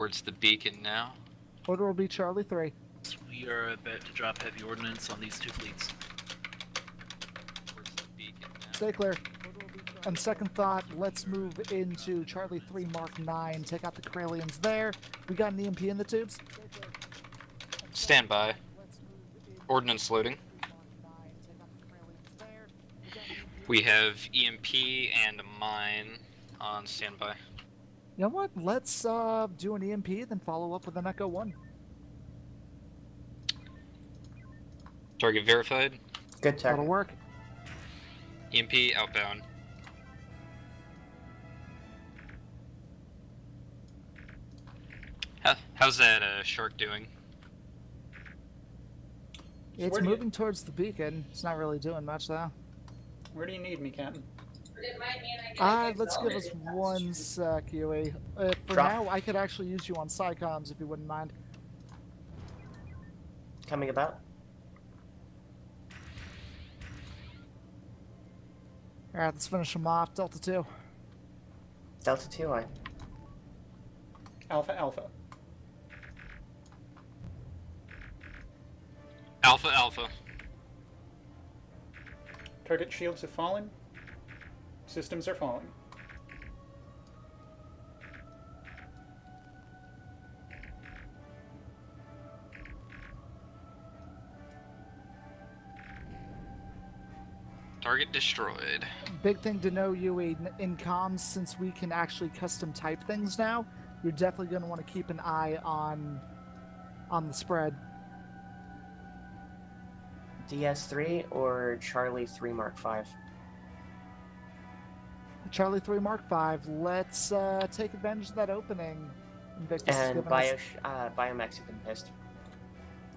towards the beacon now. Order will be Charlie 3. We are about to drop heavy ordnance on these two fleets. Towards the beacon now. Stay clear. And second thought, let's move into Charlie 3 Mark 9, take out the Corellians there. We got an EMP in the tubes. Stand by. Ordnance loading. We have EMP and a mine on standby. You know what? Let's do an EMP, then follow up with an Echo 1. Target verified. Good target. That'll work. EMP outbound. How's that shark doing? It's moving towards the beacon. It's not really doing much, though. Where do you need me, Captain? Let's give us 1 sec, Huey. For now, I could actually use you on SciComs if you wouldn't mind. Coming about. Alright, let's finish them off. Delta 2. Delta 2, I. Alpha, Alpha. Alpha, Alpha. Target shields have fallen. Systems are falling. Target destroyed. Big thing to know, Yui, in comms, since we can actually custom type things now, you're definitely going to want to keep an eye on the spread. DS3 or Charlie 3 Mark 5? Charlie 3 Mark 5, let's take advantage of that opening. Invictus has And given us... Biomex have been pissed.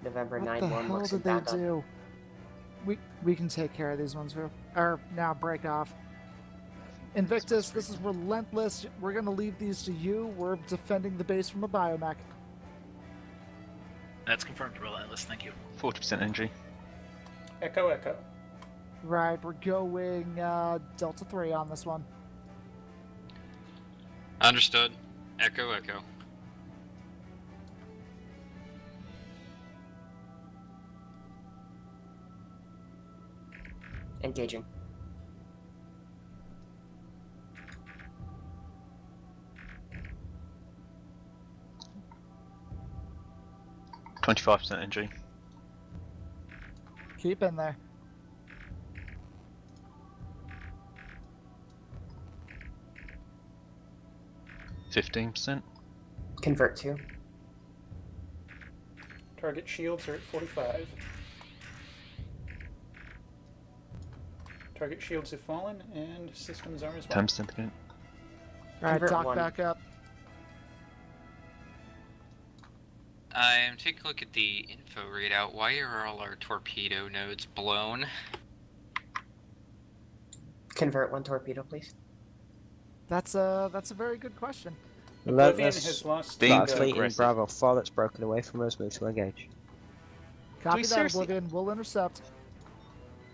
November What 9-1 the hell looks did like they do? We can take care of these ones, or now break off. Invictus, this is relentless. We're going to leave these to you. We're defending the base from a biomech. That's confirmed. Relentless. Thank you. 40% energy. Echo, Echo. Right, we're going Delta 3 on this one. Understood. Echo, Echo. Engaging. %25% energy. Keep in there. %15%. Convert to. Target shields are at 45. Target shields have fallen, and systems are as well. 10% again. Alright, Convert dock 1. back up. I am taking a look at the info readout. Why are all our torpedo nodes blown? Convert 1 torpedo, please. That's a very good question. Oblivion has lost Being the- fleet in in Bravo 4 that's broken away from us, move to engage. Copy we that, seriously- Oblivion. We'll intercept.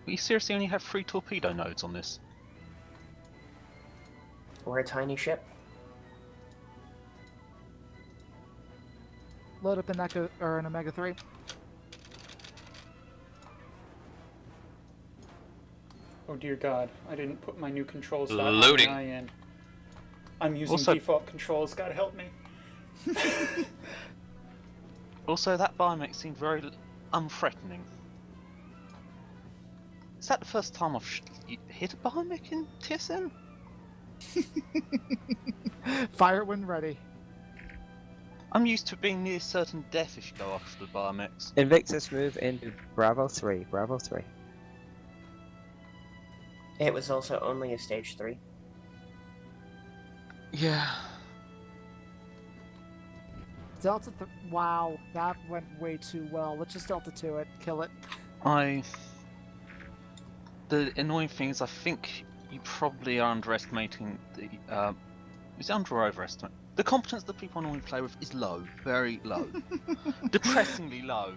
We seriously only have 3 torpedo nodes on this. We're a tiny ship. Load up an Echo or an Omega 3. Oh dear God, I didn't put my new controls Loading. in. I'm using Also- default controls, God help me. Also, that biomech seemed very unthreatening. Is that the first time I've hit a biomech in TSN? Fire when ready. I'm used to being near certain death if you go after the biomechs. Invictus move into Bravo 3, Bravo 3. It was also only a stage 3. Yeah. Delta wow, that went way too well. Let's just Delta 2 it. Kill it. The annoying thing is I think you probably are underestimating the... is it under or overestimate? The competence that people normally play with is low. Very low. Depressingly low.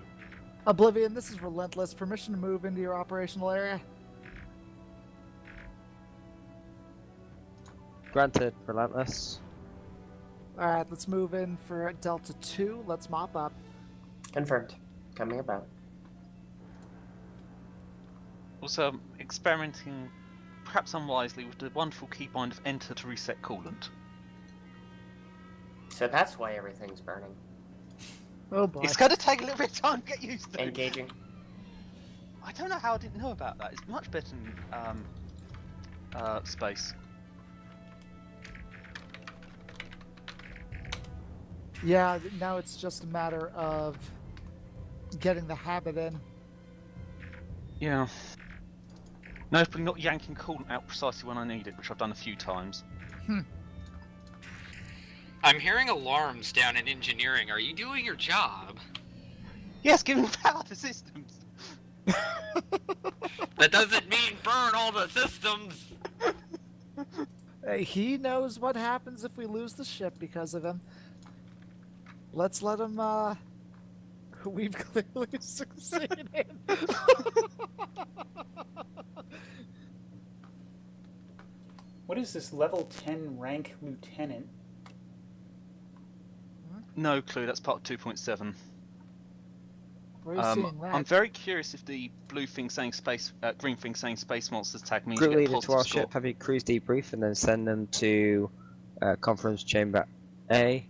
Oblivion, this is relentless. Permission to move into your operational area. Granted, relentless. Alright, let's move in for Delta 2. Let's mop up. Confirmed. Coming about. Also, experimenting, perhaps unwisely, with the wonderful keybind of enter to reset coolant. So that's why everything's burning. Oh boy. It's going to take a little bit of time to get used to. Engaging. I don't know how I didn't know about that. It's much better than space. Yeah, now it's just a matter of getting the habit in. Yeah. Notably not yanking coolant out precisely when I need it, which I've done a few times. I'm hearing alarms down in engineering. Are you doing your job? Yes, giving power to systems. That doesn't mean burn all the systems. Hey, he knows what happens if we lose the ship because of him. Let's let him, we've clearly succeeded. What is this level 10 rank lieutenant? No clue, that's part of 2.7. Where are you seeing that? I'm very curious if the blue thing saying space, green thing saying space monsters tag means Group you get a leader to positive our score. ship, have your crews debrief and then send them to conference chamber A.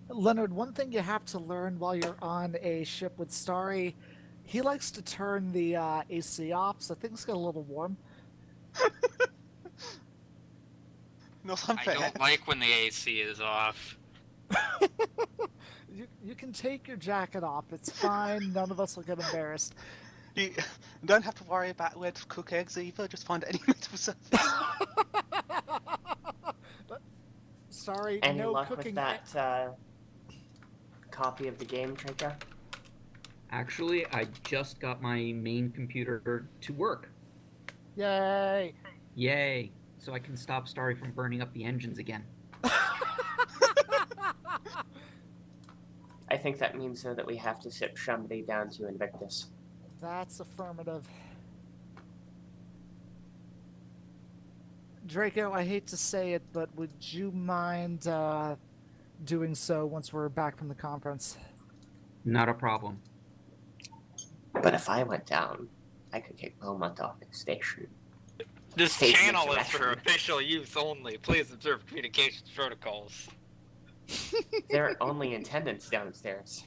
Leonard, one thing you have to learn while you're on a ship with Starry, he likes to turn the AC off, so things get a little warm. Not I unfair. don't like when the AC is off. You can take your jacket off. It's fine. None of us will get embarrassed. You don't have to worry about where to cook eggs either. Just find any metal surface. Sorry, Any no luck cooking. with that copy of the game, Trinka? Actually, I just got my main computer to work. Yay! Yay! So I can stop Starry from burning up the engines again. I think that means, though, that we have to ship somebody down to Invictus. That's affirmative. Draco, I hate to say it, but would you mind doing so once we're back from the conference? Not a problem. But if I went down, I could kick Beaumont off his station. This State channel is insurrection. for official use only. Please observe communications protocols. There are only attendants downstairs.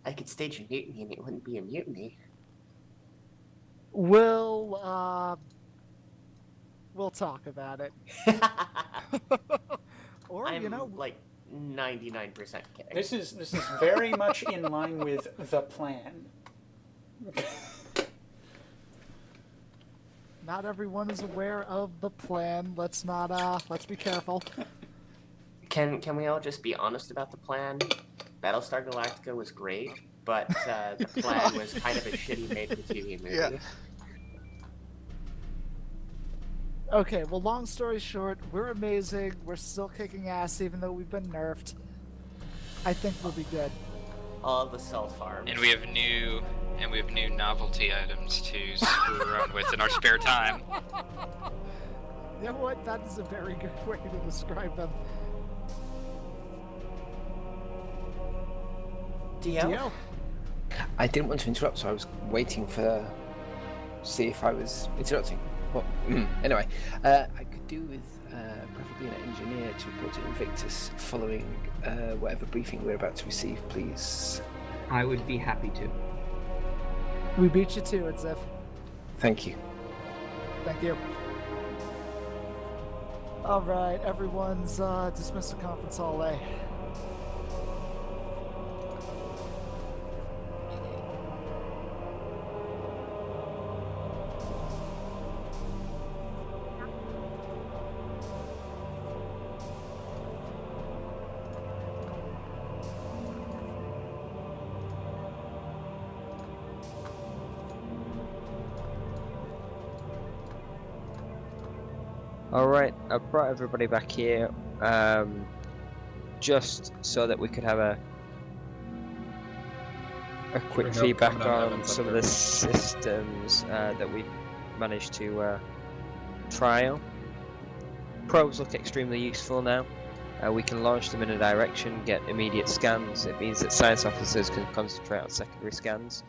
I could stage a mutiny and it wouldn't be a mutiny. We'll talk about it. Or, I'm you know, like 99% kidding. This is very much in line with the plan. not everyone is aware of the plan. Let's be careful. Can we all just be honest about the plan? Battlestar Galactica was great, but the plan was kind of a shitty made-for-TV movie. Yeah. Okay, well, long story short, we're amazing. We're still kicking ass even though we've been nerfed. I think we'll be good. All the self farms. And we have new novelty items to screw around with in our spare time. You know what? That is a very good way to describe them. Dio? I didn't want to interrupt, so I was waiting for see if I was interrupting. Well, anyway, I could do with preferably an engineer to report to Invictus following whatever briefing we're about to receive, please. I would be happy to. We beat you to it, Ziff. Thank you. Thank you. Alright, everyone's dismissed to conference hall A. Alright, I brought everybody back here just so that we could have a quick Bring up feedback Commandant on Evans some of up the systems that we managed to trial. probes look extremely useful now. We can launch them in a direction, get immediate scans. It means that science officers can concentrate on secondary scans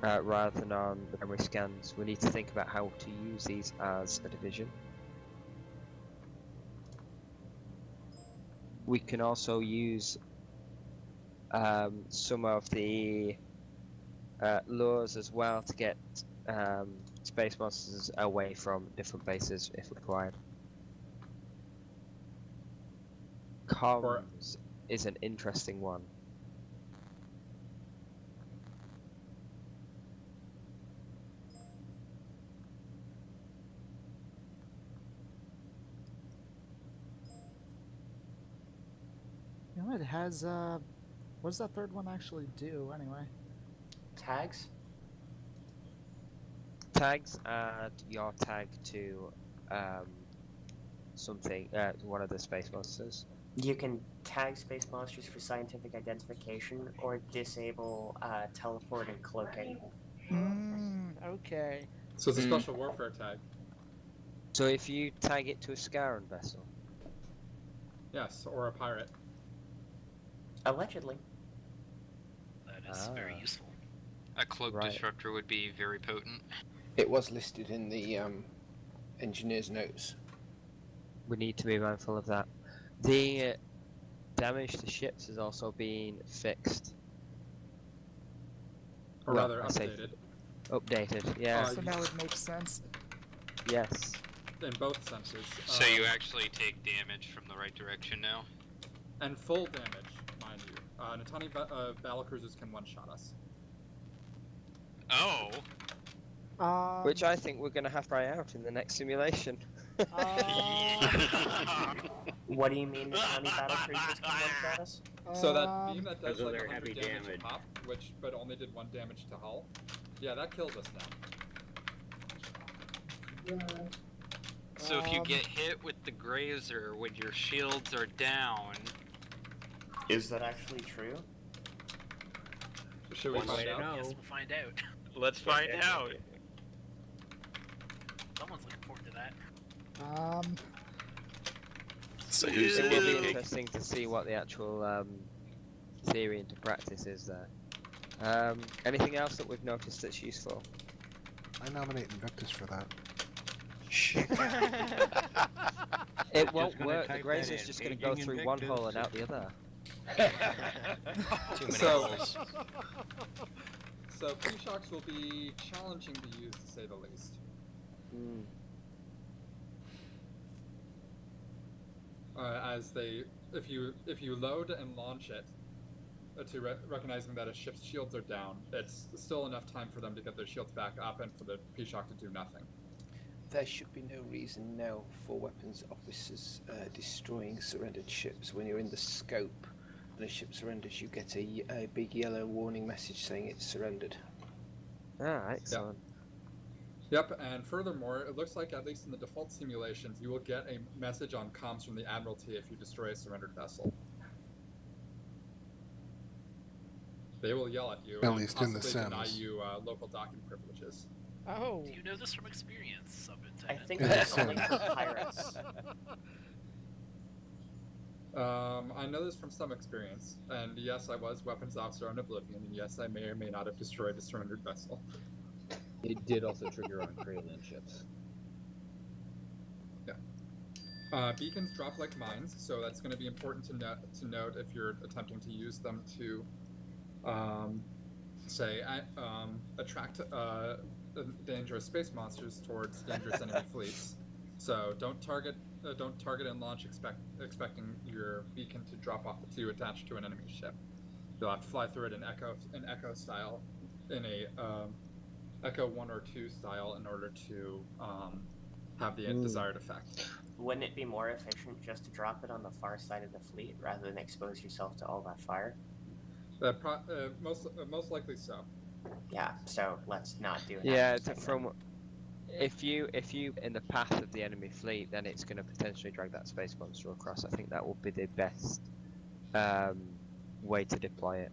rather than on the primary scans. We need to think about how to use these as a division. We can also use some of the lures as well to get space monsters away from different bases if required. Comms is an interesting one. You know, it has, what does that third one actually do, anyway? Tags? Tags add your tag to something, one of the space monsters. You can tag space monsters for scientific identification or disable teleport and cloaking. Okay. So it's a special warfare tag. So if you tag it to a Scaran vessel. Yes, or a pirate. Allegedly. That is very useful. A cloak disruptor would be very potent. It was listed in the engineer's notes. We need to be mindful of that. The damage to ships has also been fixed. Or rather, updated. Updated, yeah. So that would make sense. Yes. In both senses. So you actually take damage from the right direction now? And full damage, mind you. Natani battlecruisers can one-shot us. Oh! Which I think we're going to have to try out in the next simulation. What do you mean Natani battlecruisers can one-shot us? So that beam that does because of like their 100 heavy damage damage. a pop, but only did 1 damage to hull, yeah, that kills us now. So if you get hit with the grazer when your shields are down... Is that actually true? Should we One way find to out? know. Yes, we'll find out. Let's find out! Someone's looking forward to that. So It will be interesting to see what the actual theory into practice is there. Anything else that we've noticed that's useful? I nominate Invictus for that. It won't work. The grazer's just going to go through one hole and out the other. Too many So- holes. So P-Shocks will be challenging to use, to say the least. As they, if you load and launch it, to recognizing that a ship's shields are down, it's still enough time for them to get their shields back up and for the P-Shock to do nothing. There should be no reason now for weapons officers destroying surrendered ships. When you're in the scope and a ship surrenders, you get a big yellow warning message saying it's surrendered. Ah, excellent. Yep, and furthermore, it looks like at least in the default simulations, you will get a message on comms from the Admiralty if you destroy a surrendered vessel. They will yell at you At and least in the possibly deny Sims. you local docking privileges. Oh. Do you know this from experience, I Subintendent? think In that's the only for Sims. pirates. I know this from some experience, and yes, I was weapons officer on Oblivion, and yes, I may or may not have destroyed a surrendered vessel. It did also trigger on Kraylan ships. Beacons drop like mines, so that's going to be important to note if you're attempting to use them to, attract dangerous space monsters towards dangerous enemy fleets. So don't target and launch expecting your beacon to drop off to attach to an enemy ship. You'll have to fly through it in echo style, in a echo 1 or 2 style in order to have the desired effect. Wouldn't it be more efficient just to drop it on the far side of the fleet rather than expose yourself to all that fire? Most likely so. Yeah, so let's not do it. Yeah, if you in the path of the enemy fleet, then it's going to potentially drag that space monster across. I think that will be the best way to deploy it.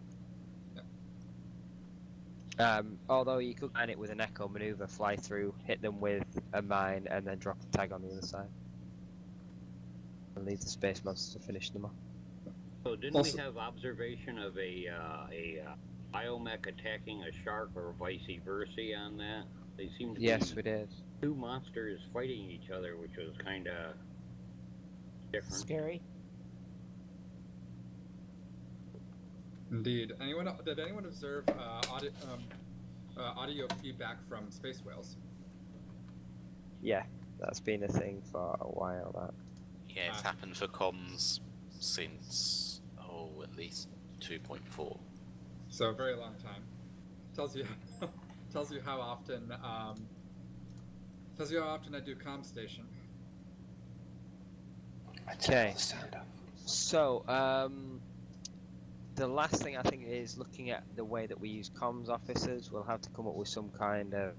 Although you could mine it with an echo maneuver, fly through, hit them with a mine, and then drop a tag on the other side. And leave the space monster to finish them off. So didn't we have observation of a biomech attacking a shark or vice versa on that? They seemed to Yes, be we did. two monsters fighting each other, which was kind of different. Scary. Indeed. Did anyone observe audio feedback from space whales? Yeah, that's been a thing for a while. That. Yeah, it's happened for comms since at least 2.4. So a very long time. Tells you how often I do comm station. Okay. So the last thing I think is looking at the way that we use comms officers. We'll have to come up with some kind of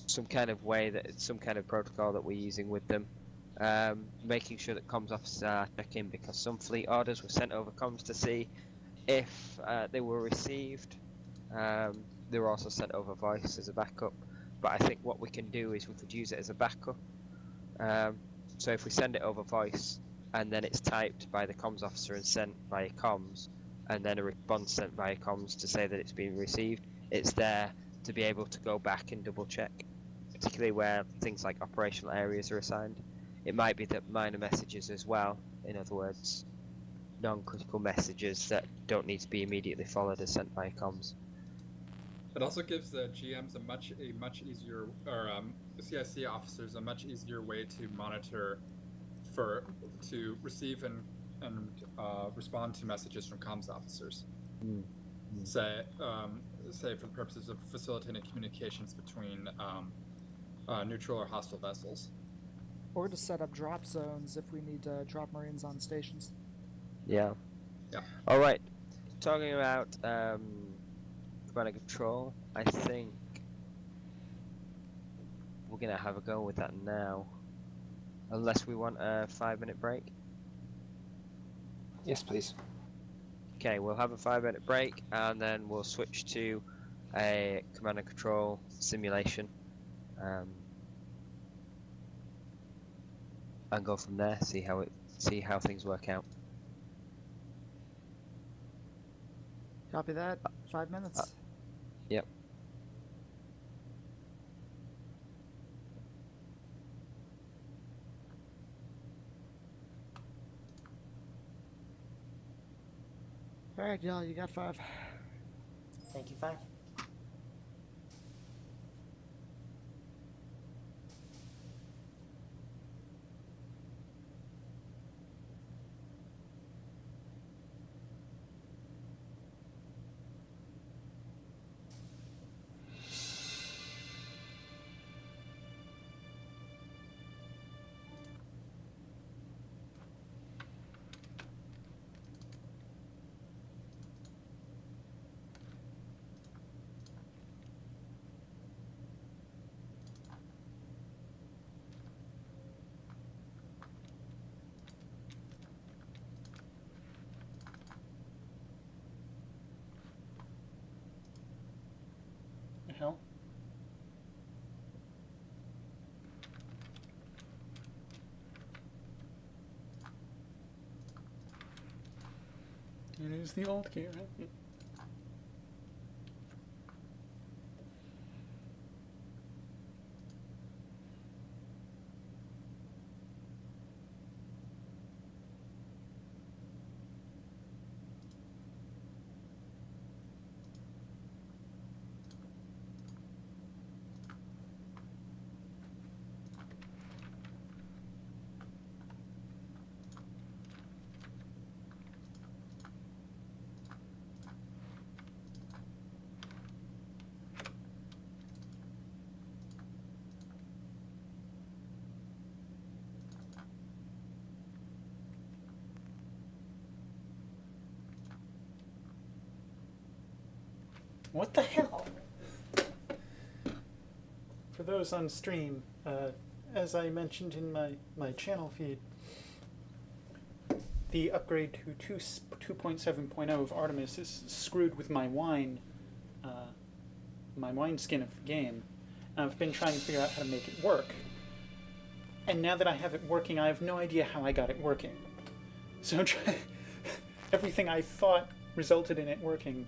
some kind of protocol that we're using with them. Making sure that comms officers are checking, because some fleet orders were sent over comms to see if they were received. They were also sent over voice as a backup, but I think what we can do is we could use it as a backup. So if we send it over voice and then it's typed by the comms officer and sent via comms, and then a response sent via comms to say that it's been received, it's there to be able to go back and double check, particularly where things like operational areas are assigned. It might be that minor messages as well, in other words, non-critical messages that don't need to be immediately followed are sent via comms. It also gives the GMs a much easier, or CIC officers a much easier way to monitor, to receive and respond to messages from comms officers. Say for the purposes of facilitating communications between neutral or hostile vessels. Or to set up drop zones if we need to drop Marines on stations. Yeah. All right. Talking about command and control, I think we're gonna have a go with that now, unless we want a 5-minute break. Yes, please. Okay, we'll have a 5-minute break, and then we'll switch to a command and control simulation, and go from there. See how things work out. Copy that. 5 minutes. Yep. All right, y'all. You got 5. Thank you, 5. The hell? It is the old key, right? What the hell? For those on stream, as I mentioned in my channel feed, the upgrade to 2.7.0 of Artemis is screwed with my wine skin of the game. And I've been trying to figure out how to make it work. And now that I have it working, I have no idea how I got it working. So everything I thought resulted in it working,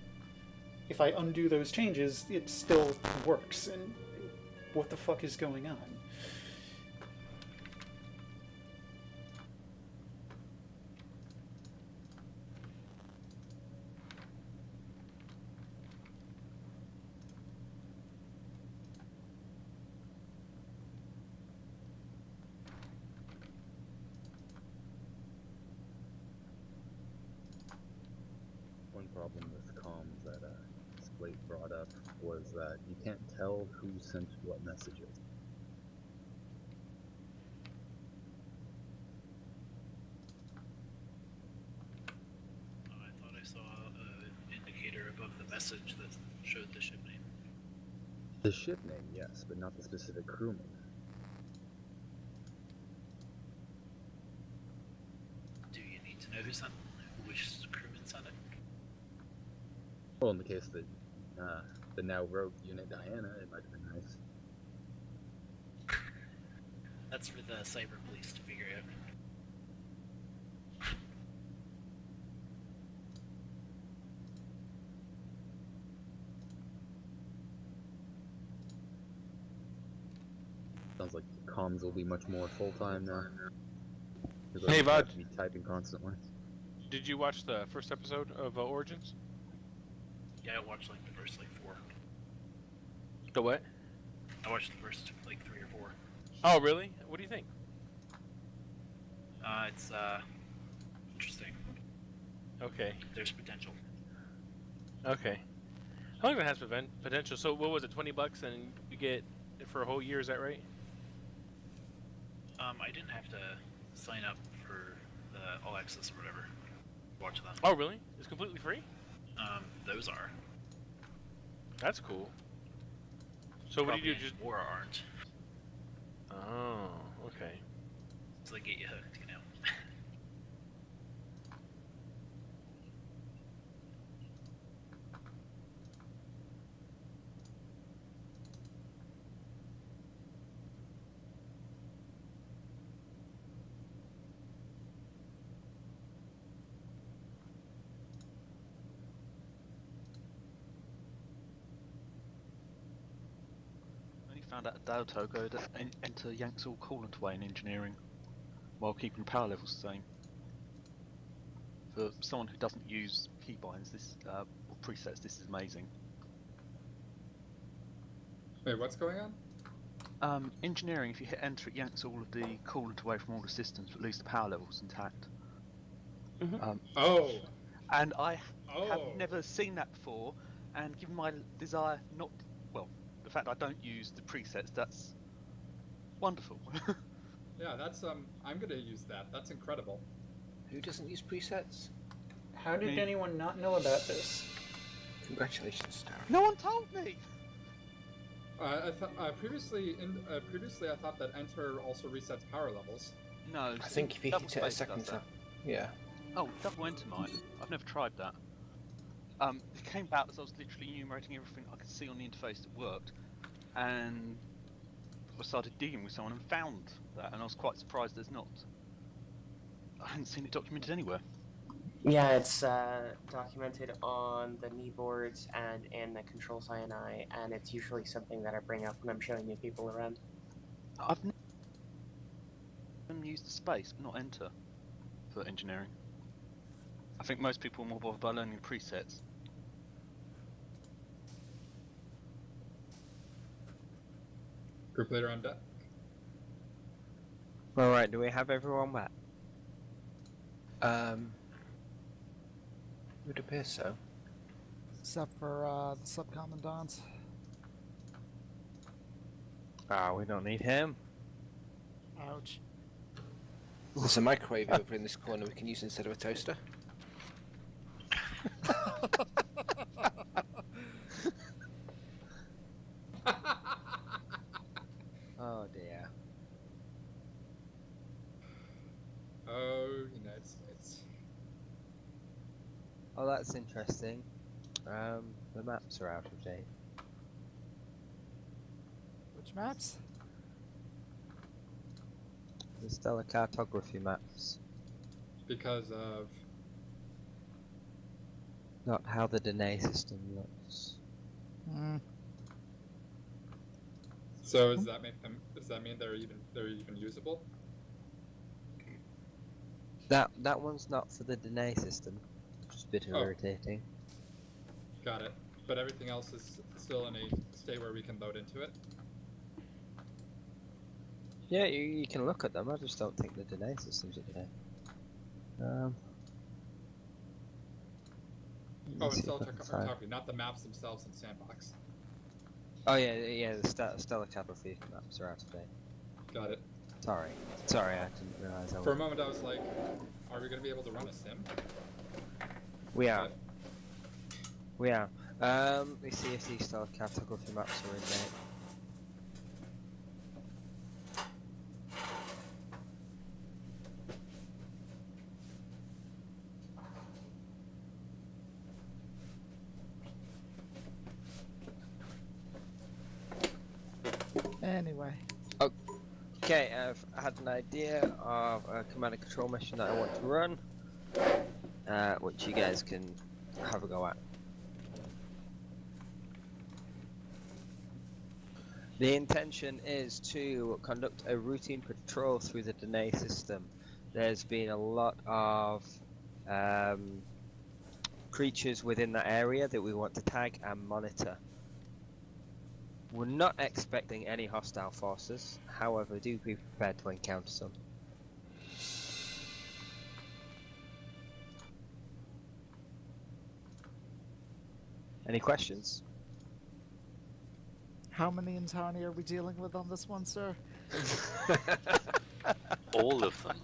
if I undo those changes, it still works. And what the fuck is going on? One problem with comms that Splate brought up was that you can't tell who sent what messages. I thought I saw an indicator above the message that showed the ship name. The ship name, yes, but not the specific crewman. Do you need to know who sent which crewman sent it? Well, in the case that the now rogue unit Diana, it might have been nice. That's for the cyber police to figure out. Sounds like comms will be much more full-time now. Hey, Vod. Be typing constantly. Did you watch the first episode of Origins? Yeah, I watched like the first like 4. The what? I watched the first like 3 or 4. Oh, really? What do you think? It's interesting. Okay. There's potential. Okay. I think that has potential. So what was it, $20 and you get it for a whole year, is that right? I didn't have to sign up for the All Access or whatever. Watch them. Oh, really? It's completely free? Those are. That's cool. So what do you do? Just or aren't. Oh, okay. So they get you hooked, you know. Found out a day or two ago that Enter yanks all coolant away in engineering while keeping power levels the same. For someone who doesn't use keybinds, this or presets, this is amazing. Wait, what's going on? Engineering, if you hit enter, it yanks all of the coolant away from all the systems, but leaves the power levels intact. And I have never seen that before, and given my desire not, well, the fact I don't use the presets, that's wonderful. Yeah, that's I'm gonna use that. That's incredible. Who doesn't use presets? How did anyone not know about this? Congratulations, Tara. No one told me. I thought previously I thought that enter also resets power levels. No. I think if you hit it a second time, yeah. Oh, double enter might. I've never tried that. It came out as I was literally enumerating everything I could see on the interface that worked, and I started digging with someone and found that, and I was quite surprised there's not. I hadn't seen it documented anywhere. Yeah, it's documented on the knee boards and in the control CNI, and it's usually something that I bring up when I'm showing new people around. I've never used the space, but not enter, for engineering. I think most people are more bothered by learning presets. Group leader on deck. Alright, do we have everyone back? Would appear so. Except for the sub-commandants. We don't need him. Ouch. There's a microwave over in this corner we can use instead of a toaster. Oh dear. Oh, you know, it's Oh, that's interesting. The maps are out of date. Which maps? The stellar cartography maps. Because of Not how the Dene system looks. so does that make them? Does that mean they're even usable? That one's not for the Dene system, which is a bit Oh. irritating. Got it. But everything else is still in a state where we can load into it. Yeah, you can look at them. I just don't think the Dene system's up there. Oh, let's it's see if stellar I can find- cartography, not the maps themselves in Sandbox. Oh yeah, the stellar cartography maps are out of date. Got it. Sorry, I didn't realise. For a moment, I was like, "Are we going to be able to run a sim?" We are. We are. Let me see if these stellar cartography maps are in date. Anyway. Okay, I've had an idea of a command and control mission that I want to run, which you guys can have a go at. The intention is to conduct a routine patrol through the Dene system. There's been a lot of creatures within that area that we want to tag and monitor. We're not expecting any hostile forces, however, do be prepared to encounter some. Any questions? How many Intani are we dealing with on this one, sir? All of them.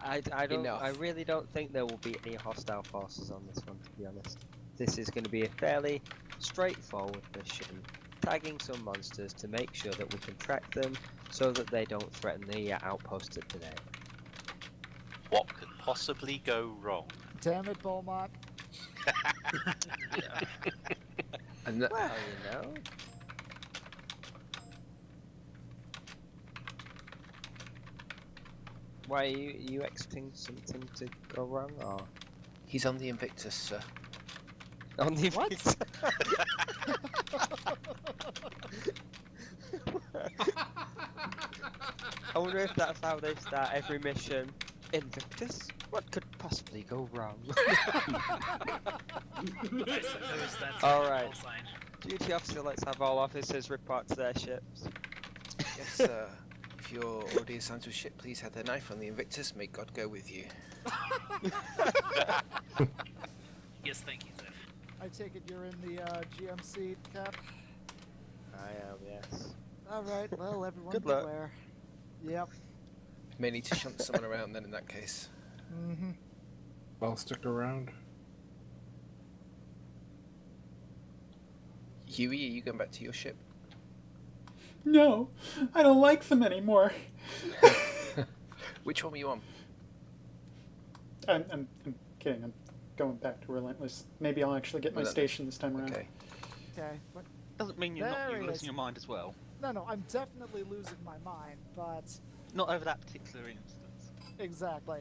I don't. Enough. I really don't think there will be any hostile forces on this one, to be honest. This is going to be a fairly straightforward mission, tagging some monsters to make sure that we can track them so that they don't threaten the outpost at today. What could possibly go wrong? Damn it, Beaumont. And that, Well, you know. Why are you expecting something to go wrong, or he's on the Invictus, sir. on the What? I wonder if that's how they start every mission. Invictus? What could possibly go wrong? I suppose that's Alright. a call sign. Duty officer, let's have all officers report to their ships. Yes, sir. If you're already assigned to a ship, please have the knife on the Invictus. May God go with you. Yes, thank you, Ziff. I take it you're in the GMC, Cap? I am, yes. Alright, well, everyone Good luck. beware. Yep. May need to shunt someone around then in that case. Mm-hmm. I'll stick around. Huey, are you going back to your ship? No, I don't like them anymore. Which one were you on? I'm kidding. I'm going back to Relentless. Maybe I'll actually get my Relentless. station this time around. Okay. Okay. What? Doesn't mean There you're he is. losing your mind as well. No, I'm definitely losing my mind, but Not over that particular instance. exactly.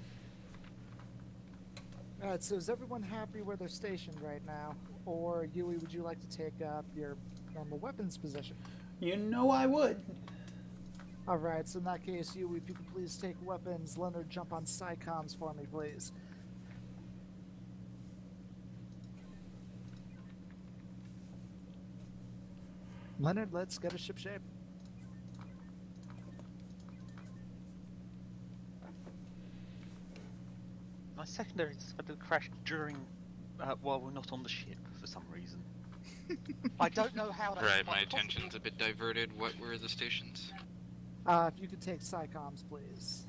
Alright, so is everyone happy where they're stationed right now? Or, Yui, would you like to take up your normal weapons position? You know I would. Alright, so in that case, Yui, if you could please take weapons, Leonard, jump on SciComs for me, please. Leonard, let's get a ship shape. My secondary decided to crash during, while we're not on the ship for some reason. I don't know how that's Right, my quite possible. attention's a bit diverted. What were the stations? If you could take SciComs, please.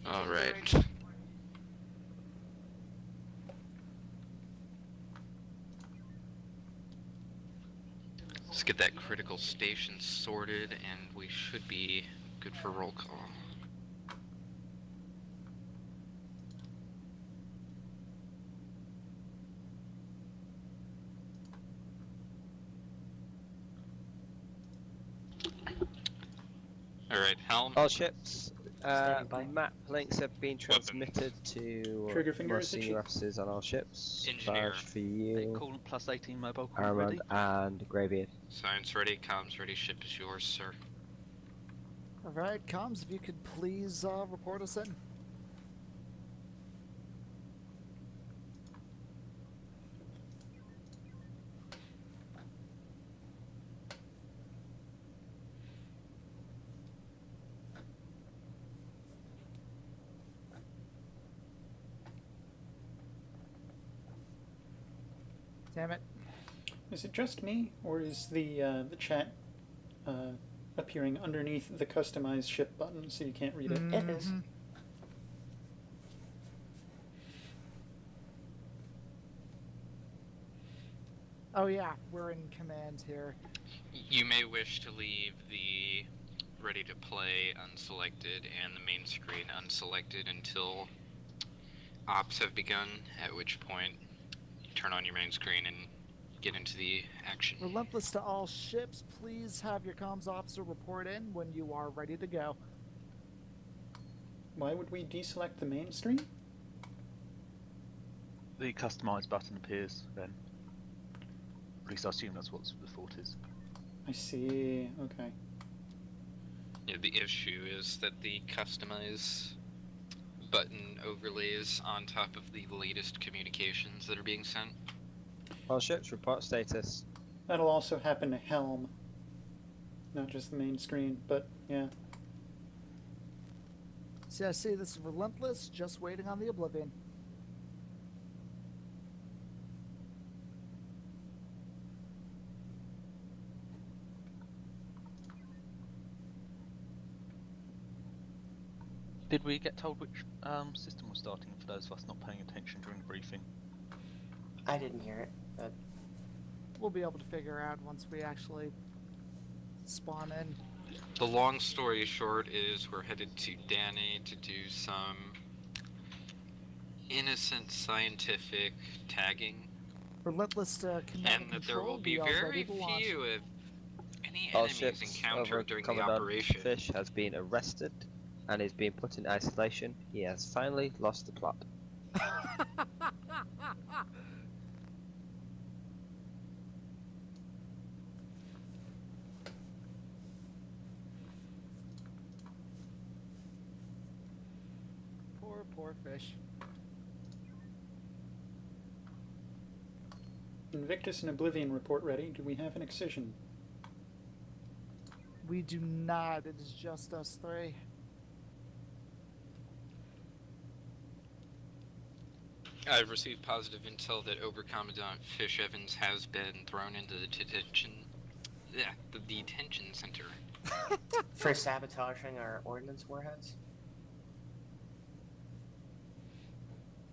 Alright. Let's get that critical station sorted, and we should be good for roll call. Alright, helm. All ships. Standing by. Map links have been transmitted to Triggerfinger, most is it senior you? officers on all ships. Engineer. Barge for you, Coolant plus 18 mobile coolant ready. Armand, and Greybeard. Science ready, comms ready, ship is yours, sir. Alright, comms, if you could please report us in. Damn it. Is it just me, or is the chat appearing underneath the customize ship button so you can't read it? It is. Oh yeah, we're in command here. You may wish to leave the ready to play unselected and the main screen unselected until ops have begun, at which point you turn on your main screen and get into the action. Relentless to all ships, please have your comms officer report in when you are ready to go. Why would we deselect the main screen? The customize button appears then. At least I assume that's what the thought is. I see. Okay. Yeah, the issue is that the customize button overlays on top of the latest communications that are being sent. All ships, report status. That'll also happen to Helm. Not just the main screen, but yeah. See, I see this is Relentless, just waiting on the Oblivion. Did we get told which system was starting for those of us not paying attention during the briefing? I didn't hear it, but We'll be able to figure out once we actually spawn in. The long story short is we're headed to Danae to do some innocent scientific tagging, Relentless to command and that there control, will be we are very ready to launch. few, if any, All enemies ships encountered over during the Commandant operation. Fish has been arrested and is being put in isolation. He has finally lost the plot. Poor fish. Invictus and Oblivion report ready. Do we have an excision? We do not. It is just us three. I've received positive intel that Overcommandant Fish Evans has been thrown into the the detention center. for sabotaging our ordnance warheads.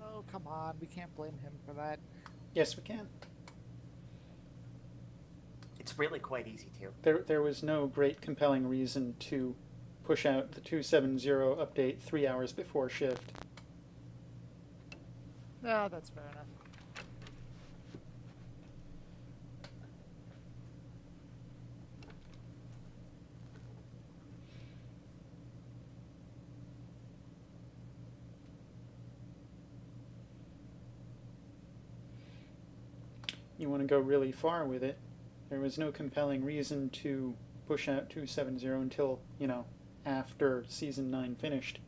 Oh, come on. We can't blame him for that. Yes, we can. It's really quite easy to. There was no great compelling reason to push out the 270 update 3 hours before shift. No, that's fair enough. You want to go really far with it. There was no compelling reason to push out 270 until, after Season 9 finished.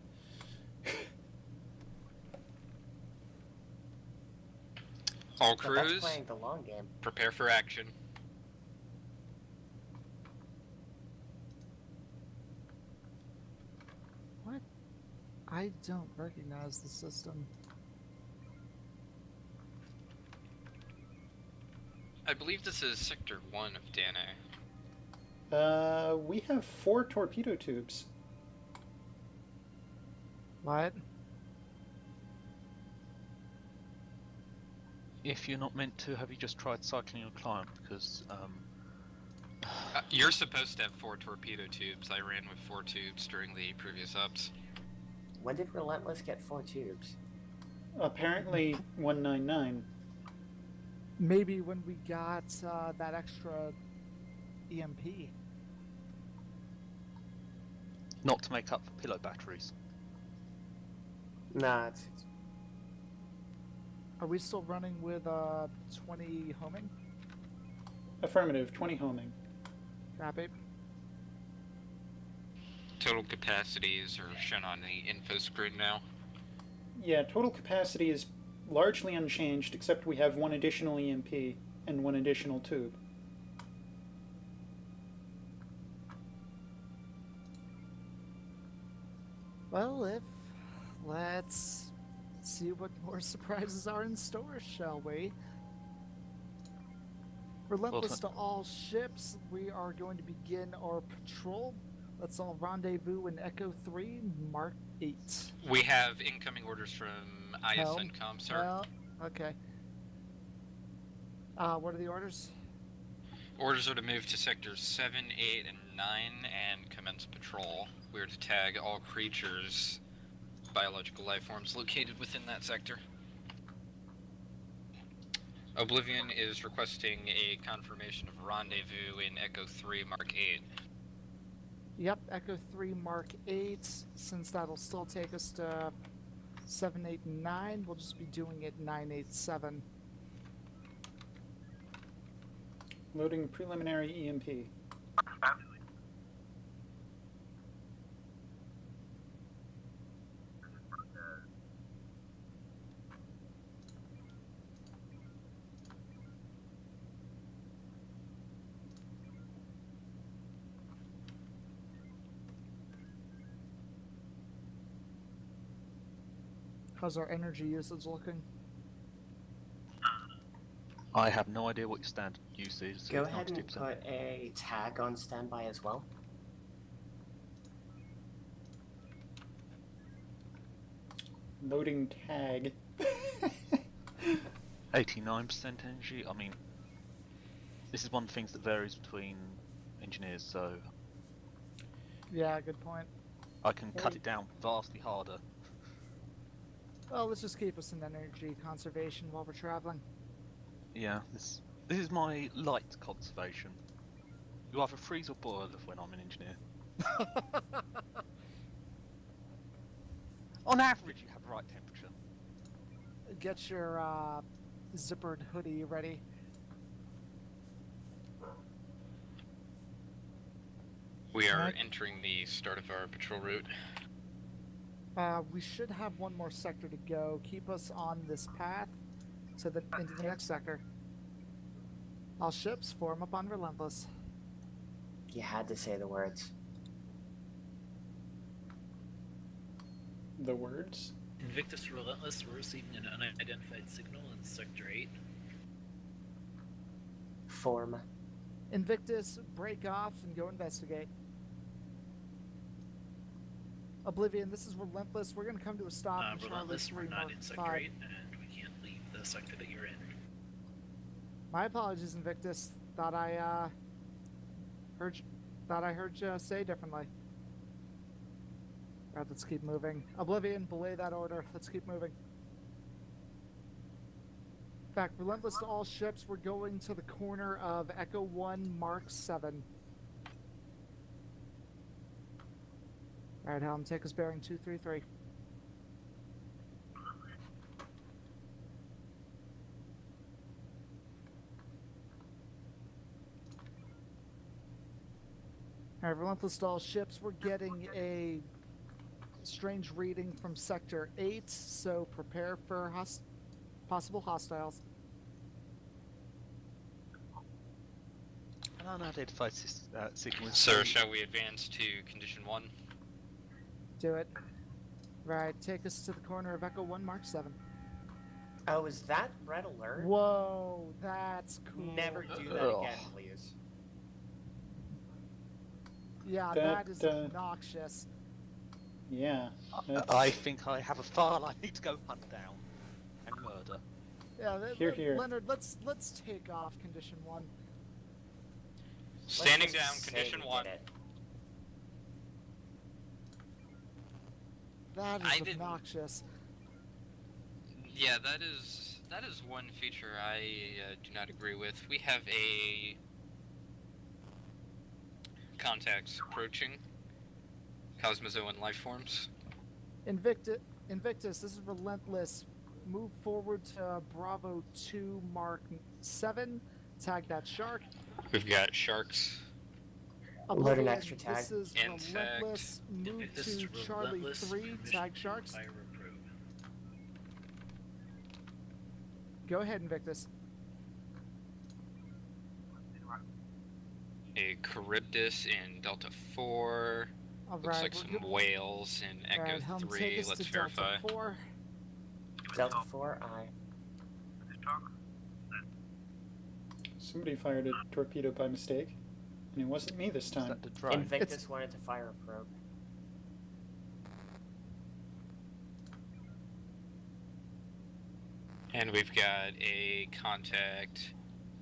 All But that's crews, playing the long game. prepare for action. What? I don't recognize the system. I believe this is Sector 1 of Danae. We have 4 torpedo tubes. What? If you're not meant to, have you just tried cycling your client? Because You're supposed to have 4 torpedo tubes. I ran with 4 tubes during the previous ups. When did Relentless get 4 tubes? Apparently 199. Maybe when we got that extra EMP. Not to make up for pillow batteries. Nah, Are we still running with 20 homing? Affirmative, 20 homing. Copy. Total capacities are shown on the info screen now. Yeah, total capacity is largely unchanged, except we have one additional EMP and one additional tube. Well, let's see what more surprises are in store, shall we? Relentless to all ships, we are going to begin our patrol. Let's all rendezvous in Echo 3, Mark 8. We have incoming orders from ISN Com, sir. Well, okay. What are the orders? Orders are to move to sectors 7, 8, and 9 and commence patrol. We are to tag all creatures, biological life forms located within that sector. Oblivion is requesting a confirmation of rendezvous in Echo 3, Mark 8. Yep, Echo 3, Mark 8. Since that'll still take us to 7, 8, and 9, we'll just be doing it 9, 8, 7. Loading preliminary EMP. How's our energy usage looking? I have no idea what your standard use is. Go ahead and put a tag on standby as well. Loading tag. 89% energy. I mean, this is one of the things that varies between engineers, so Yeah, good point. I can cut it down vastly harder. Well, let's just keep us in energy conservation while we're traveling. Yeah, this is my light conservation. You either freeze or boil when I'm an engineer. On average, you have the right temperature. Get your zippered hoodie ready. We are entering the start of our patrol route. We should have one more sector to go. Keep us on this path into the next sector. All ships form up on Relentless. You had to say the words. The words? Invictus Relentless, we're receiving an unidentified signal in Sector 8. Form. Invictus, break off and go investigate. Oblivion, this is Relentless. We're going to come to a stop in Charlie Relentless, 3, we're not Mark in Sector 5. 8, and we can't leave the sector that you're in. My apologies, Invictus. Thought I heard you say differently. Alright, let's keep moving. Oblivion, belay that order. Let's keep moving. In fact, Relentless to all ships, we're going to the corner of Echo 1, Mark 7. Alright, Helm, take us bearing 233. Alright, Relentless to all ships, we're getting a strange reading from Sector 8, so prepare for possible hostiles. An unidentified signal. Sir, shall we advance to Condition 1? Do it. Right, take us to the corner of Echo 1, Mark 7. Oh, is that red alert? Whoa, that's cool. Never do that again, please. Yeah, that is obnoxious. Yeah. I think I have a file I need to go hunt down and murder. Yeah, Here. Leonard, let's take off Condition 1. Standing down, Condition 1. That is obnoxious. Yeah, that is one feature I do not agree with. We have a contacts approaching. Cosmozoan life forms. Invictus, this is Relentless. Move forward to Bravo 2, Mark 7. Tag that shark. We've got sharks. Load an extra tag. This is Insect. Relentless. Move If this is to Charlie Relentless, 3. permission Tag to sharks. fire a probe. Go ahead, Invictus. A Charybdis in Delta 4. All Looks right, like we're some good. whales in All Echo right, Helm, 3. take us Let's to verify. Delta 4. Delta 4, aye. Somebody fired a torpedo by mistake, and it wasn't me this Is time. that the drone? Invictus wanted to fire a probe. And we've got a contact.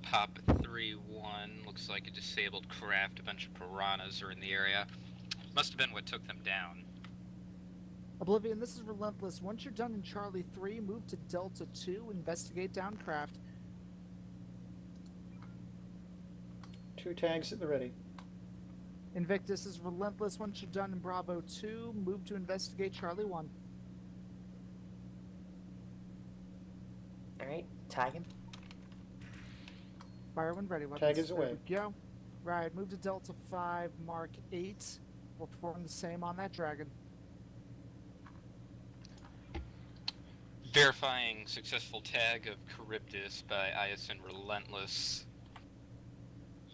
Pop 3-1. Looks like a disabled craft. A bunch of piranhas are in the area. Must have been what took them down. Oblivion, this is Relentless. Once you're done in Charlie 3, move to Delta 2. Investigate downcraft. 2 tags at the ready. Invictus is Relentless. Once you're done in Bravo 2, move to investigate Charlie 1. Alright, tag him. Fire when ready. Weapons. Tag is There away. we go. Right, move to Delta 5, Mark 8. We'll perform the same on that dragon. Verifying successful tag of Charybdis by ISN Relentless.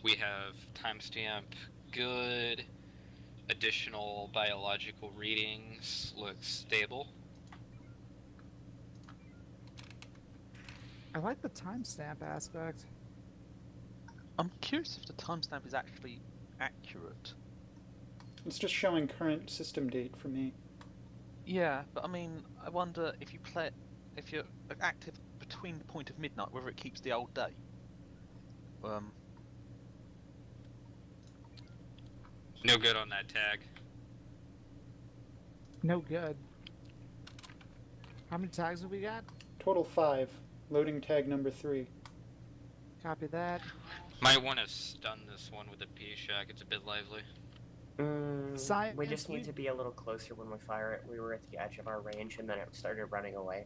We have timestamp good. Additional biological readings looks stable. I like the timestamp aspect. I'm curious if the timestamp is actually accurate. It's just showing current system date for me. Yeah, but I mean, I wonder if if you're active between the point of midnight, whether it keeps the old day. No good on that tag. No good. How many tags have we got? Total 5. Loading tag number 3. Copy that. Might want to stun this one with a P-Shack. It's a bit lively. Science, We just need to be a little closer when we fire it. We were at the edge of our range and then it started running away.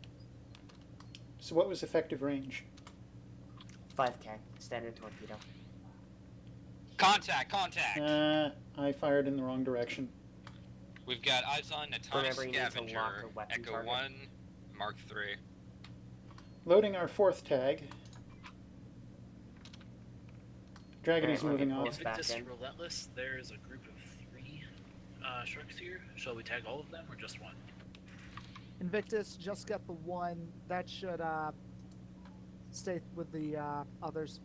So what was effective range? 5K, standard torpedo. Contact! Contact! I fired in the wrong direction. We've got eyes on Natani Remember, you need to lock Scavenger. a weapon Echo target. 1, Mark 3. Loading our 4th tag. Dragon is Alright, moving let me off. pull us back Invictus in. Relentless, there's a group of 3 sharks here. Shall we tag all of them or just one? Invictus just got the 1. That should stay with the others.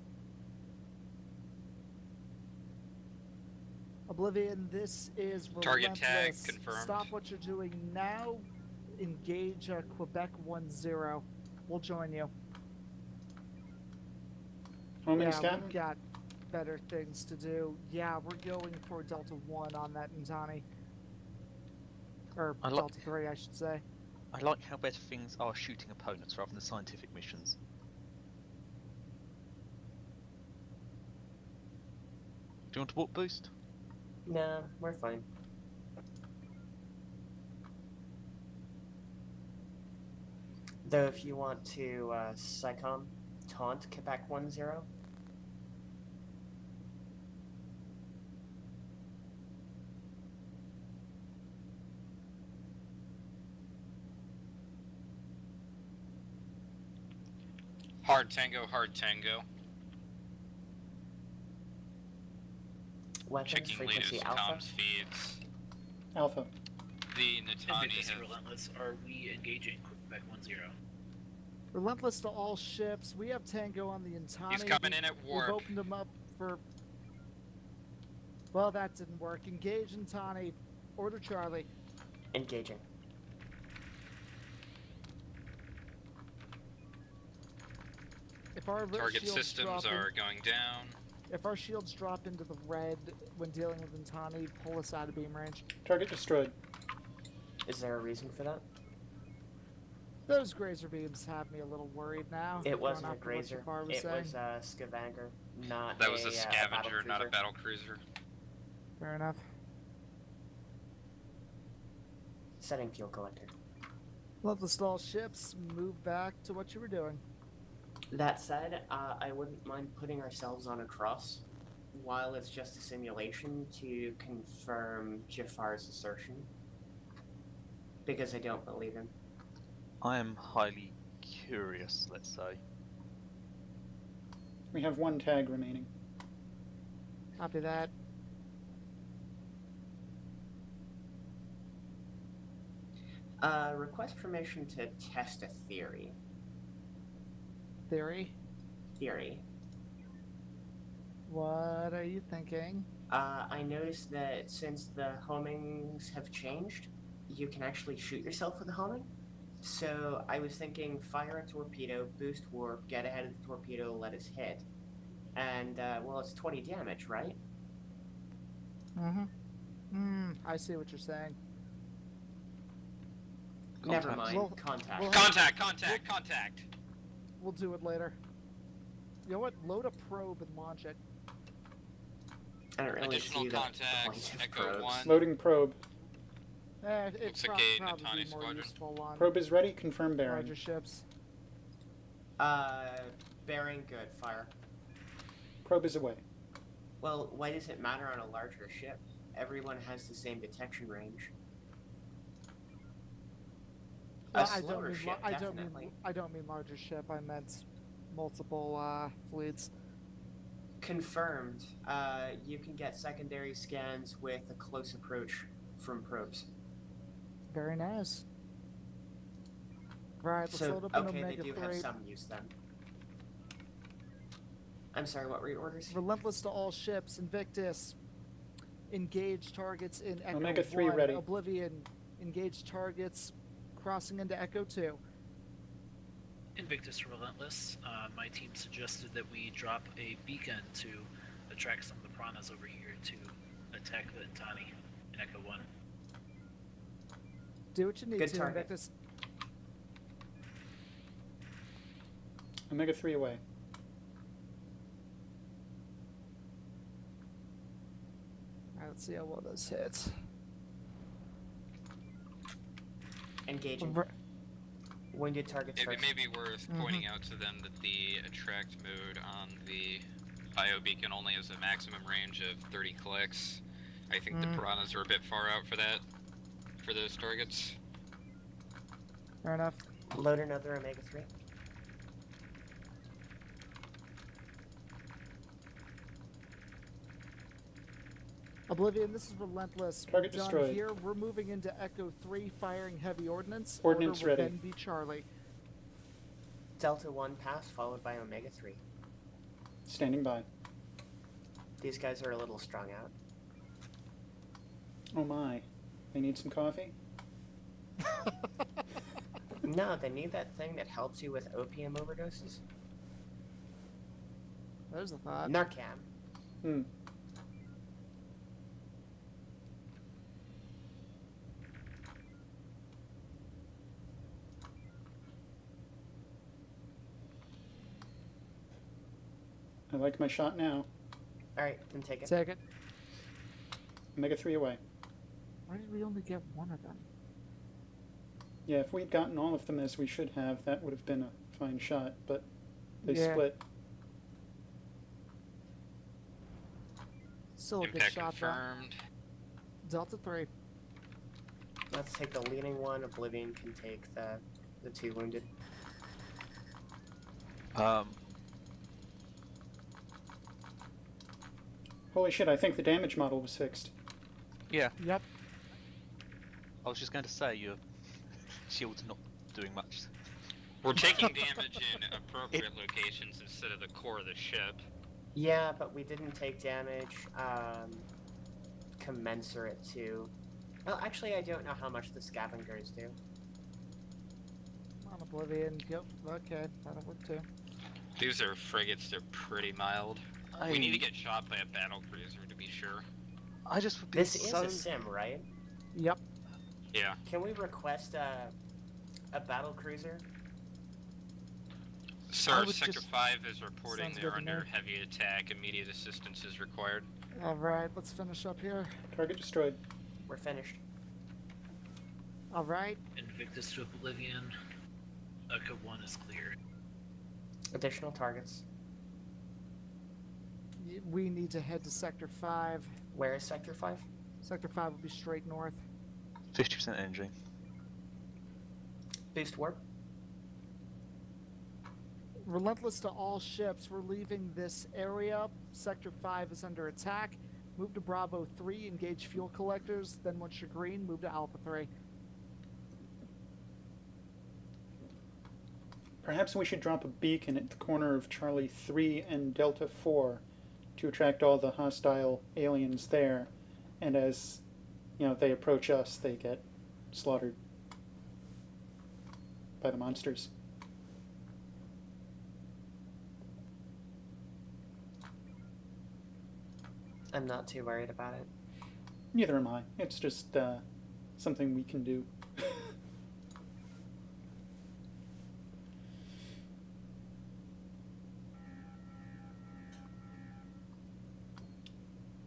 Oblivion, this is Target tag Relentless. confirmed. Stop what you're doing now. Engage Quebec 1-0. We'll join you. Homing yeah, scan? we've got better things to do. Yeah, we're going for Delta 1 on that Ntani. Or Delta 3, I should say. I like how better things are shooting opponents rather than scientific missions. Do you want to warp boost? Nah, we're fine. Though if you want to Psycom, taunt Quebec 1-0. Hard tango, hard tango. Weapons Checking frequency latest alpha. comms feeds. Alpha. The Natani Invictus have... Relentless, are we engaging Quebec 1-0? Relentless to all ships. We have Tango on the Ntani. He's coming in at warp. We've opened him up for... Well, that didn't work. Engage Ntani. Order Charlie. Engaging. If our Target shields systems drop are going down. If our shields drop into the red when dealing with Ntani, pull us out of beam range. Target destroyed. Is there a reason for that? Those grazer beams have me a little worried now. It going wasn't a off of what grazer. Jafar was It saying. was a scavenger, not That was a battle scavenger, not a cruiser. battle cruiser. Fair enough. Setting fuel collector. Let the stall ships move back to what you were doing. That said, I wouldn't mind putting ourselves on a cross while it's just a simulation to confirm Jafar's assertion. Because I don't believe him. I am highly curious, let's say. We have one tag remaining. Copy that. Request permission to test a theory. Theory? Theory. What are you thinking? I noticed that since the homings have changed, you can actually shoot yourself with a homing. So I was thinking fire a torpedo, boost warp, get ahead of the torpedo, let us hit. And, well, it's 20 damage, right? I see what you're saying. Never mind. We'll- Contact. we'll- Contact! We'll do it later. You know what? Load a probe and launch it. I don't really Additional see the contact, point of Echo probes. 1. Loading probe. It Looks like a probably Natani be more squadron. useful on Probe is ready. Confirm bearing. larger ships. Bearing good. Fire. Probe is away. Well, why does it matter on a larger ship? Everyone has the same detection range. A I don't slower mean ship, definitely. I don't mean larger ship. I meant multiple fleets. Confirmed. You can get secondary scans with a close approach from probes. Very nice. Right, let's So, load up an okay, they Omega do 3. have some use then. I'm sorry, what were your orders? Relentless to all ships. Invictus. Engage targets in Echo Omega 3 1. ready. Oblivion. Engage targets crossing into Echo 2. Invictus Relentless, my team suggested that we drop a beacon to attract some of the piranhas over here to attack the Intani in Echo 1. Do what you need Good to, target. Invictus. Omega 3 away. Alright, let's see how well this hits. Engaging. Ver- Wounded targets It first. may be worth pointing out to them that the attract mode on the bio beacon only has a maximum range of 30 clicks. I think the piranhas are a bit far out for that, for those targets. Fair enough. Load another Omega 3. Oblivion, this is Relentless. Target Done destroyed. Here, we're moving into Echo 3, firing heavy ordnance. Ordnance Order will ready. then be Charlie. Delta 1 pass, followed by Omega 3. Standing by. These guys are a little strung out. Oh my. They need some coffee? No, they need that thing that helps you with opium overdoses. There's a thought. Narcan. Hmm. I like my shot now. Alright, then take it. Take it. Omega 3 away. Why did we only get one of them? Yeah, if we'd gotten all of them as we should have, that would have been a fine shot, but they Yeah. split. Still a good Impact shot, though. confirmed. Delta 3. Let's take the leading one. Oblivion can take the 2 wounded. Holy shit, I think the damage model was fixed. Yeah, Yep. I was just going to say your shield's not doing much. We're taking damage in appropriate locations instead of the core of the ship. Yeah, but we didn't take damage commensurate to... Well, actually, I don't know how much the scavengers do. Come on, Oblivion. Yep. Okay, that'll work too. These are frigates, they're pretty mild. We need to get shot by a battle cruiser to be sure. I just would be This so... is a sim, right? Yep. Yeah. Can we request a battle cruiser? Sir, would Sector just- 5 is reporting Sounds they're good to under me. heavy attack. Immediate assistance is required. Alright, let's finish up here. Target destroyed. We're finished. All right. Invictus to Oblivion. Echo 1 is clear. Additional targets. We need to head to Sector 5. Where is Sector 5? Sector 5 will be straight north. 50% energy. Boost warp. Relentless to all ships. We're leaving this area. Sector 5 is under attack. Move to Bravo 3, engage fuel collectors. Then once you're green, move to Alpha 3. Perhaps we should drop a beacon at the corner of Charlie 3 and Delta 4 to attract all the hostile aliens there. And as, they approach us, they get slaughtered by the monsters. I'm not too worried about it. Neither am I. It's just something we can do.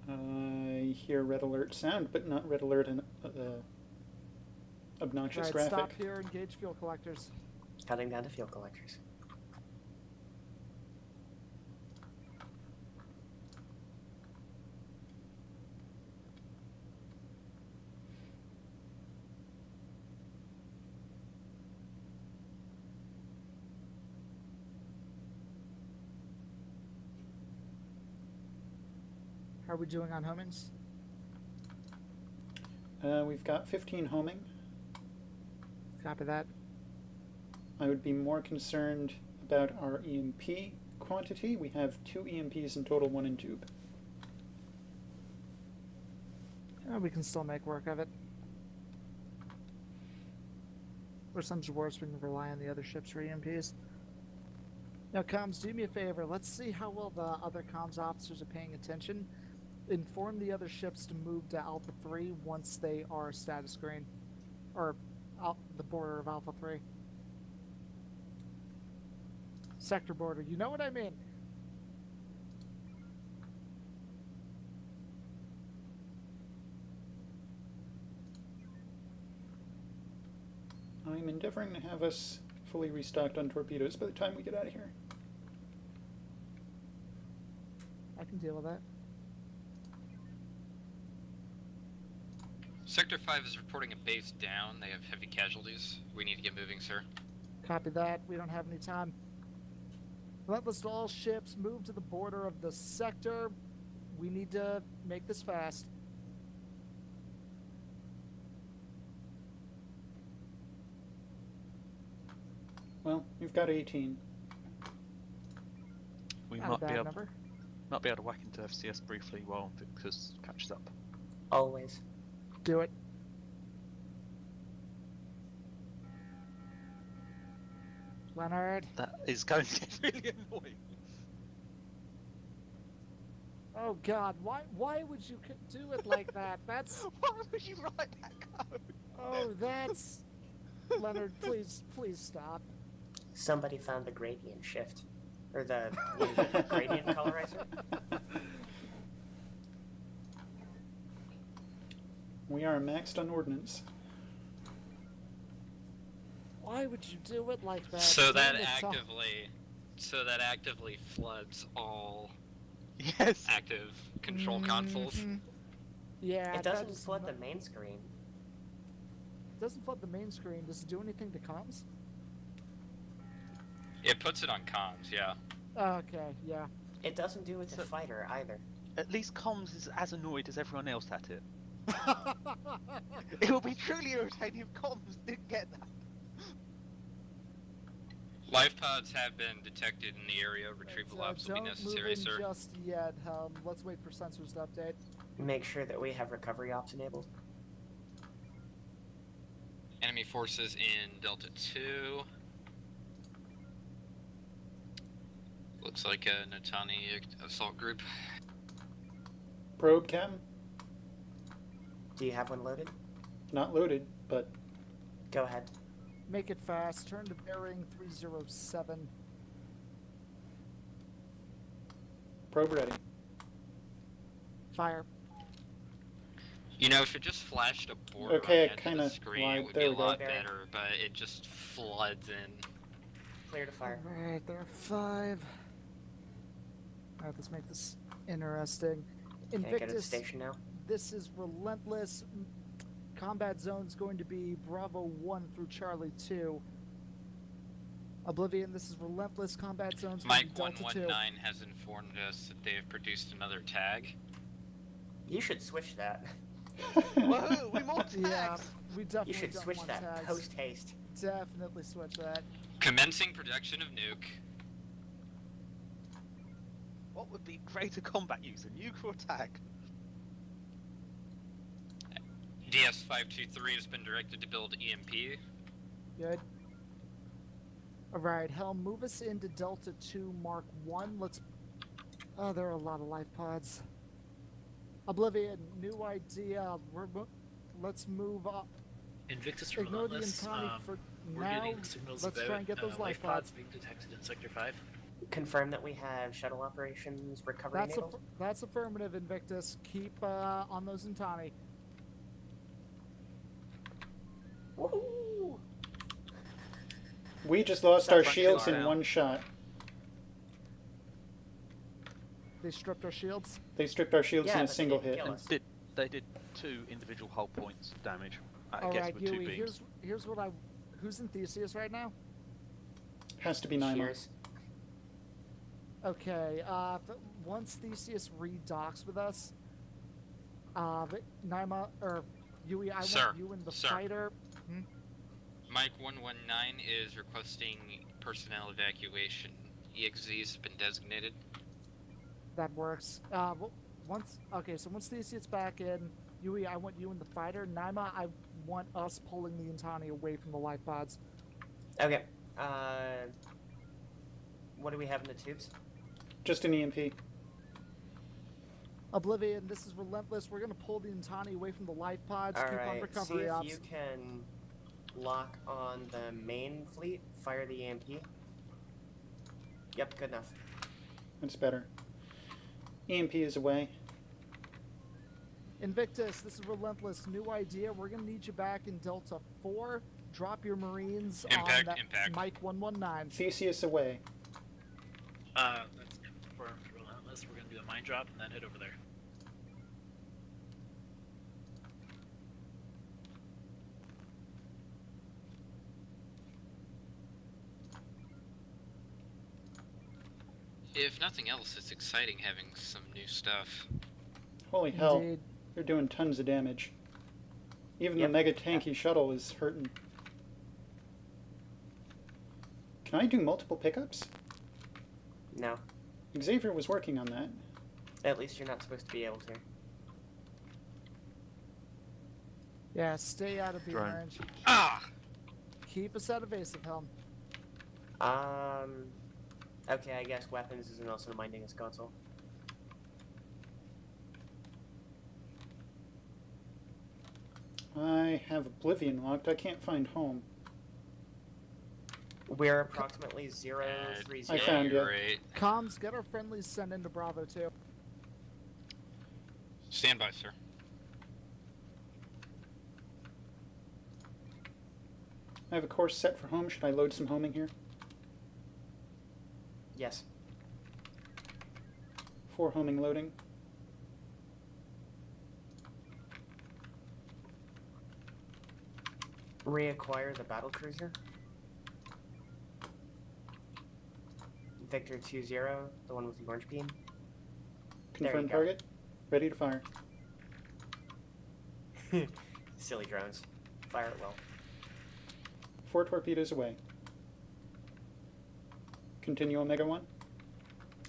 I hear red alert sound, but not red alert and obnoxious Right, graphic. stop here, engage fuel collectors. Cutting down to fuel collectors. How are we doing on homings? We've got 15 homing. Copy that. I would be more concerned about our EMP quantity. We have 2 EMPs in total, 1 in tube. We can still make work of it. Or some's worse, we can rely on the other ships for EMPs. Now, comms, do me a favor. Let's see how well the other comms officers are paying attention. Inform the other ships to move to Alpha 3 once they are status green. Or the border of Alpha 3. Sector border, you know what I mean? I'm endeavoring to have us fully restocked on torpedoes by the time we get out of here. I can deal with that. Sector 5 is reporting a base down. They have heavy casualties. We need to get moving, sir. Copy that. We don't have any time. Relentless to all ships, move to the border of the sector. We need to make this fast. Well, you've got 18. We Not a might be bad able number. to whack into FCS briefly while Victus catches up. Always. Do it. Leonard. That is going to get really annoying. Oh God, why would you do it like that? That's. Why would you write that code? Oh, that's. Leonard, please stop. Somebody found the gradient shift. Or the gradient colorizer. We are maxed on ordnance. Why would you do it like that? So that Damn it, actively floods all Yes. active control consoles. Mhm. Yeah, It doesn't that's flood not- the main screen. It doesn't flood the main screen. Does it do anything to comms? It puts it on comms, yeah. Okay, yeah. It doesn't do it to So- fighter either. At least comms is as annoyed as everyone else at it. It would be truly irritating if comms didn't get that. Life pods have been detected in the area. Retrieval ops will be don't necessary, move in sir. just yet. Let's wait for sensors to update. Make sure that we have recovery ops enabled. Enemy forces in Delta 2. Looks like a Natani assault group. Probe, Captain? Do you have one loaded? Not loaded, but Go ahead. Make it fast. Turn to bearing 307. probe ready. Fire. You know, if it just flashed a border Okay, on I the edge of the kinda screen, lied. it would There be a we go. lot Very- better, but it just floods in. Clear to fire. Alright, there are 5. Alright, let's make this interesting. Okay, get to the Invictus, station now. this is relentless. Combat zone's going to be Bravo 1 through Charlie 2. Oblivion, this is relentless. Combat zone's going to Mike be Delta 2. 119 has informed us that they have produced another tag. You should switch that. Whoa, we more tags! Yeah, we definitely You should don't switch want that tags. post haste. Definitely switch that. Commencing production of nuke. What would be greater combat use, a nuke or a tag? DS523 has been directed to build EMP. Good. Alright, Helm, move us into Delta 2 Mark 1. Let's... Oh, there are a lot of life pods. Oblivion, new idea. Let's move up. Invictus Ignore the Relentless. Intani for We're now. getting signals Let's about try and get those life pods. being detected in Sector 5. Confirm that we have shuttle operations recovery That's enabled. that's affirmative, Invictus. Keep on those Intani. Woohoo! We just lost Sounds our like shields it's in out. one shot. They stripped our shields. They stripped our shields Yeah, in a but they single didn't hit. kill And us. They did 2 individual hull points of damage. I All guess right, with 2 Yui. beams. Here's what I. Who's in Theseus right now? has to be 9 Cheers. Okay. Once Theseus redocks with us, Naima or Yui, I Sir, want you in the sir. fighter. Mike 119 is requesting personnel evacuation. EXZ's been designated. That works. Once Theseus back in, Yui, I want you in the fighter. Naima, I want us pulling the Intani away from the life pods. Okay. What do we have in the tubes? Just an EMP. Oblivion, this is relentless. We're gonna pull the Intani away from the life pods. Keep on Alright, see recovery if ops. you can lock on the main fleet, fire the EMP. Yep, good enough. That's better. EMP is away. Invictus, this is relentless. New idea. We're gonna need you back in Delta 4. Drop your Marines Impact, on that impact. Mike 119. Theseus away. That's confirmed Relentless. We're gonna do a mine drop and then head over there. If nothing else, it's exciting having some new stuff. Holy hell. Indeed. They're doing tons of damage. Even Yep. the mega tanky shuttle is hurting. Can I do multiple pickups? No. Xavier was working on that. At least you're not supposed to be able to. Yeah, stay out of beam Drone. range. Ah! Keep us out of evasive helm. Okay, I guess weapons isn't also minding his console. I have Oblivion locked. I can't find home. We're approximately 030. I found you. Great. Comms, get our friendlies sent into Bravo 2. Stand by, sir. I have a course set for home. Should I load some homing here? Yes. 4 homing loading. Reacquire the battle cruiser. Victor 2-0, the one with the orange beam. There Confirm you go. target. Ready to fire. Silly drones. Fire it well. 4 torpedoes away. Continue Omega 1.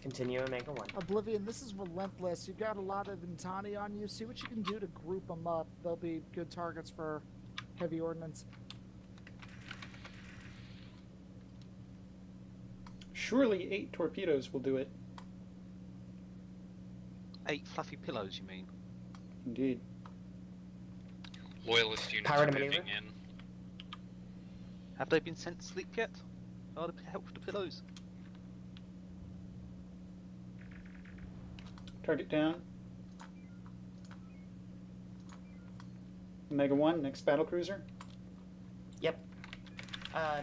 Continue Omega 1. Oblivion, this is relentless. You've got a lot of Intani on you. See what you can do to group them up. They'll be good targets for heavy ordnance. Surely 8 torpedoes will do it. 8 fluffy pillows, you mean? Indeed. Loyalist units Power are to moving maneuver? in. Have they been sent to sleep yet? Oh, the help with the pillows. Target down. Omega 1, next battlecruiser. Yep.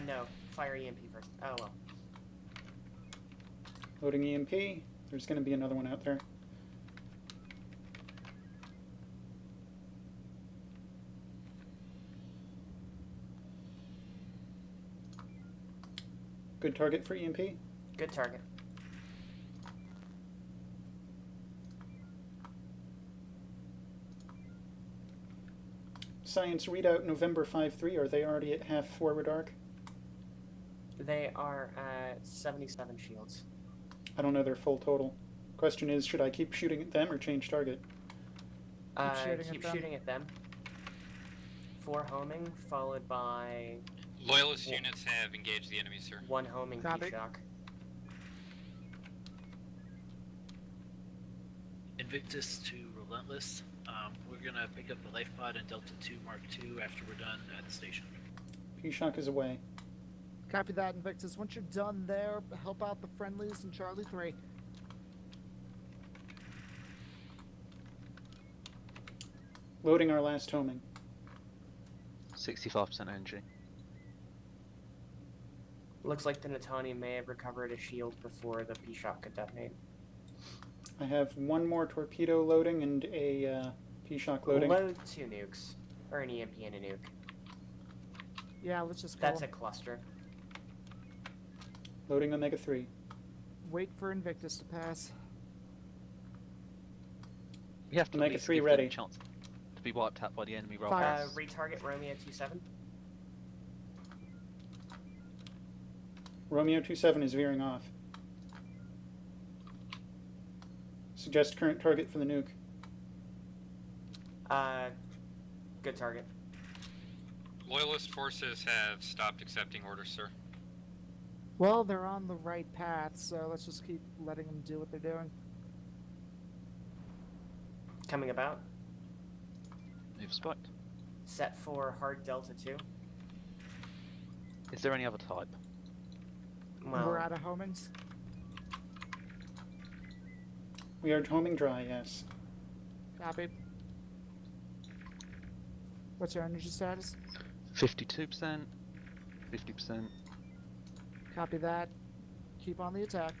No. Fire EMP first. Oh, well. Loading EMP. There's going to be another one out there. Good target for EMP. Good target. Science readout November 5-3. Are they already at half forward arc? They are at 77 shields. I don't know their full total. Question is, should I keep shooting at them or change target? Keep shooting at them. 4 homing, followed by Loyalist units have engaged the enemy, sir. 1 homing P-shock. Invictus to Relentless. We're gonna pick up the life pod in Delta 2 Mark II after we're done at the station. P-shock is away. Copy that, Invictus. Once you're done there, help out the friendlies in Charlie 3. Loading our last homing. 65% energy. Looks like the Natani may have recovered a shield before the P-shock could detonate. I have 1 more torpedo loading and a P-shock loading. Load 2 nukes. Or an EMP and a nuke. Yeah, let's just go. That's a cluster. Loading Omega 3. Wait for Invictus to pass. We have to Omega at least 3 give ready. them a chance to be wiped out by the enemy roll. Retarget Romeo 27. Romeo 27 is veering off. Suggest current target for the nuke. Good target. Loyalist forces have stopped accepting orders, sir. Well, they're on the right path, so let's just keep letting them do what they're doing. Coming about. Move spot. Set for hard Delta 2. Is there any other type? Well, We're out of homings. We are homing dry, yes. Copy. What's your energy status? 52%, 50%. Copy that. Keep on the attack.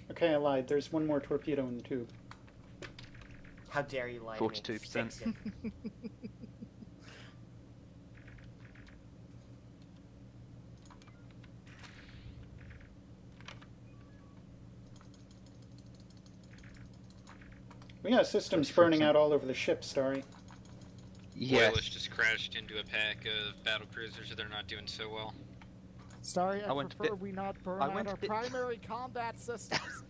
Okay, I lied. There's 1 more torpedo in the tube. how dare you lie to me? 42%. Fix it. We got systems burning out all over the ship, Starry. Yes. Loyalist just crashed into a pack of battle cruisers, so they're not doing so well. Sorry, I went a prefer bit- we not burn I out went a our bit- primary combat systems.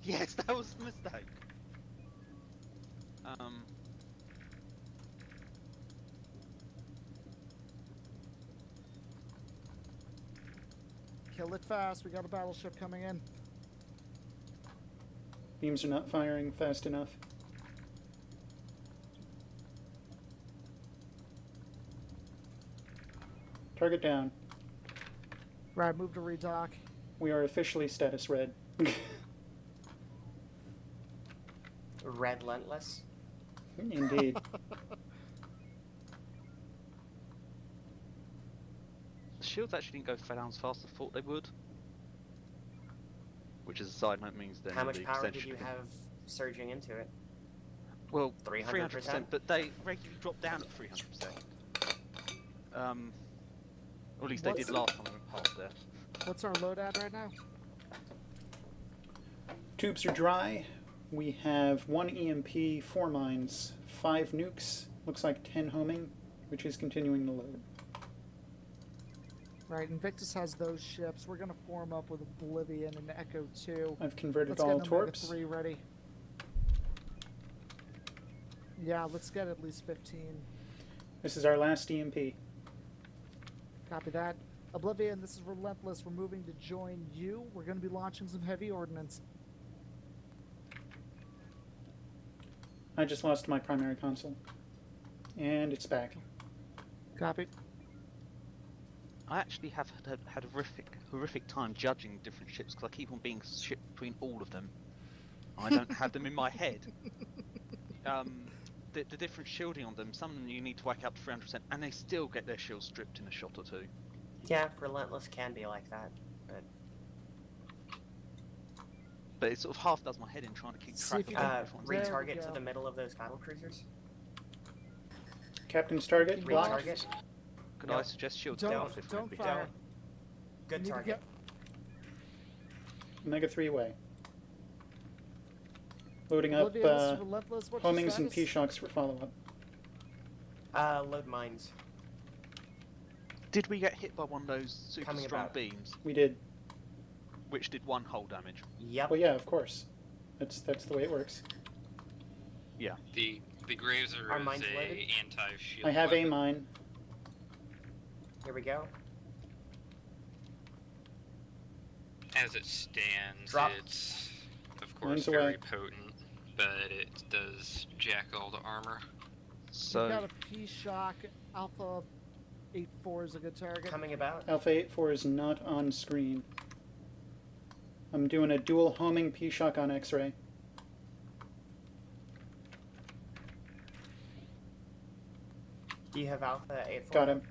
Yes, that was a mistake. Kill it fast. We got a battleship coming in. Beams are not firing fast enough. Target down. Right, move to redock. We are officially status red. Redlentless. Indeed. The shields actually didn't go down as fast as I thought they would. Which, as a side note, means that How much power did you have surging into it? Well, 300%? 300%, but they regularly drop down at 300%. Or at least they What's did last time I went past there. What's our load at right now? Tubes are dry. We have 1 EMP, 4 mines, 5 nukes, looks like 10 homing, which is continuing to load. Right, Invictus has those ships. We're gonna form up with Oblivion and Echo 2. I've converted Let's all get an torps. 3 ready. Yeah, let's get at least 15. This is our last EMP. Copy that. Oblivion, this is Relentless. We're moving to join you. We're gonna be launching some heavy ordnance. I just lost my primary console. And it's back. Copy. I actually have had a horrific time judging different ships because I keep on being shipped between all of them. I don't have them in my head. the different shielding on them. Some of them you need to whack up to 300%, and they still get their shields stripped in a shot or two. Yeah, Relentless can be like that. But it sort of half does my head in trying to keep See track if of you how can- much one's There we Retarget to go. the middle of those battle cruisers. Captain's target blocked. Retarget. Could No. I suggest shields Don't- go off if don't maybe? fire. Good Need to target. Omega 3 way. Loading up Oblivion, this is Relentless. What's your homings and status? P-shocks for follow-up. Load mines. Did we get hit by one of those super Coming strong about. beams, We did. which did 1 hull damage? Yep. Well, yeah, of course. That's the way it works. The Grazer Are is mines a loaded? anti-shield. I have a weapon. mine. Here we go. As it stands, Drop. it's of Mine's course very away. potent, but it does jack all the armor. So You've got a P-Shock. Alpha 8-4 is a good target. Coming about. Alpha 8-4 is not on screen. I'm doing a dual homing P-shock on X-ray. You have Alpha 8-4. Got him.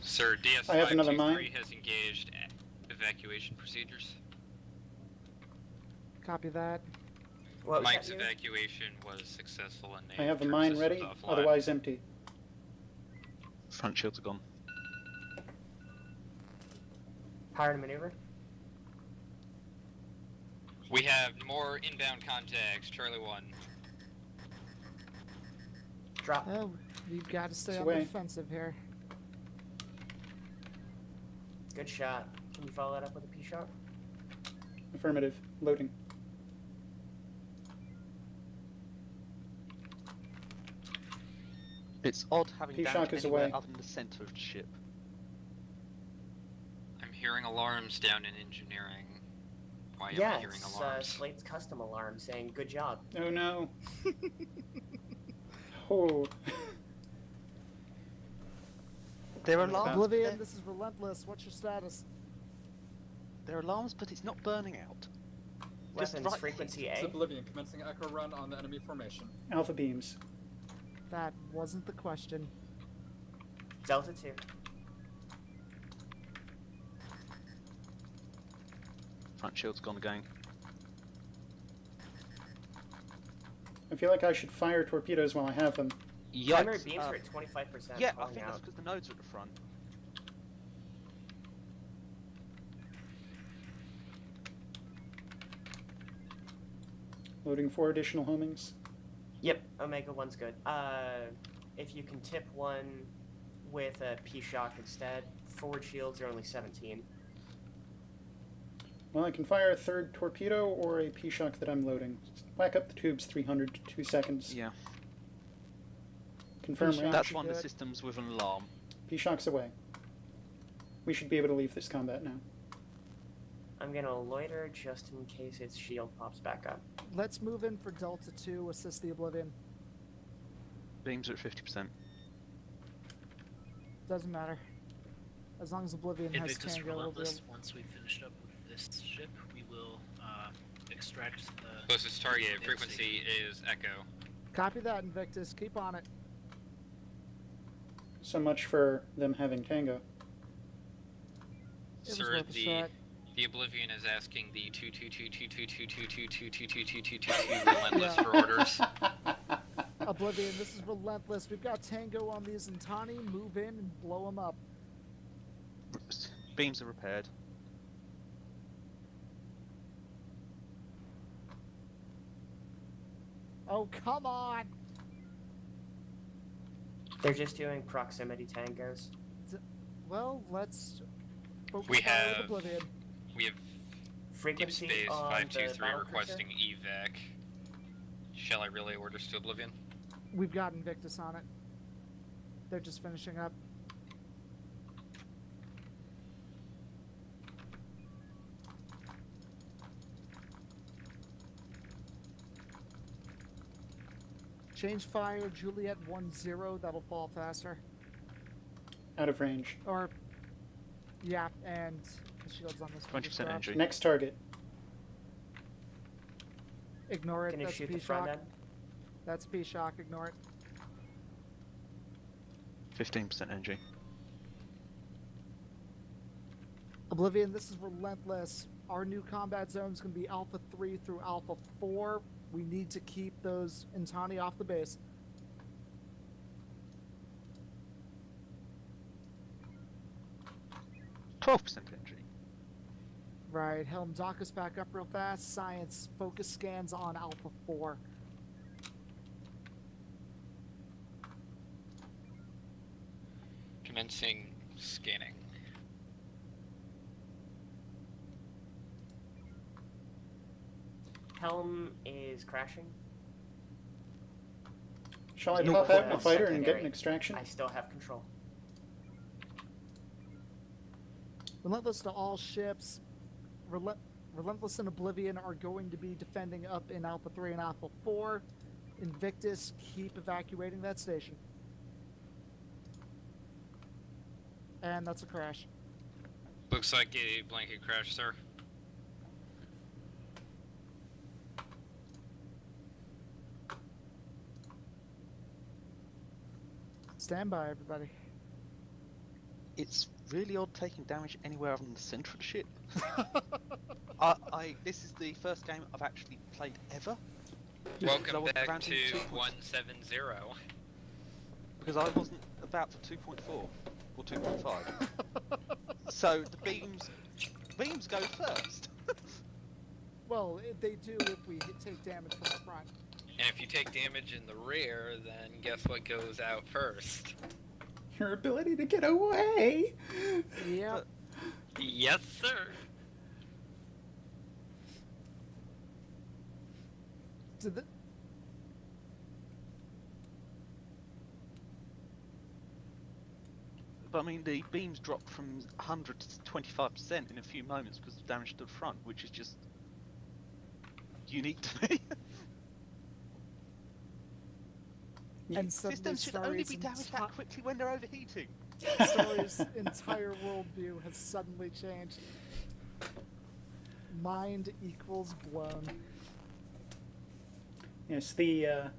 Sir, I have another DS523 mine. has engaged evacuation procedures. Copy that. What was Mike's that, evacuation was successful and I have the named mine turret ready, systems offline. otherwise empty. front shields are gone. Power to maneuver. We have more inbound contacts, Charlie 1. Drop. Oh, we've got to stay It's on the away. defensive here. Good shot. Can you follow that up with a P-shot? Affirmative. Loading. It's odd having P-shock damage is anywhere away. other than the center of the ship. I'm hearing alarms down in engineering. Why am Yeah, I hearing it's alarms? Slate's custom alarm saying good job. Oh no. Oh. There are alarms. Oblivion, this is Relentless. What's your status? There are alarms, but it's not burning out. Just Weapons right frequency It's A. Oblivion, commencing echo run on the enemy formation. Alpha beams. That wasn't the question. Delta 2. Front shield's gone again. I feel like I should fire torpedoes while I have them. Primary Yikes. beams are at 25%. Yeah, I calling think that's out. because the nodes are at the front. Loading 4 additional homings. Yep, Omega 1's good. If you can tip one with a P-shock instead, forward shields are only 17. Well, I can fire a third torpedo or a P-shock that I'm loading. Whack up the tubes 300 to 2 seconds. Yeah. Confirm P-shock. range. That's one of the good. systems with an alarm. P-shock's away. We should be able to leave this combat now. I'm gonna loiter just in case its shield pops back up. Let's move in for Delta 2, assist the Oblivion. Beams are at 50%. Doesn't matter. As long as Oblivion has Invictus Tango, we'll be Relentless. able... Once we've finished up with this ship, we will extract the. Closest target the frequency is Echo. Copy that, Invictus. Keep on it. So much for them having Tango. It was Sir, worth a shot. the Oblivion is asking the 222222222222222 relentless for orders. Oblivion, this is Relentless. We've got Tango on these Intani. Move in and blow them up. Beams are repaired. Oh, come on! They're just doing proximity tangos. Well, let's focus We fire with have Oblivion. we have Deep Frequency Space on 523 the battle requesting evac. Shall I relay orders to Oblivion? We've got Invictus on it. They're just finishing up. Change fire, Juliet 1-0, that'll fall faster. Out of range. Or, yeah, and the shield's on this one. 20% energy. Next target. Ignore it, Can you that's shoot the front P-Shock. end? That's P-Shock, ignore it. 15% energy. Oblivion, this is relentless. Our new combat zone is going to be Alpha 3 through Alpha 4. We need to keep those Intani off the base. %12% energy. Right, Helm, dock us back up real fast. Science, focus scans on Alpha 4. Commencing scanning. Helm is crashing. Shall I You pop put out my a fighter and get secondary. an extraction? I still have control. Relentless to all ships. Relentless and Oblivion are going to be defending up in Alpha 3 and Alpha 4. Invictus, keep evacuating that station. And that's a crash. Looks like a blanket crash, sir. Stand by, everybody. It's really odd taking damage anywhere other than the center of the ship. This is the first game I've actually played ever. Welcome Because I back wasn't to around in 170. Because I wasn't about for 2.4 or 2.5. So the beams go first. Well, they do if we take damage from the front. And if you take damage in the rear, then guess what goes out first? Your ability to get away! Yep. Yes, sir. But I mean, the beams drop from 100 to 25% in a few moments because of damage to the front, which is just unique to me. And suddenly Systems should only Starry's be damaged that quickly when they're overheating. Story's entire worldview has suddenly changed. Mind equals blown. Yes, the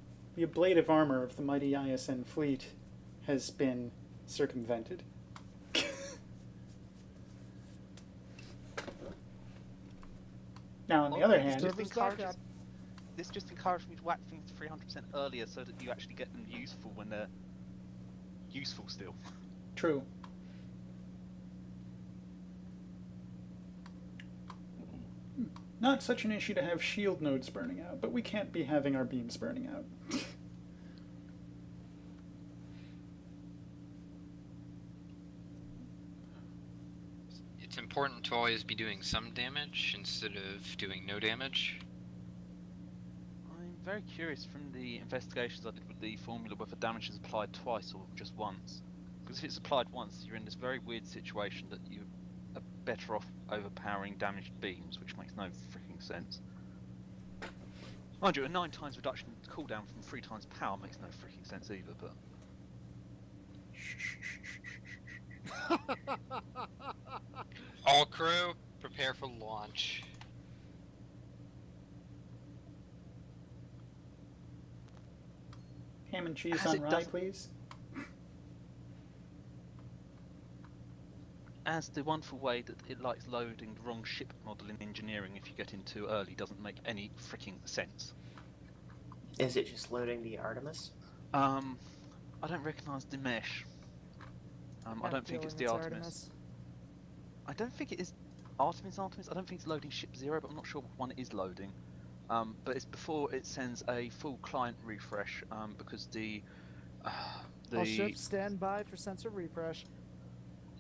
ablative armor of the mighty ISN fleet has been circumvented. Now, on the other hand, This just encouraged me to whack things 300% earlier so that you actually get them useful when they're useful still. True. Not such an issue to have shield nodes burning out, but we can't be having our beams burning out. It's important to always be doing some damage instead of doing no damage. I'm very curious from the investigations I did with the formula whether damage is applied twice or just once. Because if it's applied once, you're in this very weird situation that you are better off overpowering damaged beams, which makes no freaking sense. Mind you, a 9 times reduction in cooldown from 3 times power makes no freaking sense either, but... All crew, prepare for launch. Ham and cheese As on it rye, doesn't- please. As the wonderful way that it likes loading the wrong ship model in engineering if you get in too early doesn't make any freaking sense. Is it just loading the Artemis? I don't recognise the mesh. I don't think it's the Artemis. I don't think it is Artemis. I don't think it's loading ship 0, but I'm not sure what one it is loading. But it's before it sends a full client refresh because All ships stand by for sensor refresh.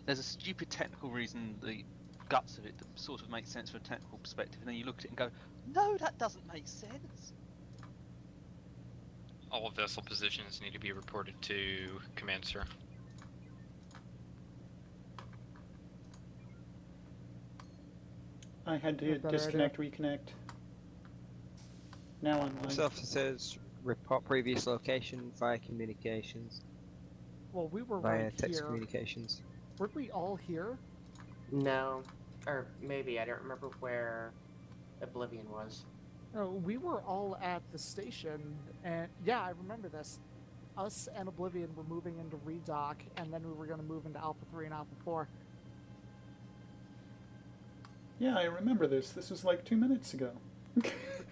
There's a stupid technical reason, the guts of it, that sort of makes sense from a technical perspective, and then you look at it and go, no, that doesn't make sense. All vessel positions need to be reported to command, sir. I had to disconnect, reconnect. Now online. This officer says report previous location via communications. Well, we were via right text here. communications. Weren't we all here? No. Or maybe, I don't remember where Oblivion was. Oh, we were all at the station, and yeah, I remember this. Us and Oblivion were moving into redock, and then we were going to move into Alpha 3 and Alpha 4. Yeah, I remember this. This was like 2 minutes ago.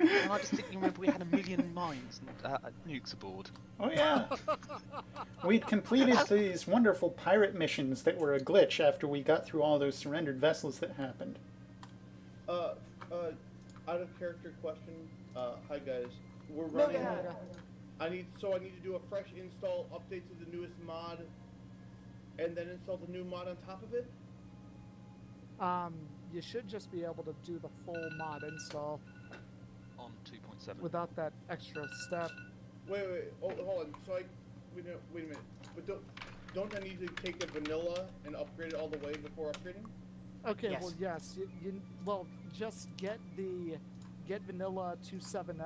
And I distinctly remember we had a million mines and nukes aboard. Oh yeah. We'd completed these wonderful pirate missions that were a glitch after we got through all those surrendered vessels that happened. Out of character question. Hi guys. We're running. I need to do a fresh install, update to the newest mod, and then install the new mod on top of it. You should just be able to do the full mod install On 2.7. without that extra step. Wait. Oh, hold on. So wait a minute. But don't I need to take the vanilla and upgrade it all the way before upgrading? Okay, Yes. well, yes. Well, just get vanilla 270,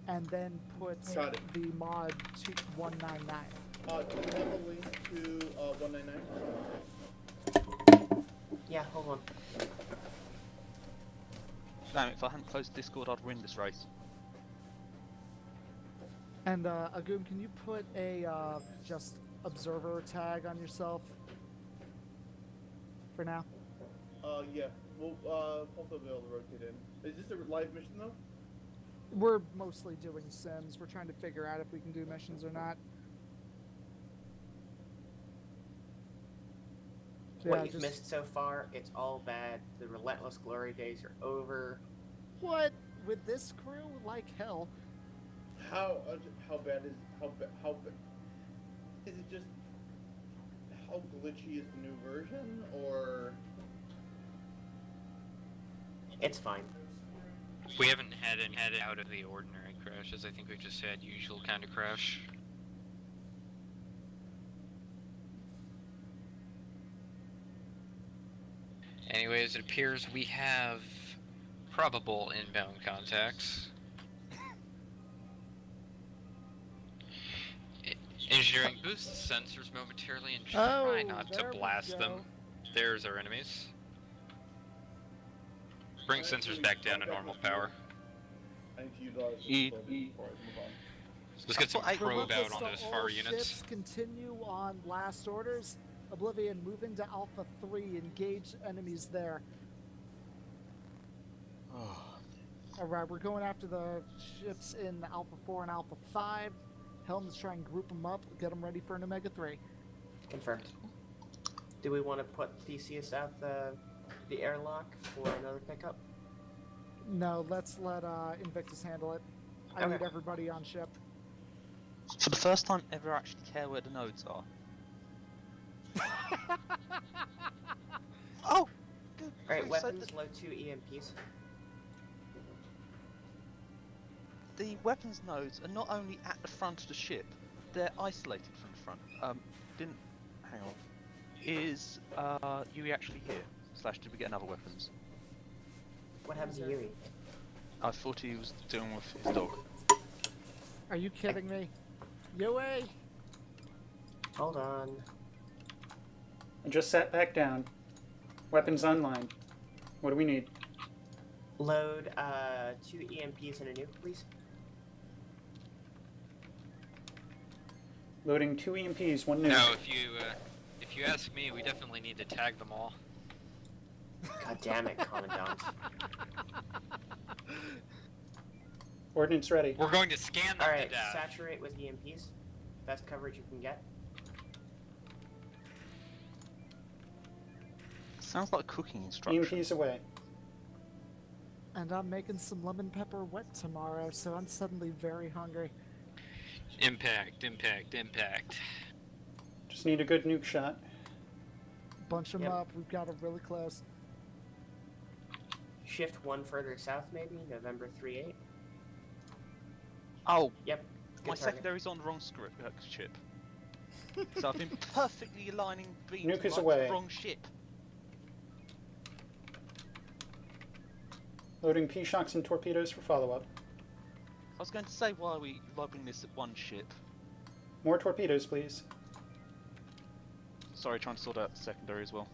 and then put Got it. the mod to 199. Do we have a link to 199? Yeah, hold on. Damn it, if I hadn't closed Discord, I'd win this race. And Agoon, can you put a just observer tag on yourself for now? Yeah. We'll hopefully be able to rotate in. Is this a live mission though? We're mostly doing sims. We're trying to figure out if we can do missions or not. What Yeah, you've just- missed so far, it's all bad. The relentless glory days are over. What? With this crew? Like hell. How bad is is it just how glitchy is the new version, or It's fine. We haven't had any out of the ordinary crashes. I think we've just had usual kind of crash. Anyways, it appears we have probable inbound contacts. Engineering boosts sensors momentarily and try not to there we blast them. go. There's our enemies. Bring sensors back down to normal power. I need to utilize this E- a little bit before I move on. Let's get some I- probe out Relentless on to those all far units. ships continue on last orders. Oblivion, move into Alpha 3. Engage enemies there. Alright, we're going after the ships in Alpha 4 and Alpha 5. Helms try and group them up, get them ready for an Omega 3. Confirmed. Do we want to put Theseus out the airlock for another pickup? No, let's let Invictus handle it. I Okay. need everybody on ship. For the first time ever, I actually care where the nodes are. Oh! Good. Alright, So weapons, load 2 EMPs. the weapons nodes are not only at the front of the ship, they're isolated from the front. Hang on. Is Yui actually here? / did we get another weapons? What happened to Yui? I thought he was dealing with his dog. Are you kidding me? Yui! Hold on. I just sat back down. Weapons online. What do we need? Load 2 EMPs and a nuke, please. Loading 2 EMPs, 1 nuke. No, if you ask me, we definitely need to tag them all. God damn it, Commandant. Ordnance ready. We're going to scan them Alright, to death. saturate with EMPs. Best coverage you can get. Sounds like cooking instructions. EMPs away. And I'm making some lemon pepper wet tomorrow, so I'm suddenly very hungry. Impact. Just need a good nuke shot. Bunch them Yep. up, we've got it really close. Shift 1 further south, maybe. November 3-8. Oh, Yep. Good my target. secondary's on the wrong ship. So I've been perfectly aligning beams Nuke is like away. the wrong ship. Loading P-shocks and torpedoes for follow-up. I was going to say, why are we lobbing this at one ship? More torpedoes, please. Sorry, trying to sort out the secondary as well.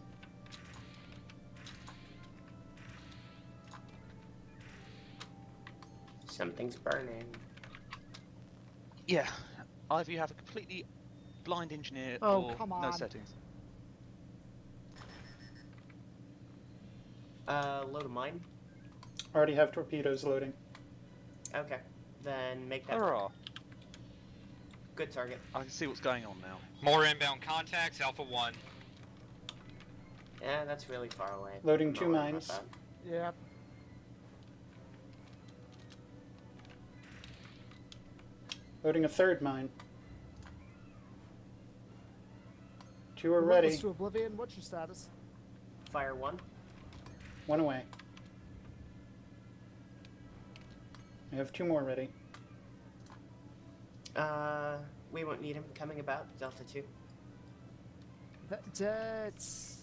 Something's burning. Yeah, either you have a completely blind engineer Oh, or come no on. settings. Load a mine. Already have torpedoes loading. Okay, then make that Hurrah! good target. I can see what's going on now. More inbound contacts, Alpha 1. Yeah, that's really far away. Loading I'm 2 not worried about mines. that. Yep. Loading a 3rd mine. 2 are Relentless ready. to Oblivion, what's your status? Fire 1. 1 away. I have 2 more ready. We won't need him coming about. Delta 2. That's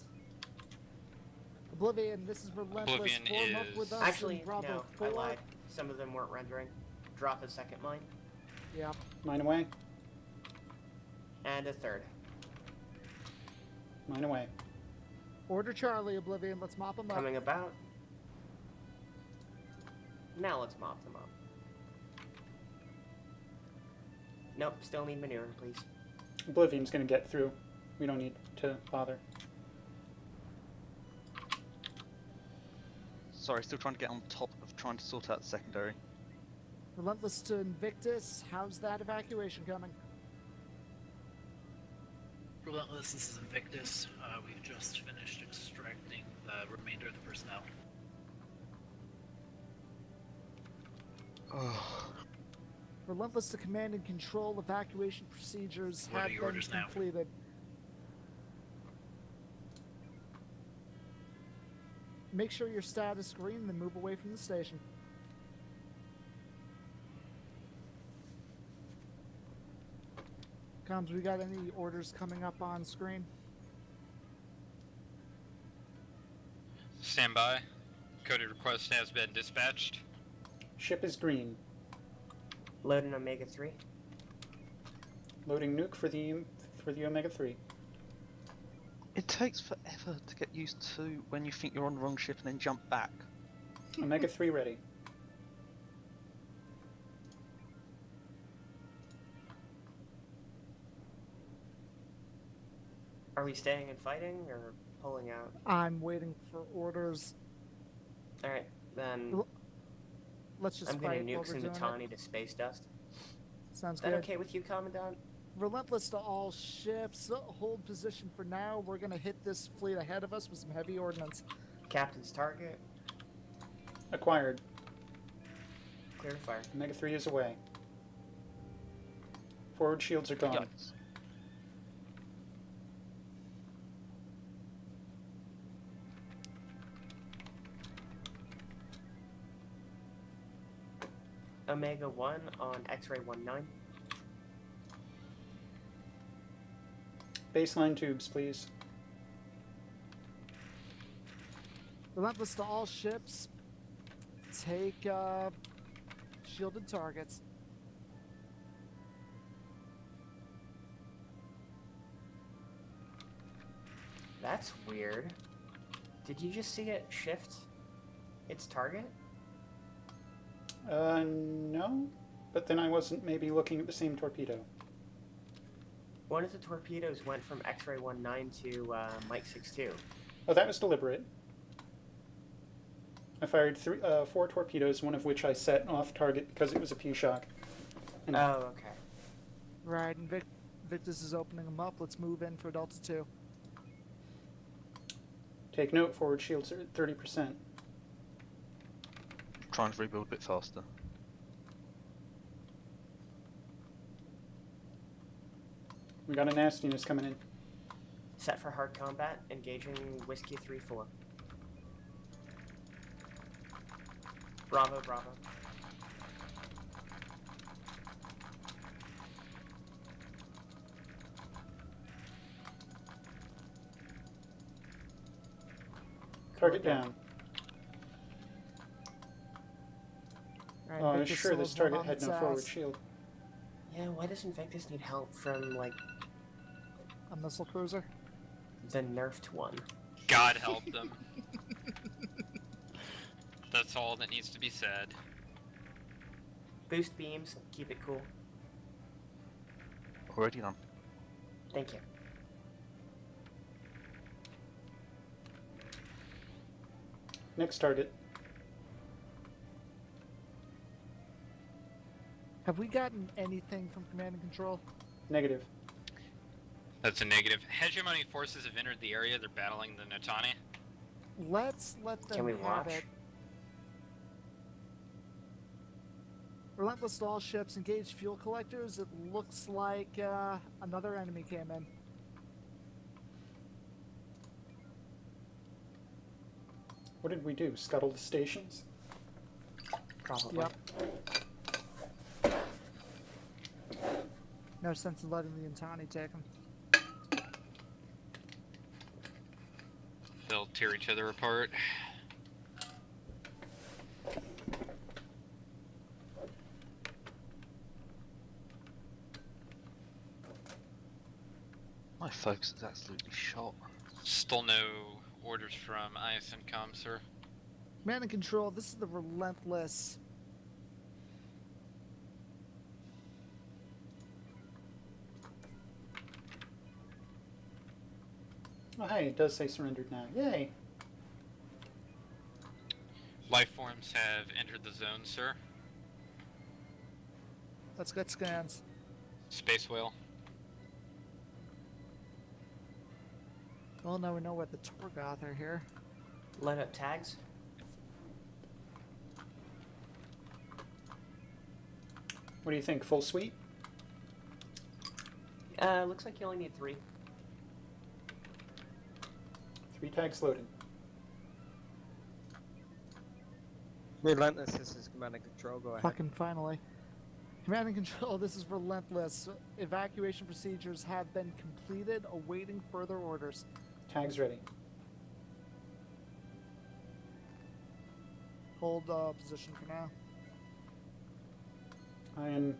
Oblivion. This is Relentless. Oblivion Form up is- with us Actually, in Bravo no, 4. I lied. Some of them weren't rendering. Drop a 2nd mine. Yep. Mine away. And a 3rd. Mine away. Order Charlie, Oblivion. Let's mop them up. Coming about. Now let's mop them up. Nope, still need manure, please. Oblivion's gonna get through. We don't need to bother. Sorry, still trying to get on top of trying to sort out the secondary. Relentless to Invictus. How's that evacuation coming? Relentless, this is Invictus. We've just finished extracting the remainder of the personnel. Relentless to Command and Control. Evacuation procedures What are have your been orders now? completed. Make sure your status green, then move away from the station. Comms, we got any orders coming up on screen? Stand by. Coded request has been dispatched. Ship is green. Loading Omega 3. Loading nuke for the Omega 3. It takes forever to get used to when you think you're on the wrong ship and then jump back. Omega 3 ready. Are we staying and fighting or pulling out? I'm waiting for orders. Alright, then L- Let's just I'm gonna fight while nuke we're some doing Natani it. to space dust. Sounds Is that good. okay with you, Commandant? Relentless to all ships. Hold position for now. We're gonna hit this fleet ahead of us with some heavy ordnance. Captain's target. Acquired. Clear to fire. Omega 3 is away. Forward shields are gone. Yikes. Omega 1 on X-ray 19. Baseline tubes, please. Relentless to all ships. Take shielded targets. That's weird. Did you just see it shift its target? No. But then I wasn't maybe looking at the same torpedo. One of the torpedoes went from X-ray 19 to Mike 62. Oh, that was deliberate. I fired 4 torpedoes, one of which I set off target because it was a P-shock. And Oh, okay. Right, and Victus is opening them up. Let's move in for Delta 2. take note, forward shields are at 30%. Trying to rebuild a bit faster. We got a nastiness coming in. Set for hard combat, engaging Whiskey 3-4. Bravo, Bravo. Target down. Right, Oh, I was Victus sure still this has one target on had its no forward ass. shield. Yeah, why doesn't Victus need help from, like, A missile cruiser. the nerfed one? God help them. That's all that needs to be said. Boost beams, keep it cool. Already done. Thank you. Next target. Have we gotten anything from command and control? Negative. That's a negative. Hegemony forces have entered the area. They're battling the Natani. Let's let them Can we have watch? it. Relentless to all ships, engage fuel collectors. It looks like another enemy came in. What did we do? Scuttle the stations? Probably. Yep. No sense in letting the Intani take them. They'll tear each other apart. My focus is absolutely shot. Still no orders from ISN Com, sir. Command and control, this is the Relentless. Oh, hey, it does say surrendered now. Yay! Life forms have entered the zone, sir. Let's get scans. Space whale. Well, now we know what the Torgoth are here. Let up tags. What do you think? Full suite? Looks like you only need 3. 3 tags loaded. Relentless, this is command and control. Go ahead. Fucking finally. Command and control, this is Relentless. Evacuation procedures have been completed, awaiting further orders. Tags ready. Hold position for now. I am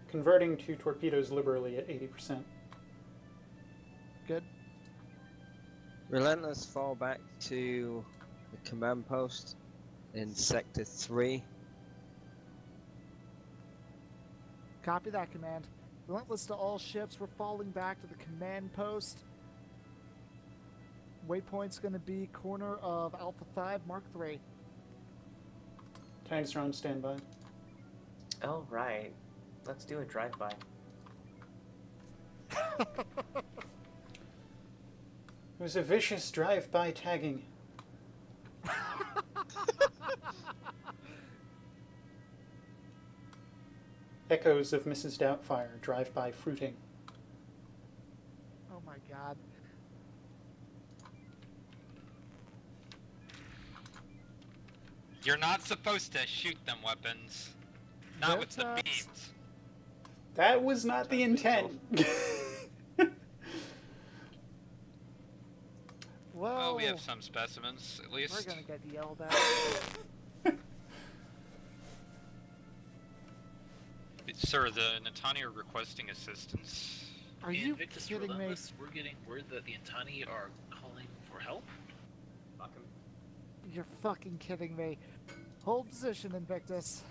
converting to torpedoes liberally at 80%. Good. Relentless, fall back to the command post in Sector 3. Copy that, command. Relentless to all ships, we're falling back to the command post. Waypoint's going to be corner of Alpha 5, Mark 3. Tags are on standby. All right. Let's do a drive-by. It was a vicious drive-by tagging. Echoes of Mrs. Doubtfire, drive-by fruiting. Oh my god. You're not supposed to shoot them weapons. Not with the Vertex. beams. That was not the intent. Whoa. Oh, we have some specimens, at least. We're gonna get yelled at. Sir, the Natani are requesting assistance. Are In you Invictus kidding me? Relentless, we're getting word that the Intani are calling for help. Fuck 'em. You're fucking kidding me. Hold position, Invictus.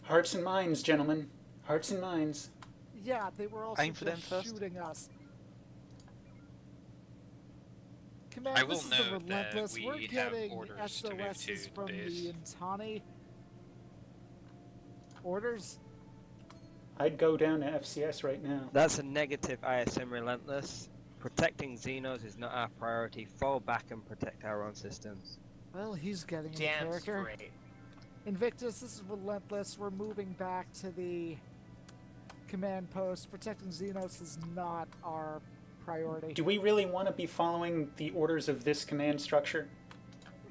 Hearts and minds, gentlemen. Hearts and minds. Yeah, they were also Aim for them just first. shooting us. Command, I will this is the note that Relentless. we We're have getting orders to move SOSs to from base. the Intani. Orders? I'd go down to FCS right now. That's a negative ISM Relentless. Protecting Xenos is not our priority. Fall back and protect our own systems. Well, he's getting in Damn character. straight. Invictus, this is Relentless. We're moving back to the command post. Protecting Xenos is not our priority. Do we really want to be following the orders of this command structure?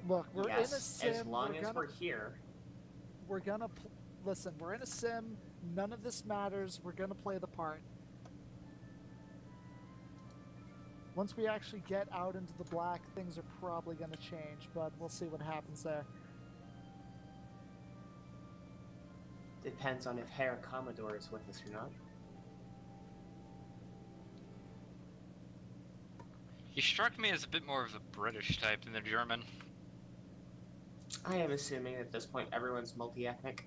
Look, we're in a Yes, sim. as long we're as gonna, we're here. we're gonna listen. We're in a sim. None of this matters. We're gonna play the part. Once we actually get out into the black, things are probably gonna change, but we'll see what happens there. Depends on if Herr Commodore is with us or not. He struck me as a bit more of a British type than the German. I am assuming at this point everyone's multi-ethnic.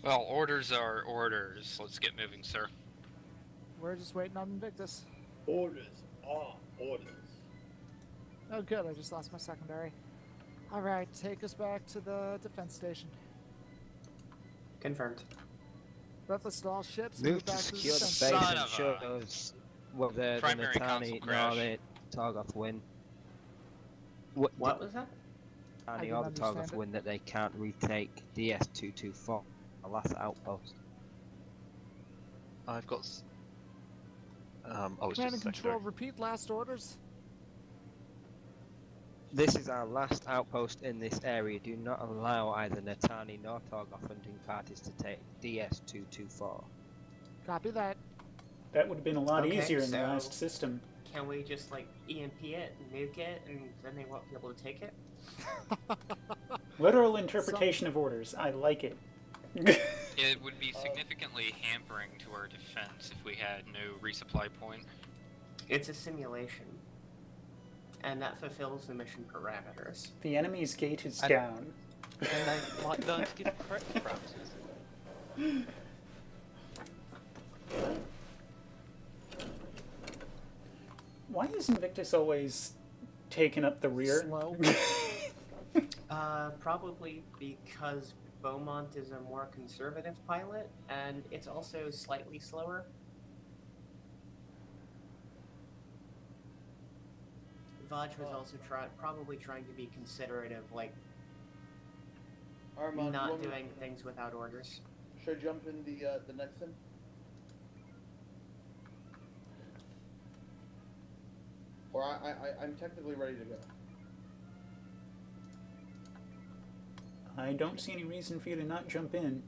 Well, orders are orders. Let's get moving, sir. We're just waiting on Invictus. Orders are orders. Oh, good. I just lost my secondary. All right, take us back to the defense station. Confirmed. Breathless to all ships. and Move to back to secure the defense base Son and of show a- those whether the Primary console Natani crash. nor the Targoth win. What was that? I Natani didn't or the understand Targoth it. win that they can't retake DS-224, the last outpost. I've got. Oh, it's Command just and control. secondary. Repeat last orders. This is our last outpost in this area. Do not allow either Natani nor Targoth hunting parties to take DS-224. Copy that. That would have been a lot Okay, easier in the so- last system. Can we just like EMP it, nuke it, and then they won't be able to take it? Literal interpretation of orders. I like it. It would be significantly hampering to our defense if we had no resupply point. It's a simulation, and that fulfills the mission parameters. The enemy's gate is And- down. And they might learn to give correct parameters. Why is Invictus always taking up the rear? Slow. Probably because Beaumont is a more conservative pilot, and it's also slightly slower. Vaj was also probably trying to be considerate of, like, Armand, not you want me- doing things without orders. Should I jump in the next sim? Or I'm technically ready to go. I don't see any reason for you to not jump in.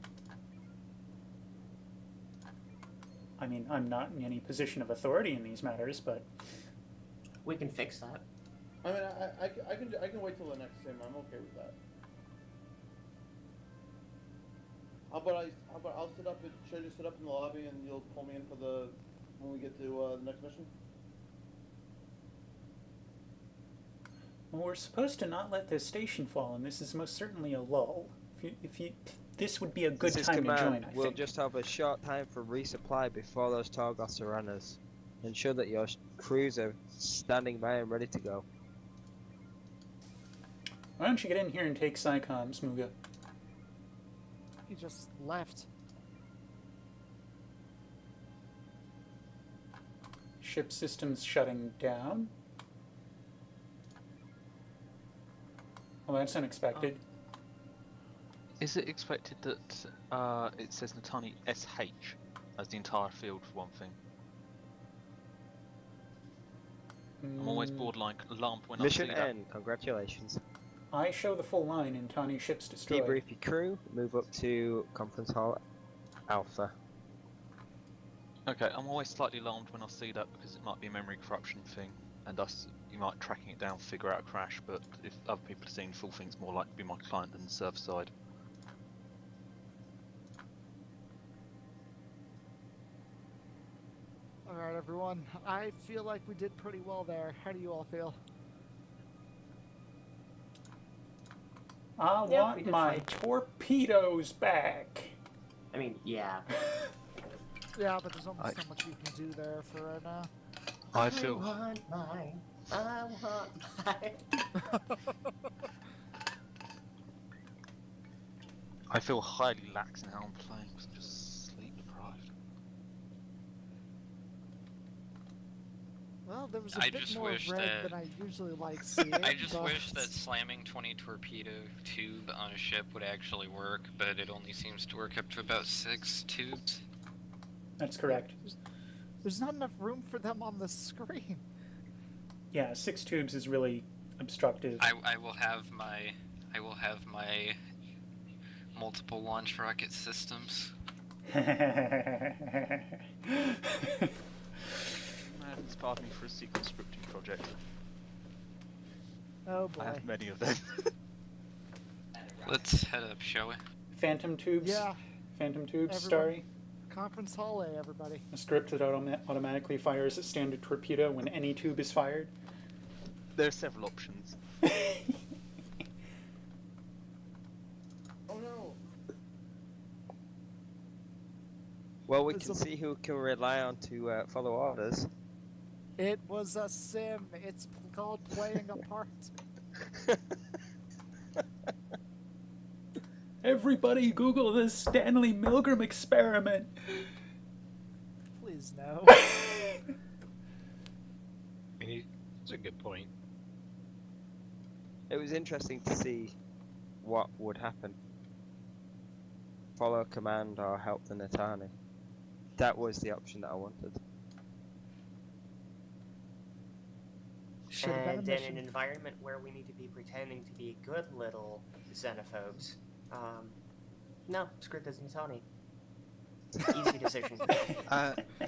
I mean, I'm not in any position of authority in these matters, but We can fix that. I mean, I can wait till the next sim. I'm okay with that. How about I'll sit up. Should I just sit up in the lobby and you'll pull me in for when we get to the next mission? well, we're supposed to not let this station fall, and this is most certainly a lull. This would be a good This is time to command. join, I We'll think. just have a short time for resupply before those Targoths are on us. Ensure that your crews are standing by and ready to go. Why don't you get in here and take SciComs, Muga? He just left. Ship systems shutting down. Well, that's unexpected. Is it expected that it says Natani SH as the entire field for one thing? I'm always borderline alarmed when Mission I see that. end. Congratulations. I show the full line in Tani ships destroyed. Debrief your crew. Move up to Conference Hall Alpha. Okay, I'm always slightly alarmed when I see that because it might be a memory corruption thing, and thus you might tracking it down, figure out a crash. But if other people are seeing full things, more likely to be my client than the server side. All right, everyone. I feel like we did pretty well there. How do you all feel? I Yeah, we want did my fine. torpedoes back. I mean, yeah. Yeah, but there's only so much you can do there for right now. I feel want mine. I want mine. I feel highly lax in how I'm playing because I'm just sleep deprived. Well, there was a I bit just more wish red that- than I usually like seeing. I just but- wish that slamming 20 torpedo tube on a ship would actually work, but it only seems to work up to about 6 tubes. That's correct. There's not enough room for them on the screen. Yeah, 6 tubes is really obstructive. I will have my multiple launch rocket systems. Man inspired me for a sequence scripting project. Oh I boy. have many of them. Let's head up, shall we? Phantom tubes. Yeah. Phantom tubes, Everyone- Starry. Conference hall A, everybody. A script that automatically fires a standard torpedo when any tube is fired. There are several options. Oh no! Well, we There's can a- see who can rely on to follow orders. It was a sim. It's called playing a part. Everybody Google this Stanley Milgram experiment. Please no. I mean, it's a good point. It was interesting to see what would happen. Follow command or help the Natani. That was the option that I wanted. Should have been a And in an mission. environment where we need to be pretending to be good little xenophobes, no, screw the Natani. Easy decision.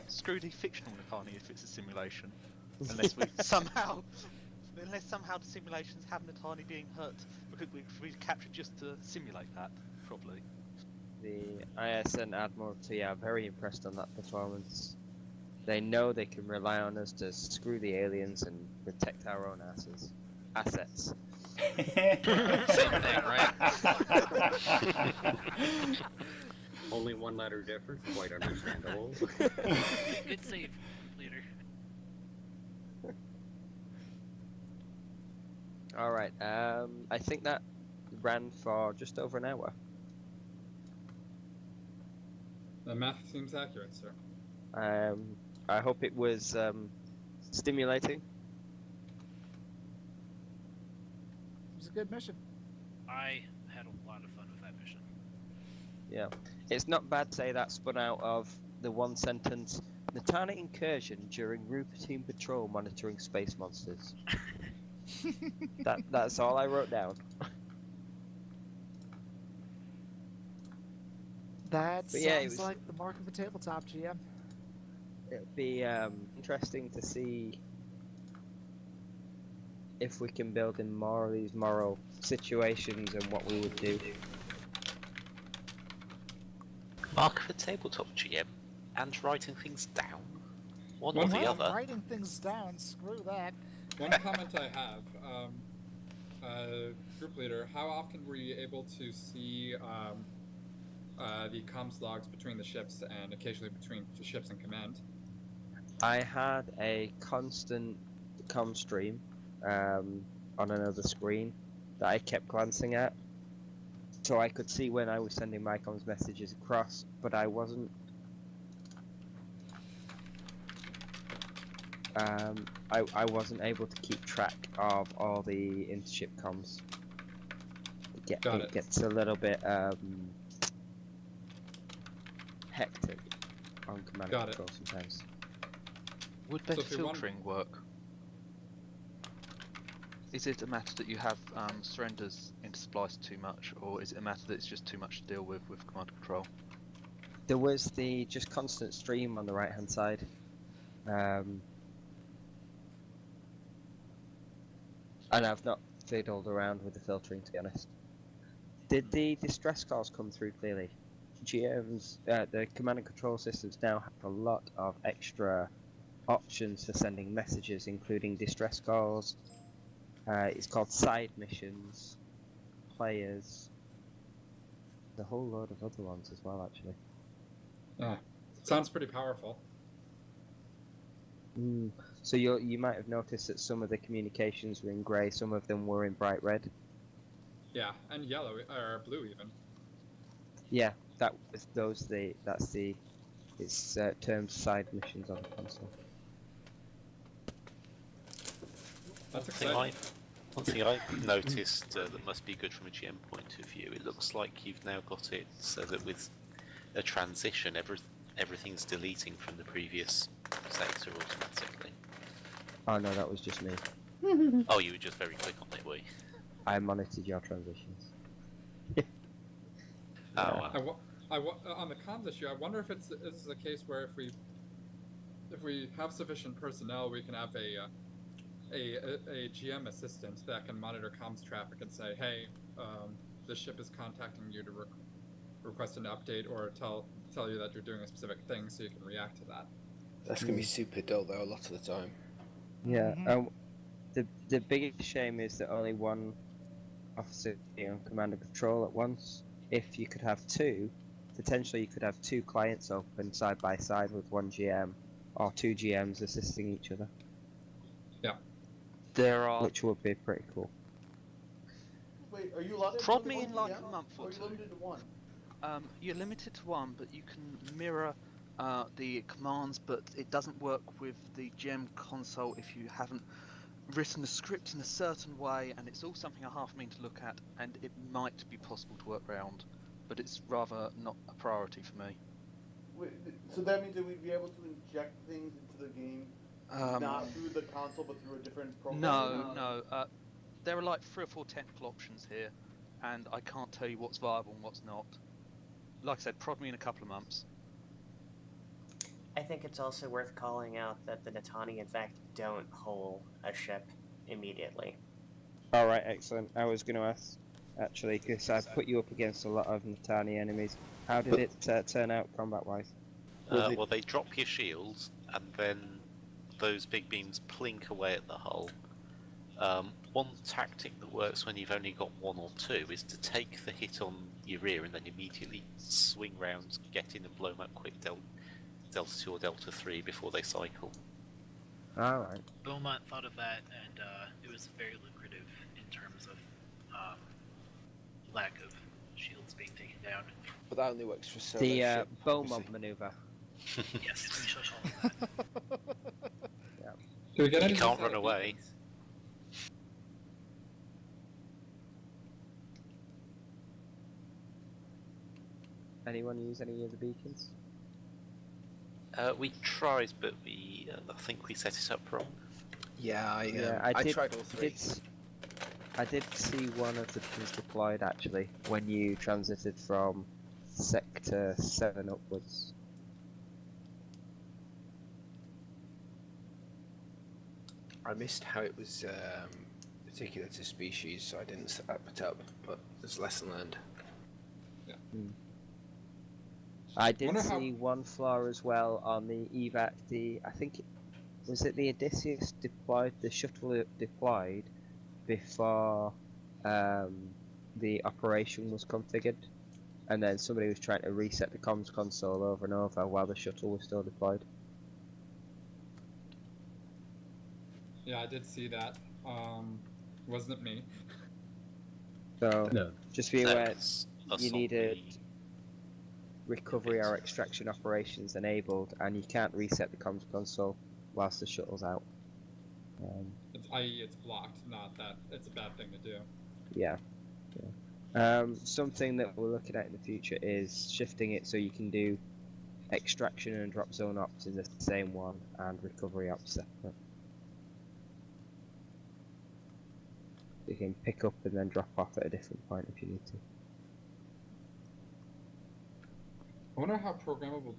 Screw the fictional Natani if it's a simulation. Unless somehow the simulations have Natani being hurt, because we captured just to simulate that, probably. The ISN Admiralty are very impressed on that performance. They know they can rely on us to screw the aliens and protect our own assets. Same thing, right? Only one letter different, quite understandable. Good save, leader. Alright, I think that ran for just over an hour. The math seems accurate, sir. I hope it was stimulating. It was a good mission. I had a lot of fun with that mission. Yeah. It's not bad to say that spun out of the one sentence, Natani incursion during routine patrol monitoring space monsters. That's all I wrote down. That But yeah, it sounds was- like the mark of the tabletop, GM. It'll be interesting to see if we can build in more of these moral situations and what we would do. Mark of the tabletop, GM, and writing things down. One or Well, the I'm other. writing things down. Screw that. One comment I have, group leader, how often were you able to see the comms logs between the ships and occasionally between the ships and command? I had a constant comm stream on another screen that I kept glancing at, so I could see when I was sending my comms messages across, but I wasn't. I wasn't able to keep track of all the intership comms. It gets a little bit hectic on command Got it. control sometimes. Would better if you want- filtering work? Is it a matter that you have surrenders interspliced too much, or is it a matter that it's just too much to deal with command control? There was the just constant stream on the right hand side. And I've not fiddled around with the filtering, to be honest. Did the distress calls come through clearly? GMs, the command and control systems now have a lot of extra options for sending messages, including distress calls. It's called side missions, players. There's a whole load of other ones as well, actually. Yeah, sounds pretty powerful. So you might have noticed that some of the communications were in grey, some of them were in bright red. Yeah, and yellow or blue even. Yeah, it's termed side missions on the console. That's One exciting. thing I've noticed that must be good from a GM point of view, it looks like you've now got it so that with a transition, everything's deleting from the previous sector automatically. Oh no, that was just me. Oh, you were just very quick on it, were you? I monitored your transitions. Oh, On the comms issue, I wonder if it's a case where if we have sufficient personnel, we can have a GM assistant that can monitor comms traffic and say, hey, this ship is contacting you to request an update or tell you that you're doing a specific thing, so you can react to that. That's gonna be super dull though a lot of the time. Yeah. The biggest shame is that only one officer can be on command and control at once. If you could have two, potentially you could have two clients open side by side with one GM, or two GMs assisting each other. Yeah. There are. Which would be pretty cool. Wait, are you allowed to Prod do me one in like GM, a month or are you two. limited to one? You're limited to one, but you can mirror the commands, but it doesn't work with the GM console if you haven't written the script in a certain way, and it's all something I half mean to look at, and it might be possible to work around, but it's rather not a priority for me. Wait, so that means that we'd be able to inject things into the game, not through the console, but through a different program? No. There are like 3 or 4 technical options here, and I can't tell you what's viable and what's not. Like I said, prod me in a couple of months. I think it's also worth calling out that the Natani, in fact, don't hull a ship immediately. Alright, excellent. I was going to ask, actually, because I put you up against a lot of Natani enemies. How did it turn out combat-wise? Well, they drop your shields, and then those big beams plink away at the hull. One tactic that works when you've only got 1 or 2 is to take the hit on your rear and then immediately swing round, get in and blow them up quick Delta 2 or Delta 3 before they cycle. Alright. Beaumont thought of that, and it was very lucrative in terms of lack of shields being taken down. But that only works for solo The ship, Beaumont maneuver. Yes, we shall call it that. Yeah. Do we get You any can't use out run of away. beacons? Anyone use any of the beacons? We tried, but I think we set it up wrong. Yeah, I did, tried all 3. I did see one of the beacons deployed actually when you transited from Sector 7 upwards. I missed how it was particular to species, so I didn't set that up, but there's lesson learned. Yeah. I did Wonder see one flaw as well on the evac. I think was it the Odysseus deployed, the shuttle deployed before the operation was configured, and then somebody was trying to reset the comms console over and over while the shuttle was still deployed. Yeah, I did see that. Wasn't me. So No. just be aware, That's you us needed on recovery or extraction operations enabled, and you can't reset the comms console whilst the shuttle's out. I.e., it's blocked, not that it's a bad thing to do. Yeah. Something that we're looking at in the future is shifting it so you can do extraction and drop zone ops in the same one and recovery ops separate. You can pick up and then drop off at a different point if you need to. I wonder how programmable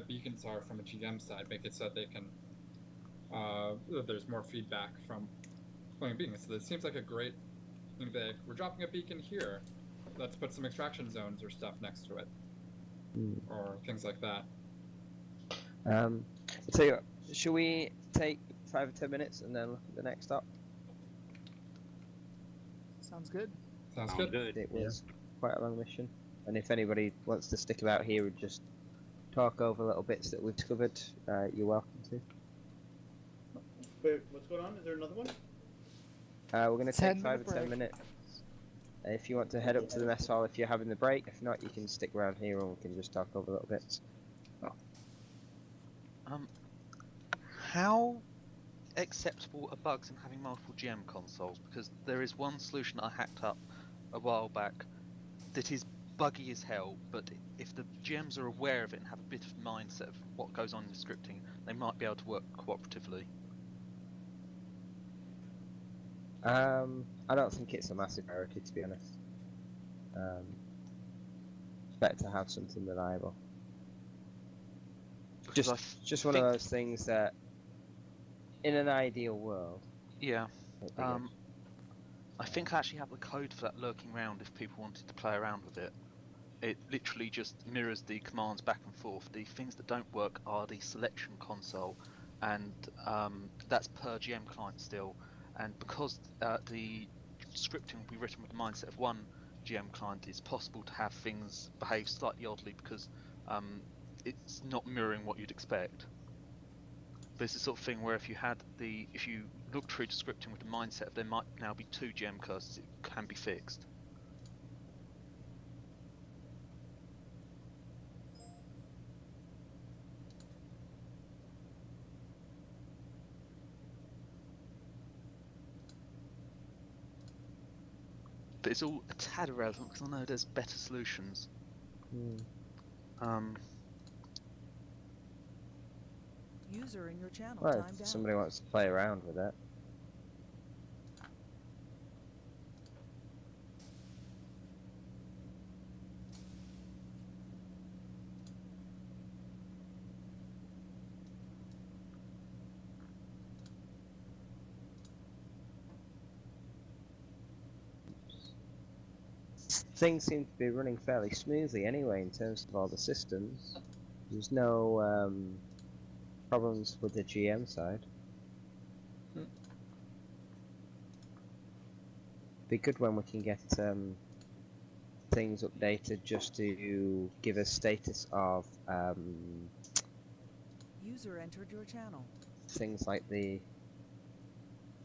beacons are from a GM side. Make it so that they can. There's more feedback from playing beacons. So it seems like a great thing. That we're dropping a beacon here. Let's put some extraction zones or stuff next to it, or things like that. I'll tell you what, should we take 5 or 10 minutes and then look at the next stop? Sounds good. Sounds good. It was quite a long mission, and if anybody wants to stick about here and just talk over little bits that we've covered, you're welcome to. Wait, what's going on? Is there another one? We're going to take 5 10-minute or 10 break. minutes. If you want to head up to the mess hall if you're having the break, if not, you can stick around here and we can just talk over little bits. How acceptable are bugs in having multiple GM consoles? Because there is one solution I hacked up a while back that is buggy as hell, but if the GMs are aware of it and have a bit of mindset of what goes on in the scripting, they might be able to work cooperatively. I don't think it's a massive priority, to be honest. It's better to have something reliable. Because Just one of those things that, in an ideal world, yeah. it'd be good. I think I actually have the code for that lurking around if people wanted to play around with it. It literally just mirrors the commands back and forth. The things that don't work are the selection console, and that's per GM client still, and because the scripting will be written with the mindset of one GM client, it's possible to have things behave slightly oddly because it's not mirroring what you'd expect. But it's the sort of thing where if you look through to scripting with the mindset of there might now be 2 GM curses, it can be fixed. But it's all a tad irrelevant because I know there's better solutions. User in your channel Well, timed if out. somebody wants to play around with it. Things seem to be running fairly smoothly anyway in terms of all the systems. There's no problems with the GM side. Be good when we can get things updated just to give a status of User entered your channel. things like the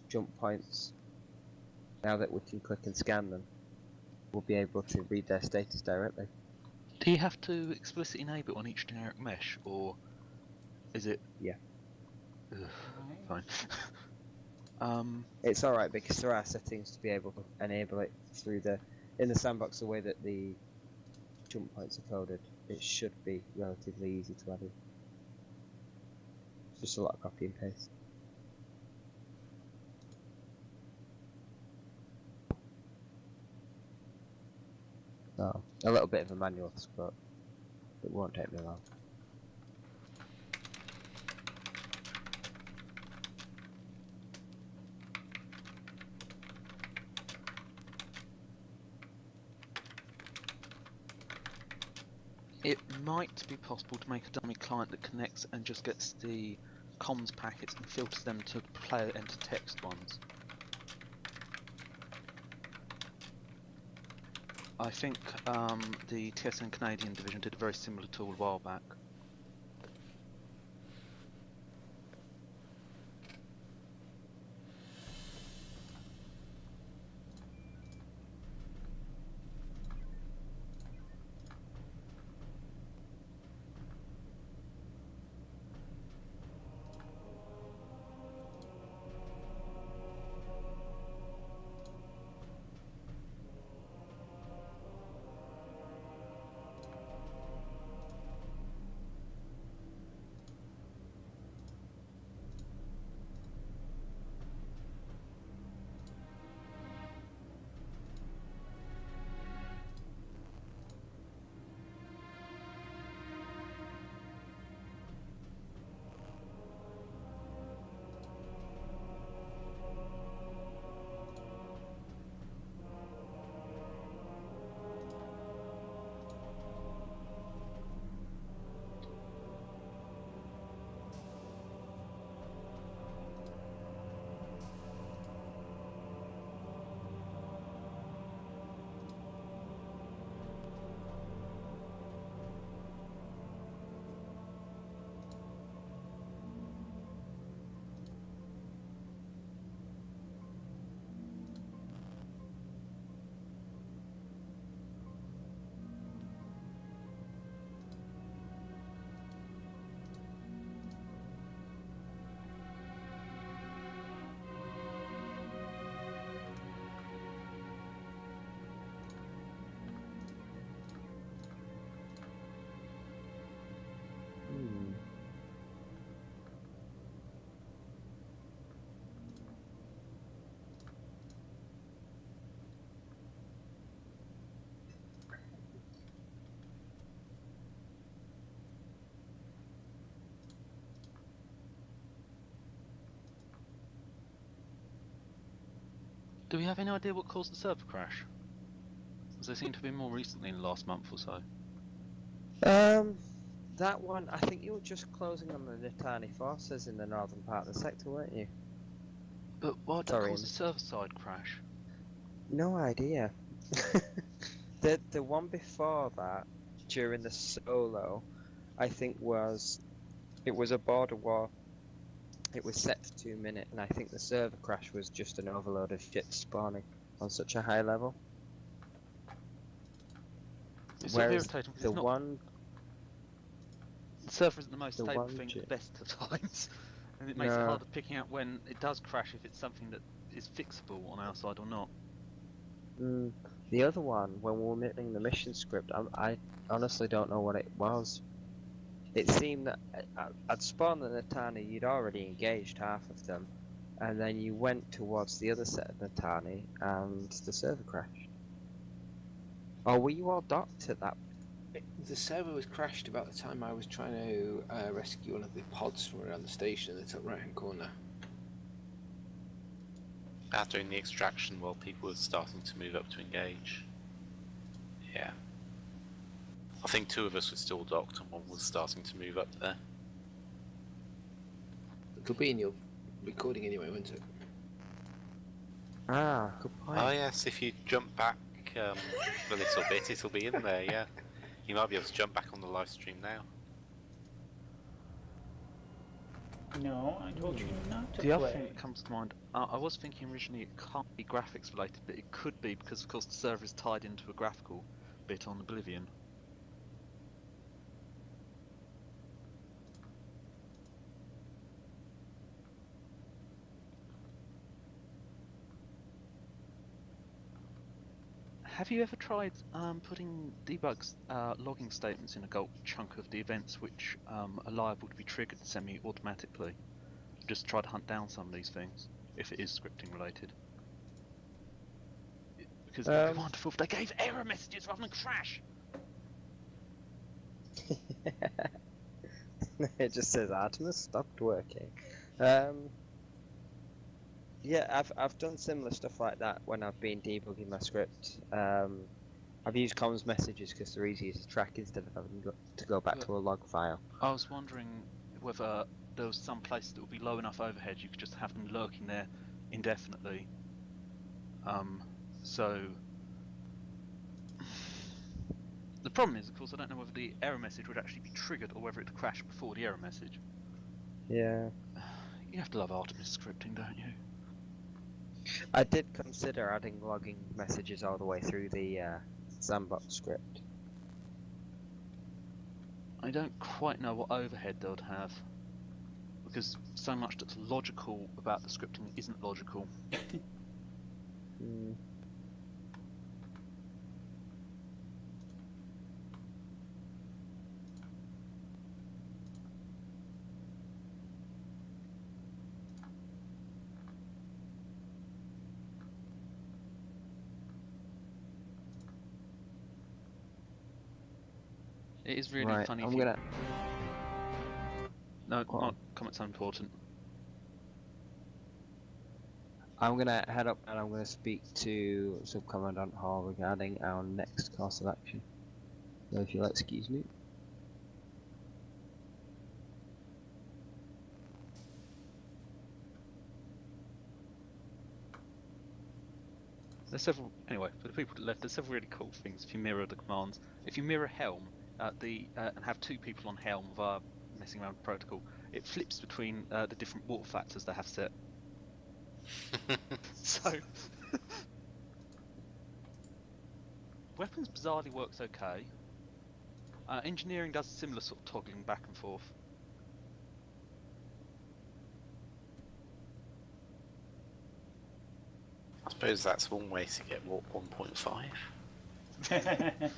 jump points. Now that we can click and scan them, we'll be able to read their status directly. Do you have to explicitly enable it on each generic mesh, or is it? Yeah. Ugh, fine. It's alright because there are settings to be able to enable it through in the sandbox, the way that the jump points are coded. It should be relatively easy to add in. It's just a lot of copy and paste. So, a little bit of a manual, but it won't take me long. It might be possible to make a dummy client that connects and just gets the comms packets and filters them to player enter text ones. I think the TSN Canadian division did a very similar tool a while back. Do we have any idea what caused the server crash? Because they seem to be more recently in the last month or so. That one, I think you were just closing on the Nitani forces in the northern part of the sector, weren't you? But why'd that Sorry, cause a server-side crash? No idea. The one before that, during the solo, I think it was a border war. It was set to 2 minutes, and I think the server crash was just an overload of ships spawning on such a high level. It's sort of Whereas irritating because the it's not... one, The server isn't the most the stable one thing chip- at the best of times. And it makes it No. harder picking out when it does crash if it's something that is fixable on our side or not. the other one, when we were making the mission script, I honestly don't know what it was. It seemed that I'd spawned the Natani, you'd already engaged half of them, and then you went towards the other set of Natani, and the server crashed. Or were you all docked at that? The server was crashed about the time I was trying to rescue one of the pods from around the station in the top right hand corner. Doing the extraction while people were starting to move up to engage. Yeah. I think 2 of us were still docked and 1 was starting to move up there. It'll be in your recording anyway, won't it? Ah, good point. Oh yes, if you jump back a little bit, it'll be in there, yeah. You might be able to jump back on the live stream now. No, I told you not to The other play. thing that comes to mind, I was thinking originally it can't be graphics related, but it could be because of course the server is tied into a graphical bit on Oblivion. Have you ever tried putting debugs logging statements in a bulk chunk of the events which are liable to be triggered semi-automatically? Just try to hunt down some of these things, if it is scripting related. Because it would be wonderful if they gave error messages rather than crash! It just says Artemis stopped working. Yeah, I've done similar stuff like that when I've been debugging my script. I've used comms messages because they're easier to track instead of having to go back to a log file. I was wondering whether there was some place that would be low enough overhead you could just have them lurking there indefinitely. So the problem is, of course, I don't know whether the error message would actually be triggered or whether it would crash before the error message. Yeah. You have to love Artemis scripting, don't you? I did consider adding logging messages all the way through the sandbox script. I don't quite know what overhead they would have, because so much that's logical about the scripting isn't logical. It is really Right, funny. I'm if you... gonna. No, Go not on. comments are important. I'm gonna head up and I'm gonna speak to Subcommandant Hall regarding our next course of action. So if you'll excuse me. There's several, anyway, for the people that left, there's several really cool things if you mirror the commands. If you mirror Helm, and have 2 people on Helm via messing around with protocol, it flips between the different water factors they have set. So, weapons bizarrely works okay. Engineering does similar sort of toggling back and forth. I suppose that's one way to get warp 1.5.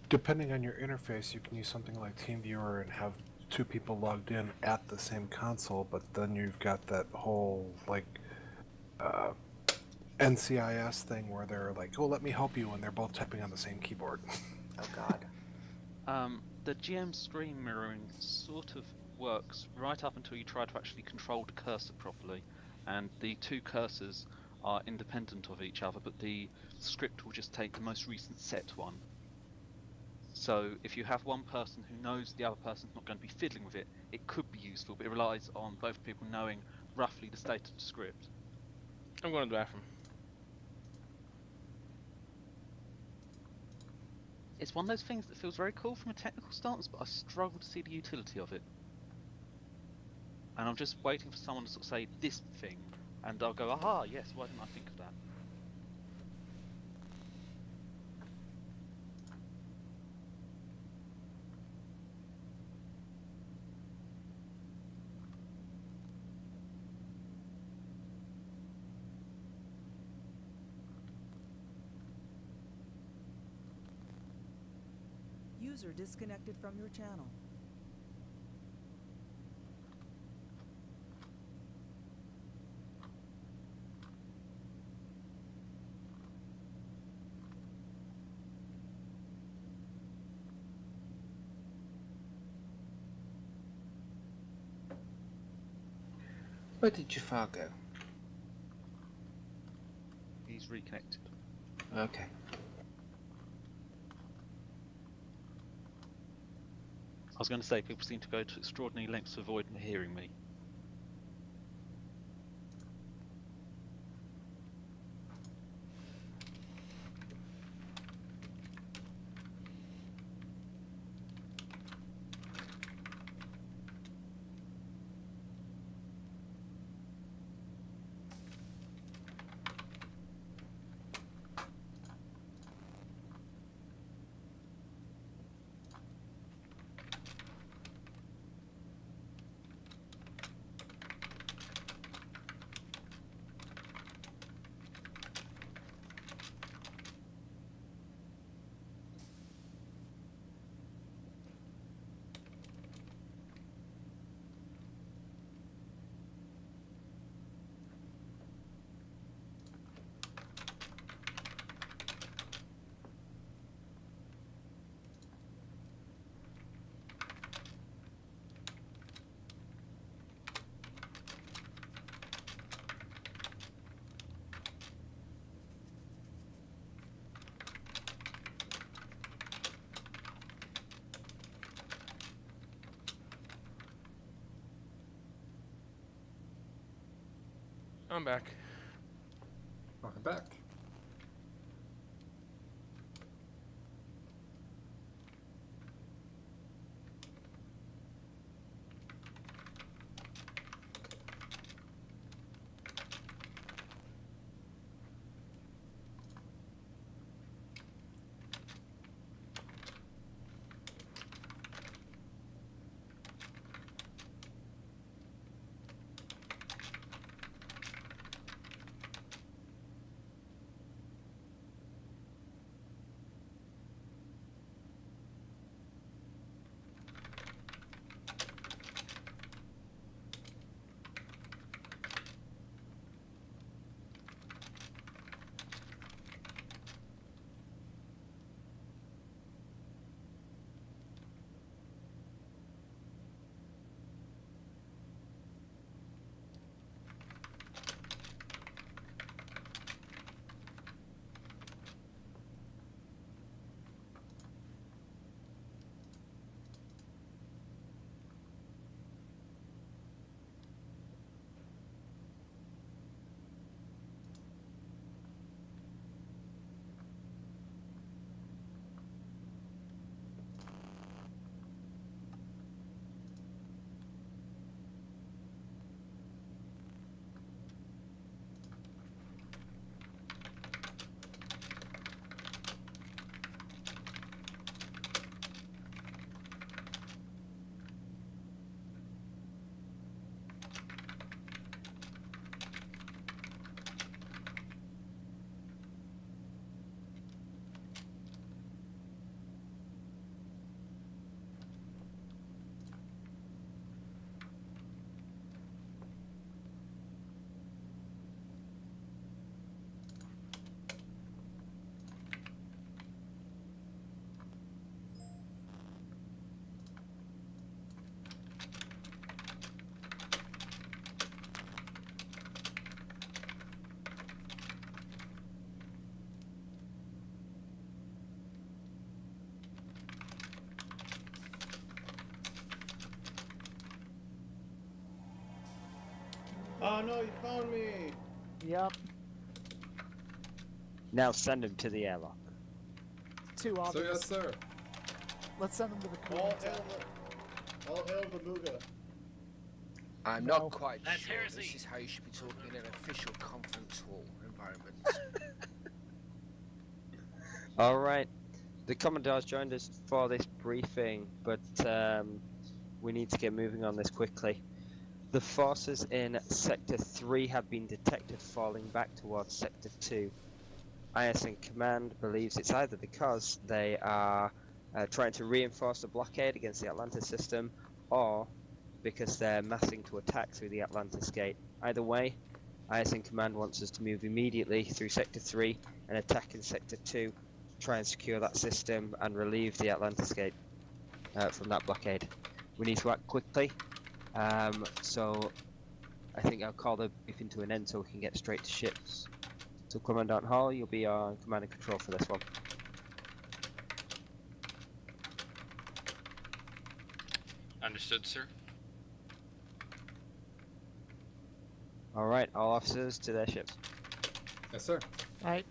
Depending on your interface, you can use something like TeamViewer and have 2 people logged in at the same console, but then you've got that whole, like, NCIS thing where they're like, oh, let me help you, and they're both typing on the same keyboard. Oh god. The GM screen mirroring sort of works right up until you try to actually control the cursor properly, and the 2 cursors are independent of each other, but the script will just take the most recent set one. So if you have one person who knows the other person's not going to be fiddling with it, it could be useful, but it relies on both people knowing roughly the state of the script. I'm going to the bathroom. It's one of those things that feels very cool from a technical stance, but I struggle to see the utility of it. And I'm just waiting for someone to sort of say this thing, and I'll go, aha, yes, why didn't I think of that? User disconnected from your channel. Where did Jafar go? He's reconnected. Okay. I was going to say, people seem to go to extraordinary lengths to avoid hearing me. I'm back. Welcome back. Oh no, you found me! Yep. Now send him to the airlock. Too So obvious. yes, sir. Let's send them to the All cooling hail tower. all hail the Muga. I'm No. not quite That's sure heresy. this is how you should be talking in an official conference hall environment. All right. The Commodore's joined us for this briefing, but we need to get moving on this quickly. The forces in Sector 3 have been detected falling back towards Sector 2. ISN Command believes it's either because they are trying to reinforce the blockade against the Atlantis system, or because they're massing to attack through the Atlantis gate. Either way, ISN Command wants us to move immediately through Sector 3 and attack in Sector 2, try and secure that system and relieve the Atlantis gate from that blockade. We need to act quickly, so I think I'll call the briefing to an end so we can get straight to ships. So Commandant Hall, you'll be on command and control for this one. Understood, sir. Alright, all officers to their ships. Yes, sir. Alright.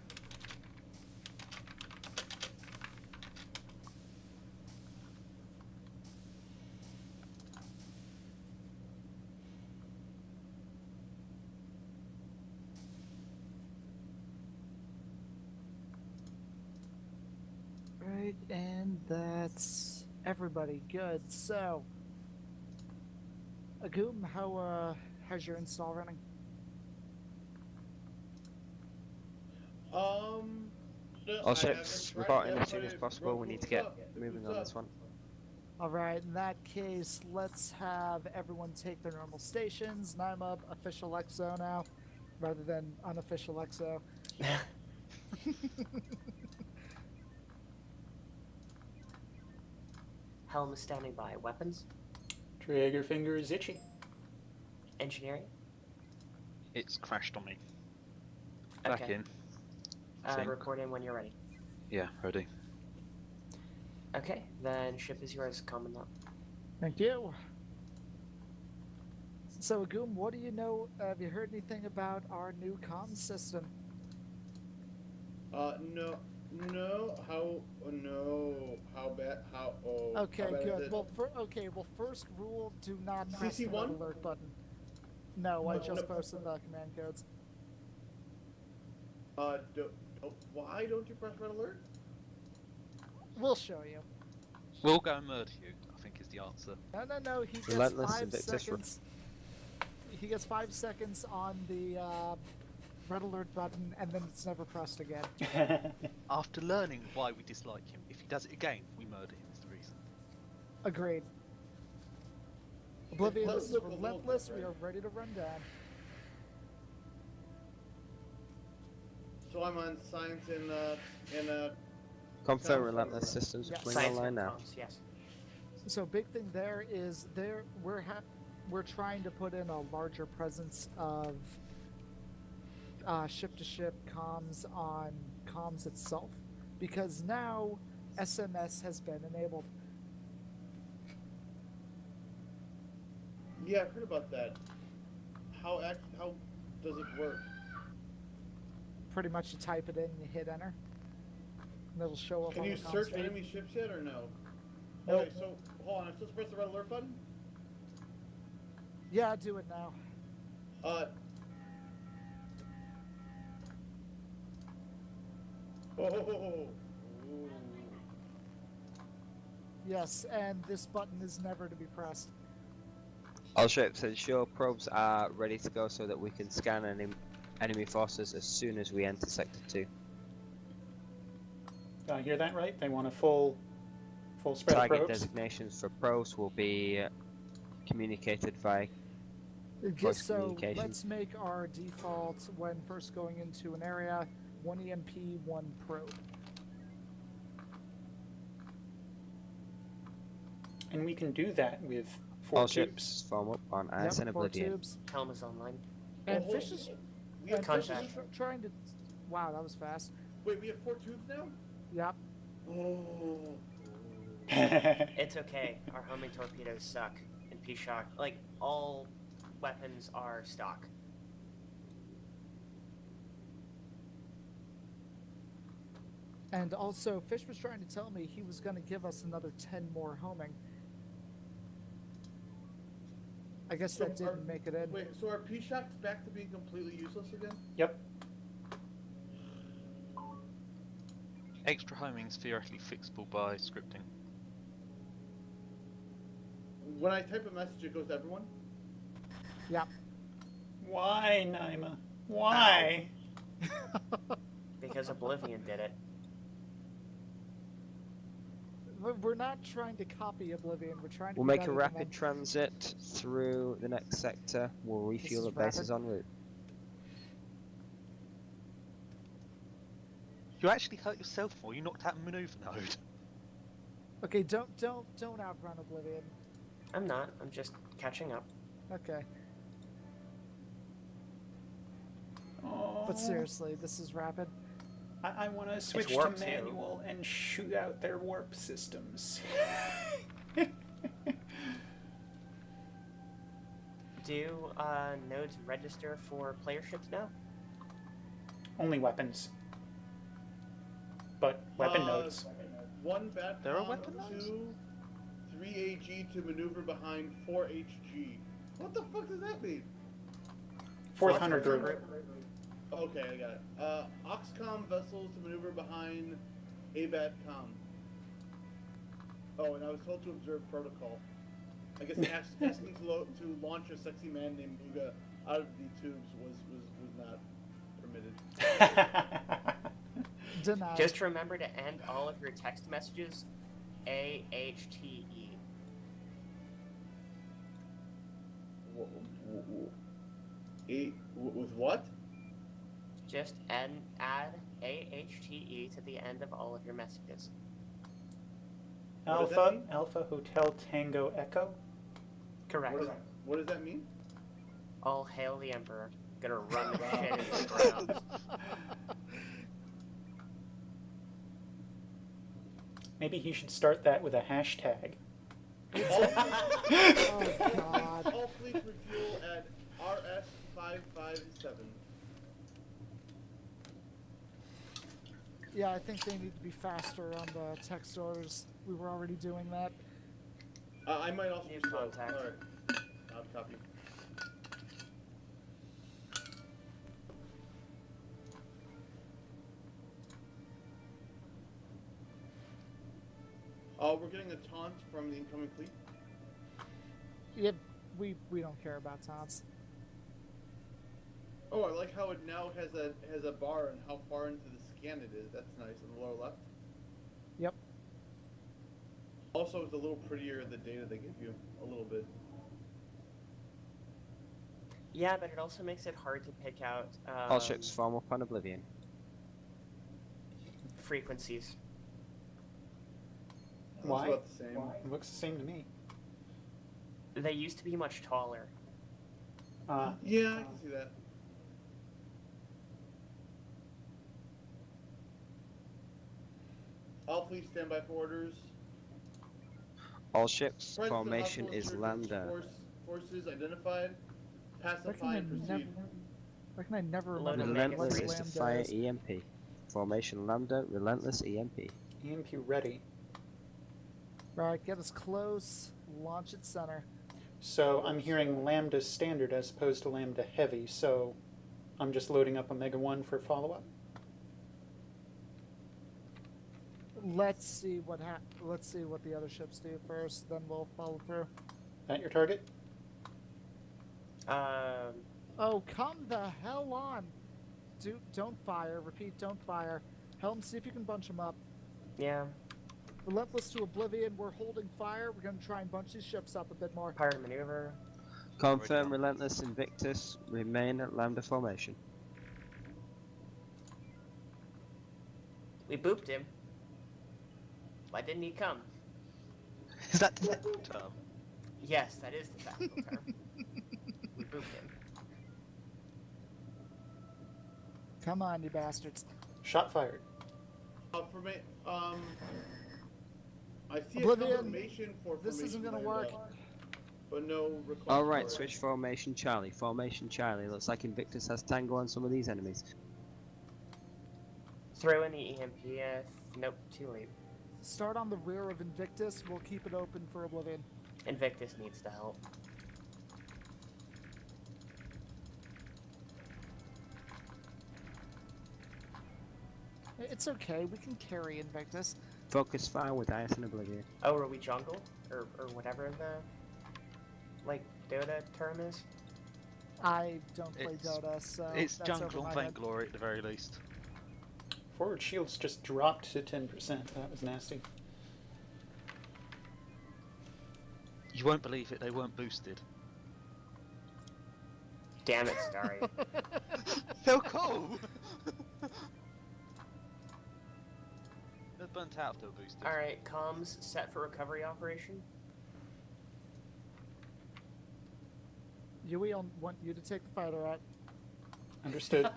Right, and that's everybody. Good. So, Agum, how's your install running? All I ships haven't report tried in yet, as soon but as it possible. broke We need to loose get up. moving Loose on up. this one. All right, in that case, let's have everyone take their normal stations. And I'm up official XO now, rather than unofficial XO. Helm is standing by. Weapons? Trigger finger is itchy. Engineering? It's crashed on me. Back Okay. in. I think. Report in when you're ready. Yeah, ready. Okay, then ship is yours, Commandant. Thank you. So, Agum, what do you know? Have you heard anything about our new comms system? No. How bad? Okay, how bad is good. it? Well, first rule: do not press the CC1? red alert button. No, I No, just no. posted the command codes. Why don't you press red alert? We'll show you. We'll go and murder you, I think is the answer. No. He gets Relentless 5 Invictus seconds. He gets 5 seconds on the red alert button, and then it's never pressed again. After learning why we dislike him, if he does it again, we murder him is the reason. Agreed. Oblivion, this is Look, relentless. We right? are ready to run down. So I'm on science in Confirm Comms. relentless systems Yeah. coming Science online and now. comms, yes. So big thing there is we're trying to put in a larger presence of ship-to-ship comms on comms itself, because now SMS has been enabled. Yeah, I've heard about that. How does it work? Pretty much you type it in, you hit enter, and it'll show up Can on you the comms search feed. enemy ships yet or no? Nope. Okay, so hold on. I'm supposed to press the red alert button. Yeah, do it now. Oh. Yes, and this button is never to be pressed. All ships ensure probes are ready to go so that we can scan enemy forces as soon as we enter Sector 2. Did I hear that right? They want a full spread of Target probes? designations for probes will be communicated via Okay, voice so communication. let's make our default when first going into an area 1 EMP, 1 probe. And we can do that with 4 All tubes. ships form up on ISN 4 Oblivion. tubes. Helm is online. And Oh, Fish is, We have and Fish is contact. trying to. Wow, that was fast. Wait, we have 4 tubes now? Yep. Oh. It's okay. Our homing torpedoes suck. And P-Shock, like, all weapons are stock. And also, Fish was trying to tell me he was going to give us another 10 more homing. I guess that didn't make it in. Wait, so are P-Shocks back to being completely useless again? Yep. Extra homing is theoretically fixable by scripting. When I type a message, it goes to everyone? Yep. Why, Naima? Why? Because Oblivion did it. We're not trying to copy Oblivion. We're trying to. We'll be make a better than rapid them. transit through the next sector. We'll refuel is at bases rapid? en route. You actually hurt yourself more. You knocked out a maneuver node. Okay, don't outrun Oblivion. I'm not. I'm just catching up. Okay. Oh. But seriously, this is rapid. I want to switch to warp too. manual and shoot out their warp systems. Do nodes register for player ships now? Only weapons. But weapon nodes. 1 Batcom, There are weapon nodes? 2, 3 AG to maneuver behind 4 HG. What the fuck does that mean? 4th Hunter group. Okay, I got it. Oxcom vessels to maneuver behind AVATCom. Oh, and I was told to observe protocol. I guess asking to launch a sexy man named Muga out of the tubes was not permitted. Denied. Just remember to end all of your text messages AHTE. With what? Just add AHTE to the end of all of your messages. What does that Alpha, mean? Alpha Hotel Tango Echo. Correct. What does that mean? All hail the Emperor. Gonna run the shit into the ground. Maybe he should start that with a hashtag. Oh God. All fleets refuel at RS-557. Yeah, I think they need to be faster on the text orders. We were already doing that. I might also New be slow. contact. Alright. I'll copy. We're getting a taunt from the incoming fleet. Yeah, we don't care about taunts. Oh, I like how it now has a bar and how far into the scan it is. That's nice on the lower left. Yep. Also, it's a little prettier the data they give you a little bit. Yeah, but it also makes it hard to pick out All ships form up on Oblivion. frequencies. Why? About the same. It looks the same to me. They used to be much taller. Yeah, I can see that. All fleets stand by for orders. All ships, Presence of formation hostile is insurgents lambda. Forces identified. Pacify Reckon I and never, proceed. reckon I never remember Relentless what is to lambda fire is. EMP. Formation lambda, relentless EMP. EMP ready. Right, get us close, launch at center. So I'm hearing lambda standard as opposed to lambda heavy, so I'm just loading up Omega 1 for follow-up. Let's see what the other ships do first, then we'll follow through. That your target? Oh, come the hell on! Don't fire. Repeat, don't fire. Helm, see if you can bunch them up. Yeah. Relentless to Oblivion, we're holding fire. We're going to try and bunch these ships up a bit more. Pirate maneuver. Confirm relentless Invictus, remain at lambda formation. We booped him. Why didn't he come? Is that the technical term? Yes, that is the technical term. We booped him. Come on, you bastards. Shot fired. For me, I see Oblivion, a confirmation for this isn't formation gonna lambda, work. but no request. Alright, for it. switch formation Charlie. Formation Charlie. Looks like Invictus has tango on some of these enemies. Throw in the EMP if Nope, too late. Start on the rear of Invictus. We'll keep it open for Oblivion. Invictus needs the help. It's okay. We can carry Invictus. Focus fire with Ice and Oblivion. Oh, are we jungle? Or whatever the, like, Dota term is? I don't play Dota, so It's that's over jungle my and head. Vainglory at the very least. Forward shields just dropped to 10%. That was nasty. You won't believe it, they weren't boosted. Damn it, Starry. They're cool! They're burnt out if they were boosted. Alright, comms set for recovery operation. Yui, I want you to take the fighter out. Understood.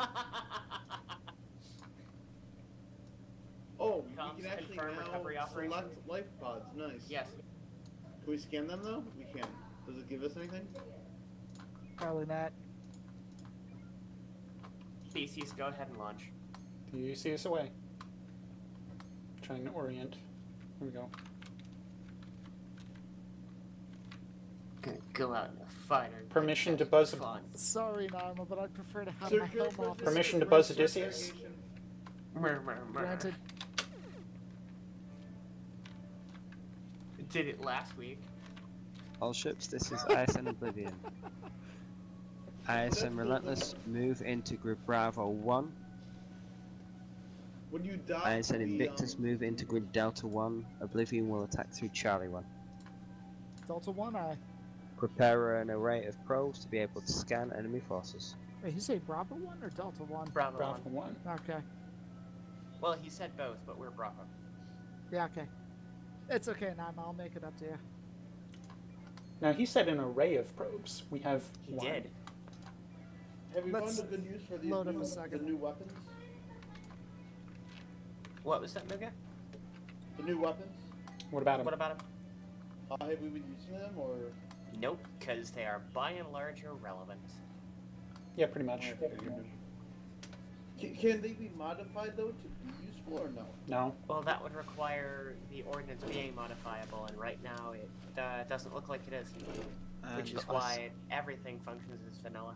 Oh, Comms we can actually confirm now recovery operation. select life pods. Nice. Yes. Can we scan them though? We can. Does it give us anything? Probably not. Theseus, go ahead and launch. You see us away. Trying to orient. Here we go. Gonna go out in a fighter. Permission to buzz. Fun. Sorry, Narma, but I'd prefer to have Sir, my helm off. Permission to buzz Odysseus. Granted. Did it last week. All ships, this is ISN Oblivion. ISN Relentless, move into grid Bravo 1. When you die, ISN Invictus, move into grid Delta 1. Oblivion will attack through Charlie 1. Delta 1 eye. Prepare an array of probes to be able to scan enemy forces. Wait, you say Bravo 1 or Delta 1? Bravo, Bravo 1. 1. Okay. Well, he said both, but we're Bravo. Yeah, okay. It's okay, Narma. I'll make it up to you. Now he said an array of probes. We have He one. did. Have you Let's found a good use for these load up a new, second. the new weapons? What was that, Muga? The new weapons? What about him? What about him? Have we been using them or? Nope, because they are by and large irrelevant. Yeah, pretty much. Can they be modified though to be useful or no? No. Well, that would require the ordnance being modifiable, and right now it doesn't look like it is. Which is why everything functions as vanilla.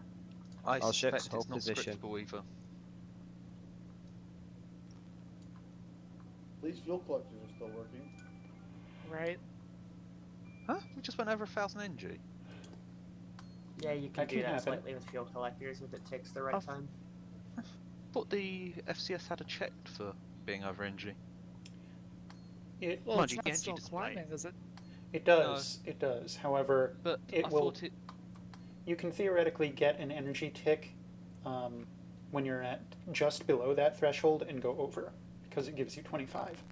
I All ships, suspect hold it's not position. scriptable either. At least fuel collectors are still working. Right? Huh? We just went over 1,000 NG. Yeah, you can That do can that happen. slightly with fuel collectors if it takes the right Oh. time. Thought the FCS had a checked for being over NG. It, Well, Mind it's you, not the still NG display. climbing, is it? it does. It does. However, But it I will. thought it. You can theoretically get an energy tick when you're at just below that threshold and go over, because it gives you 25.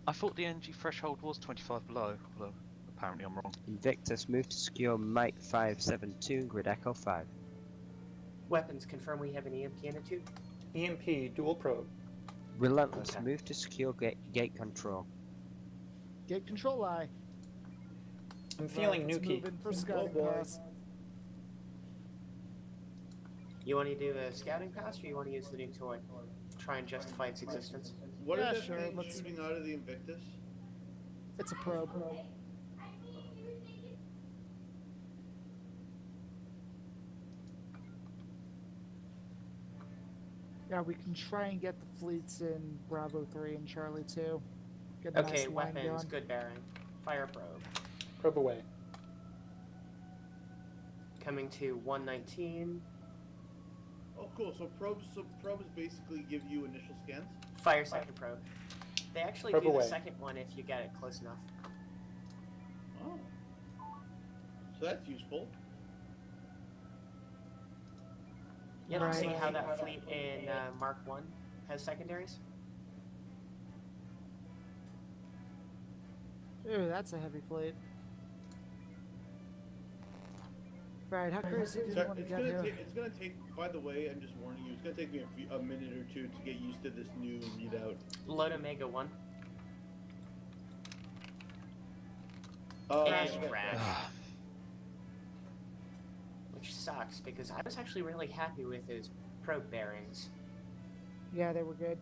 I thought the NG threshold was 25 below. Although apparently I'm wrong. Invictus, move to secure Mike 572 grid Echo 5. Weapons, confirm we have an EMP in it too. EMP, dual probe. Relentless, Okay. move to secure gate control. Gate control eye. I'm feeling Let's Nuki. move in for scouting boy. pass. You want to do a scouting pass, or you want to use the new toy? Try and justify its existence. What is Yeah, that sure, thing let's- shooting out of the Invictus? It's a probe. Yeah, we can try and get the fleets in Bravo 3 and Charlie 2. Get a Okay, nice line weapons, going. good bearing. Fire probe. Probe away. Coming to 119. Oh, cool. So probes basically give you initial scans. Fire second probe. They actually Probe do away. the second one if you get it close enough. Oh. So that's useful. You don't see Right. how that fleet in Mark 1 has secondaries? Ooh, that's a heavy fleet. Right, how crazy do you Sorry, want to it's get gonna here? it's gonna take. By the way, I'm just warning you. It's gonna take me a minute or two to get used to this new readout. Load Omega 1. Oh, And yeah. crash. Which sucks, because I was actually really happy with his probe bearings. Yeah, they were good.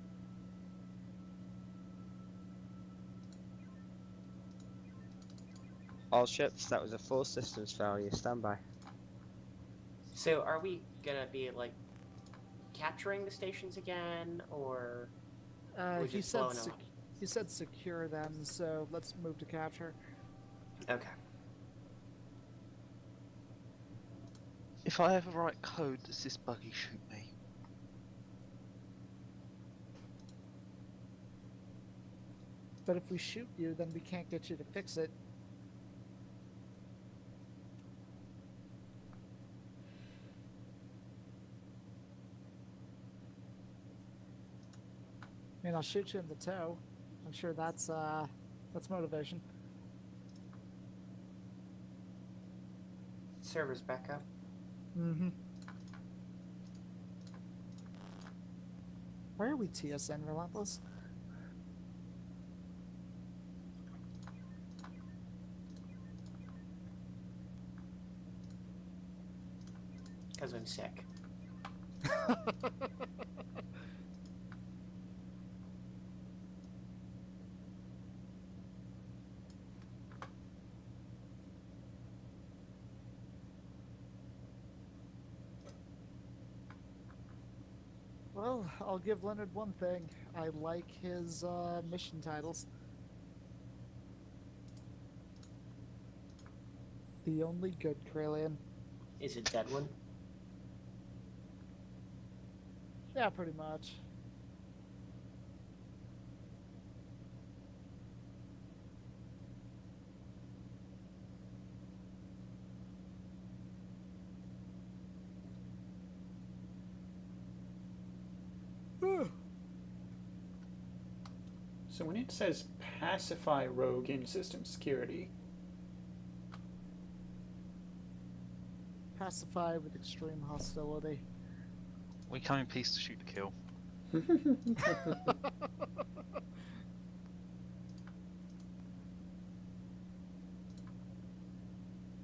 All ships, that was a full systems failure. Stand by. So are we gonna be like capturing the stations again, or we He just said blowing them up? he said secure them, so let's move to capture. Okay. If I ever write code, does this buggy shoot me? But if we shoot you, then we can't get you to fix it. I mean, I'll shoot you in the toe. I'm sure that's motivation. Servers back up. Mm-hmm. Why are we TSN Relentless? Because I'm sick. Well, I'll give Leonard one thing. I like his mission titles. The only good Kralian. Is it dead one? Yeah, pretty much. So when it says pacify rogue in system security, Pacify with extreme hostility. We come in peace to shoot to kill.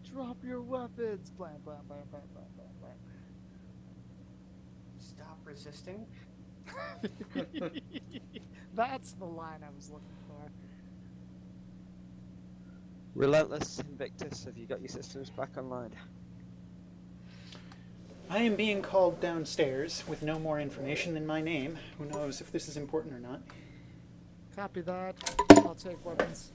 Drop your weapons! Blam, blam, blam, blam, blam, blam, blam. Stop resisting. That's the line I was looking for. Relentless, Invictus, have you got your systems back online? I am being called downstairs with no more information than my name. Who knows if this is important or not? Copy that. I'll take weapons.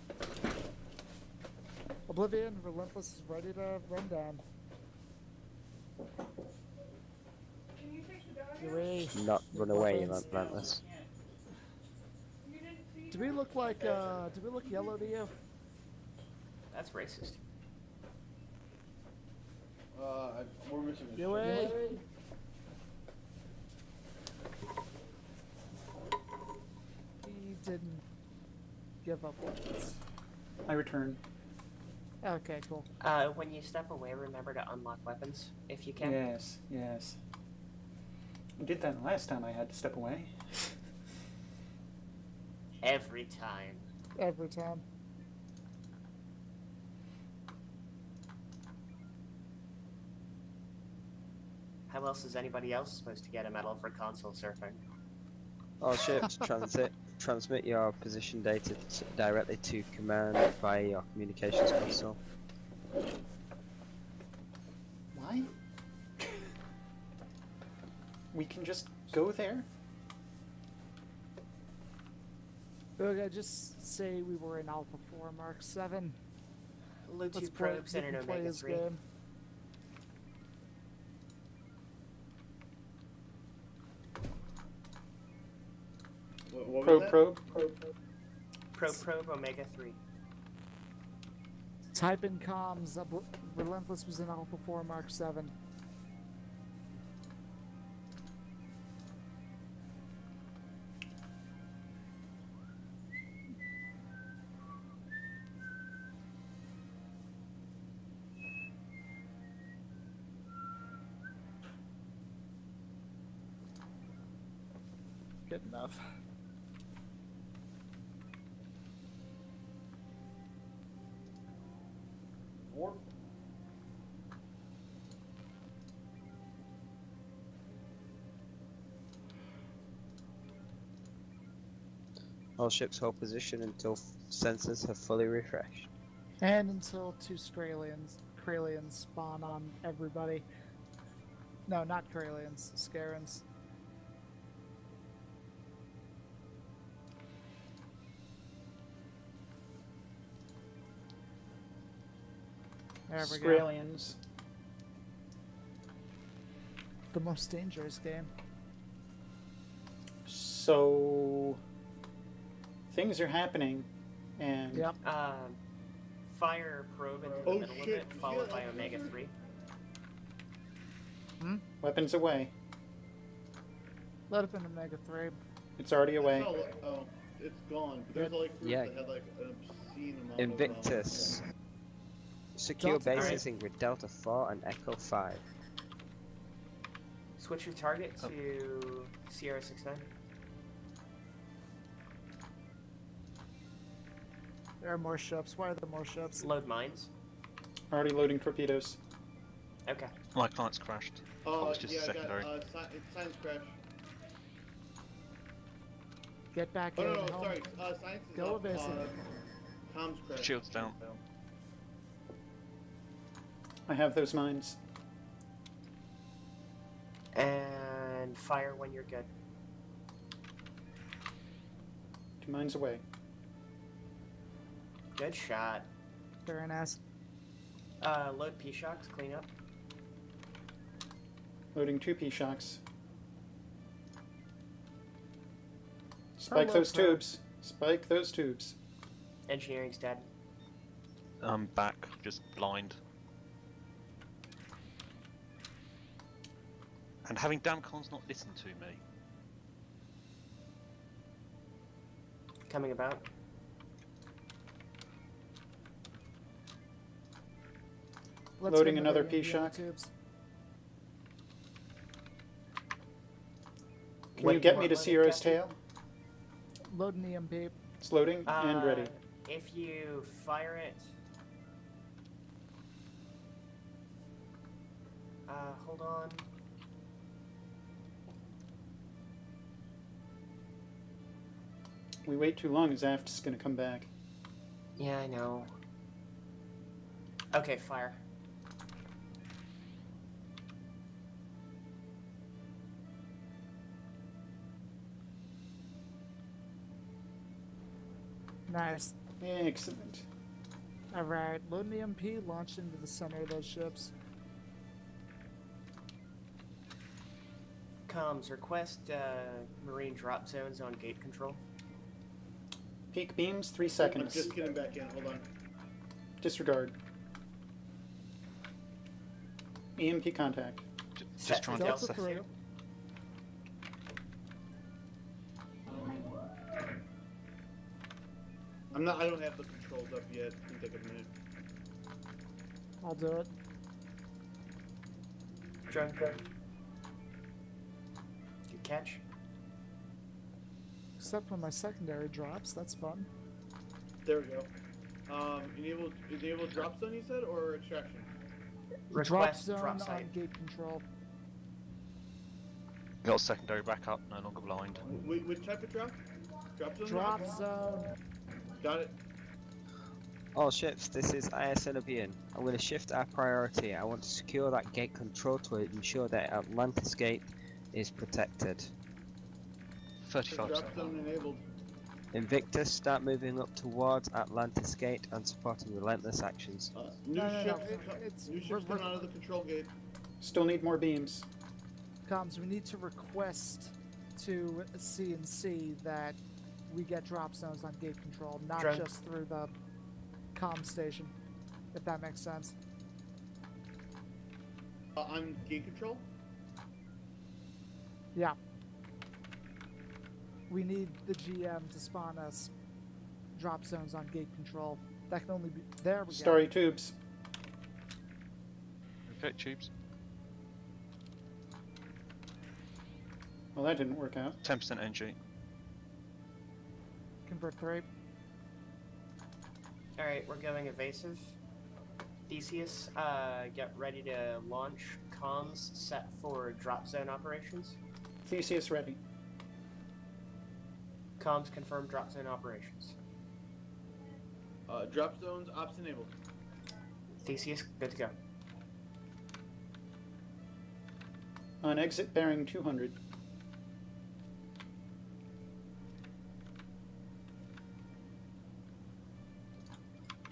Oblivion, Relentless is ready to run down. Yuri. Not run away, Relentless. Do we look like, do we look yellow to you? That's racist. We're missing a Yuri. He didn't give up weapons. I return. Okay, cool. When you step away, remember to unlock weapons, if you can. Yes, yes. I did that last time I had to step away. Every time. Every time. How else is anybody else supposed to get a medal for console surfing? All ships, transmit your position data directly to command via your communications console. Why? We can just go there? Okay, just say we were in Alpha 4 Mark 7. Loot Let's two probes play, and we an can play Omega his 3. game. What was that? Probe Omega 3. Type in comms. Relentless was in Alpha 4 Mark 7. Good enough. Warp. All ships hold position until sensors have fully refreshed. And until two Kralians spawn on everybody. No, not Kralians, Scarans. There we go. Australians. The most dangerous game. So things are happening, and Yep. Fire probe into the middle of it, followed by Omega 3. weapons away. Let up in Omega 3. It's already away. Oh, it's gone. But there's like groups Yeah. that had like an obscene amount Invictus. Secure Delta bases in grid Delta 4 and Echo 5. Switch your target to Sierra 69. There are more ships. Why are there more ships? Load mines. Already loading torpedoes. Okay. My client's crashed. Oh, it's just yeah, secondary. I got science crash. Get back Oh in. no, help. sorry. Science is Go up. evasive. Comms crash. Shields down. I have those mines. And fire when you're good. 2 mines away. Good shot. Very nice. Load P-Shocks, clean up. Loading 2 P-Shocks. Spike Hello, those sir. tubes. Spike those tubes. Engineering's dead. I'm back, just blind. And having Damcon's not listened to me. Coming about. Let's Loading get another the Indiana P-Shock. tubes. Can What you do get you me to want, Sierra's Captain? tail? Load an EMP. It's loading and ready. If you fire it... hold on. We wait too long, his aft is going to come back. Yeah, I know. Okay, fire. Nice. Excellent. Alright, load an EMP, launch into the center of those ships. Comms, request marine drop zones on gate control. Peak beams, 3 I'm seconds. just getting back in. Hold on. Disregard. EMP contact. Just trying to Delta get through. I don't have the controls up yet. It's gonna take a minute. I'll do it. Drone. Good catch. Except when my secondary drops, that's fun. There we go. Enable drop zone, you said, or extraction? Drop Request zone drop on site. gate control. Got a secondary backup, no longer blind. Which type of drop? Drop zone? Drop zone. Got it. All ships, this is ISN Oblivion. I'm going to shift our priority. I want to secure that gate control to ensure that Atlantis Gate is protected. 35 Drop zone enabled. Invictus, start moving up towards Atlantis Gate and supporting relentless actions. New No, ships, it's- new ships we're- coming out of the control gate. Still need more beams. Comms, we need to request to CNC that we get drop zones on gate control, not Drone. just through the comm station, if that makes sense. On gate control? Yeah. We need the GM to spawn us drop zones on gate control. That can only be... There we Starry go. tubes. Okay, tubes. Well, that didn't work out. 10% NG. Convert 3. Alright, we're going evasive. Theseus, get ready to launch. Comms set for drop zone operations. Theseus ready. Comms confirm drop zone operations. Drop zones, ops enabled. Theseus, good to go. On exit bearing 200.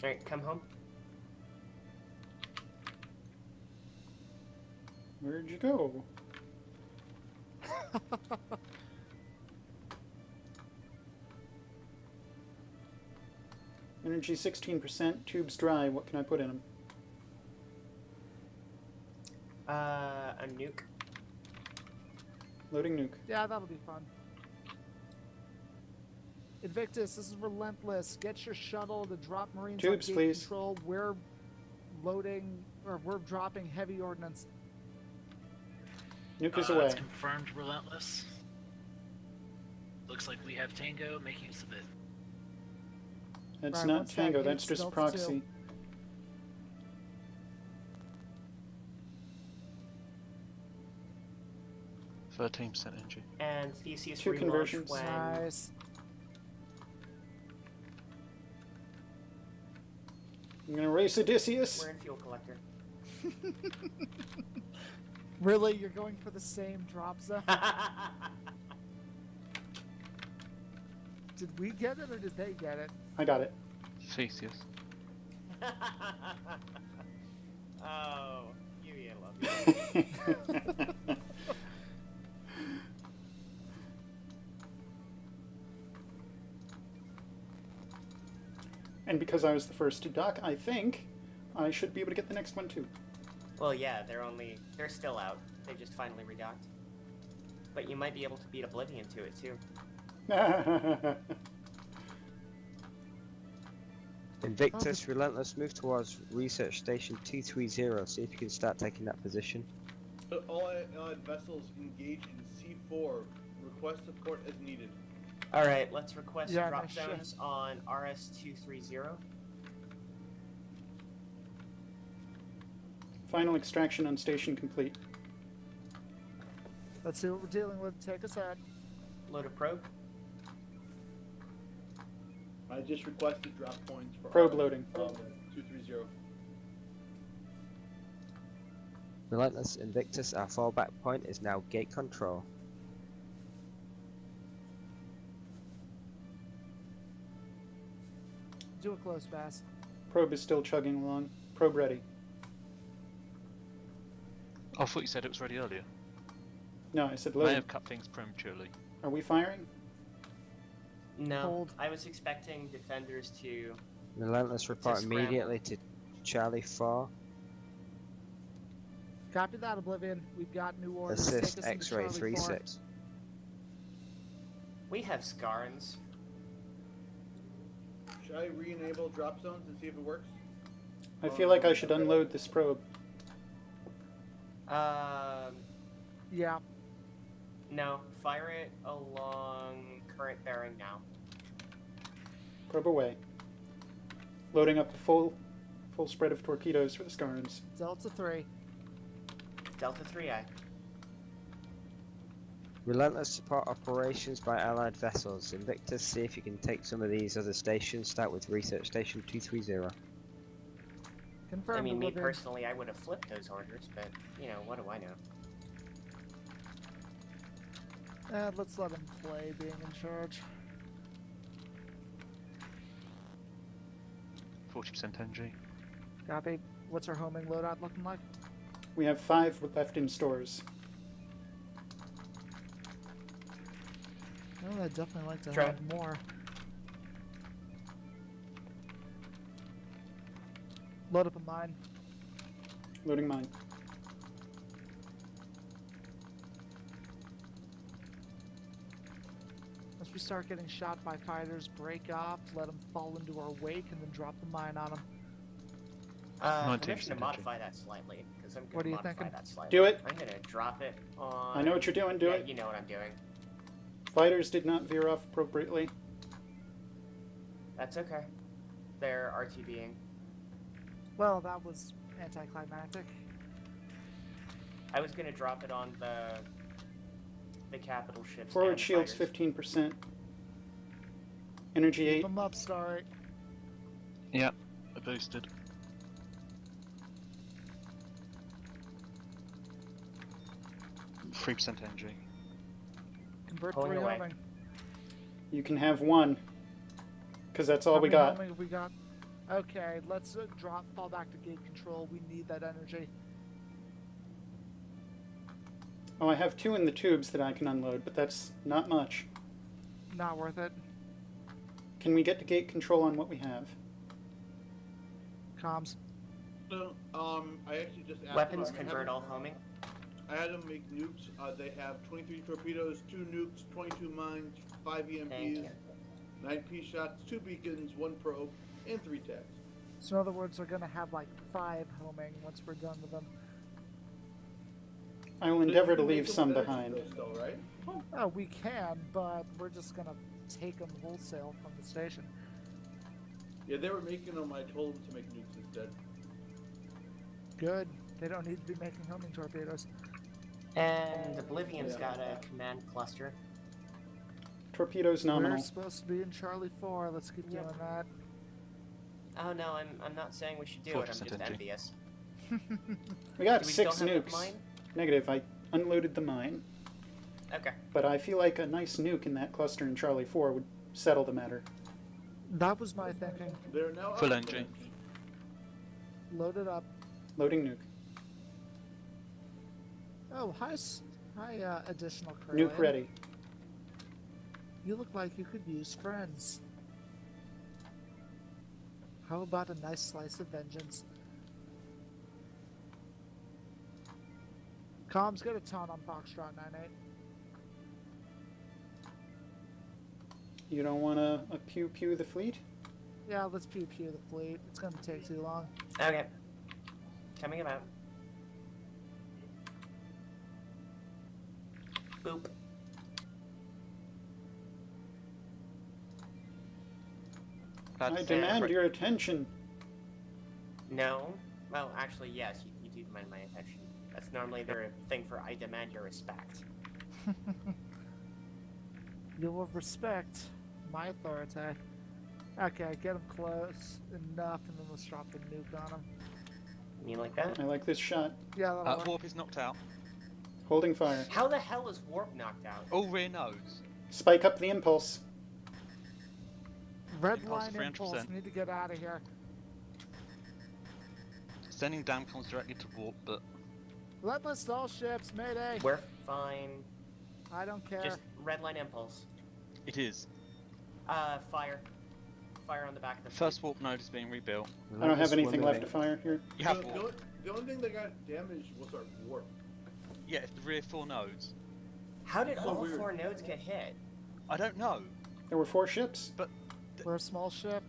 Alright, come home. Where'd you go? Energy 16%, tubes dry. What can I put in them? A nuke. Loading nuke. Yeah, that'll be fun. Invictus, this is relentless. Get your shuttle to drop Marines on Tubes, gate please. control. We're loading, or we're dropping heavy ordnance. Nuke is away. It's confirmed relentless. Looks like we have Tango. Make use of it. That's Right, not once that Tango, hits that's just Delta proxy. 13% energy. And Theseus Two relaunch conversions. when... Nice. I'm gonna race Odysseus. We're in fuel collector. Really? You're going for the same drop zone? Did we get it or did they get it? I got it. Theseus. Oh, Huey, I love you. And because I was the first to dock, I think I should be able to get the next one too. Well, yeah, they're still out. They just finally redocked. But you might be able to beat Oblivion to it too. Invictus, Relentless, move towards Research Station 230. See if you can start taking that position. All allied vessels engage in C4. Request support as needed. Alright, let's request Yeah, drop nice shit. zones on RS-230. Final extraction on station complete. Let's see what we're dealing with. Take us out. Load a probe. I just requested drop points for Probe loading. 230. Relentless, Invictus, our fallback point is now gate control. Do a close pass. Probe is still chugging along. Probe ready. I thought you said it was ready earlier. No, I said May loading. have cut things prematurely. Are we firing? No, Hold. I was expecting defenders to... Relentless, report scramble. immediately to Charlie 4. Copy that, Oblivion. We've got new orders. Take Assist us into X-ray Charlie 36. We have Scarns. Should I re-enable drop zones and see if it works? I feel like I should unload this probe. Yeah. No, fire it along current bearing now. Probe away. Loading up a full spread of torpedoes for the Scarns. Delta 3. Delta 3I. Relentless, support operations by allied vessels. Invictus, see if you can take some of these other stations. Start with Research Station 230. Confirmed, I mean, me Oblivion. personally, I would have flipped those orders, but, you know, what do I know? Let's let him play being in charge. 40% energy. Copy. What's our homing loadout looking like? We have 5 left in stores. Oh, I'd definitely like to Try. have more. Load up a mine. Loading mine. Once we start getting shot by fighters, break off, let them fall into our wake, and then drop the mine on them. I'm 19% going to energy. modify that slightly, because I'm What going are to you modify thinking? that slightly. Do it. I'm going to drop it on... I know what you're doing, do yeah, it. you know what I'm doing. Fighters did not veer off appropriately. That's okay. They're RTBing. Well, that was anticlimactic. I was going to drop it on the capital ships. Forward and shields fighters. 15%. Energy 8. Keep them up, Starry. Yep, I boosted. %, NG. Convert Pulling 3 away. homing. You can have 1. Because that's all How we many got. homing have we got? Okay, let's fall back to gate control. We need that energy. Oh, I have 2 in the tubes that I can unload, but that's not much. Not worth it. Can we get to gate control on what we have? Comms. No, I actually just asked Weapons them. I had convert them- all homing. I had them make nukes. They have 23 torpedoes, 2 nukes, 22 mines, 5 Thank EMPs, you. 9 P shots, 2 beacons, 1 probe, and 3 tags. So in other words, we're gonna have like 5 homing once we're done with them. I will So endeavor you to can make leave them some with energy behind. though still, right? Oh, we can, but we're just gonna take them wholesale from the station. Yeah, they were making them. I told them to make nukes instead. Good. They don't need to be making homing torpedoes. And Oblivion's Yeah. got a command cluster. Torpedoes nominal. We're supposed to be in Charlie 4. Let's keep Yep. doing that. Oh no, I'm not saying we should do it. I'm 4% just energy. envious. We got Do we 6 still have that nukes. mine? Negative, I unloaded the mine. Okay. But I feel like a nice nuke in that cluster in Charlie 4 would settle the matter. That was my thinking. They're now Full out. NG. Load it up. Loading nuke. Oh, hi, additional crew. Nuke ready. You look like you could use friends. How about a nice slice of vengeance? Comms, get a ton on Foxtrot 98. You don't want to pew pew the fleet? Yeah, let's pew pew the fleet. It's gonna take too long. Okay. Coming about. Boop. Glad I to see it. demand your attention. No. Well, actually, yes. You do demand my attention. That's normally their thing for I demand your respect. You will respect my authority. Okay, get him close enough, and then let's drop the nuke on him. You mean like that? I like this shot. Yeah, that'll work. Warp is knocked out. Holding fire. How the hell is Warp knocked out? All rear nose. Spike up the impulse. Red Impulse line 300%. impulse. Need to get out of here. Sending dam comms directly to warp, but Relentless all ships, mayday. We're fine. I don't care. Just red line impulse. it is. Fire. Fire on the back of the First warp node is being rebuilt. I don't have anything left to fire here. You have The- warp. The only thing that got damaged was our warp. Yeah, it's the rear 4 nodes. How did So all weird. 4 nodes get hit? I don't know. There were 4 ships. We're a small ship.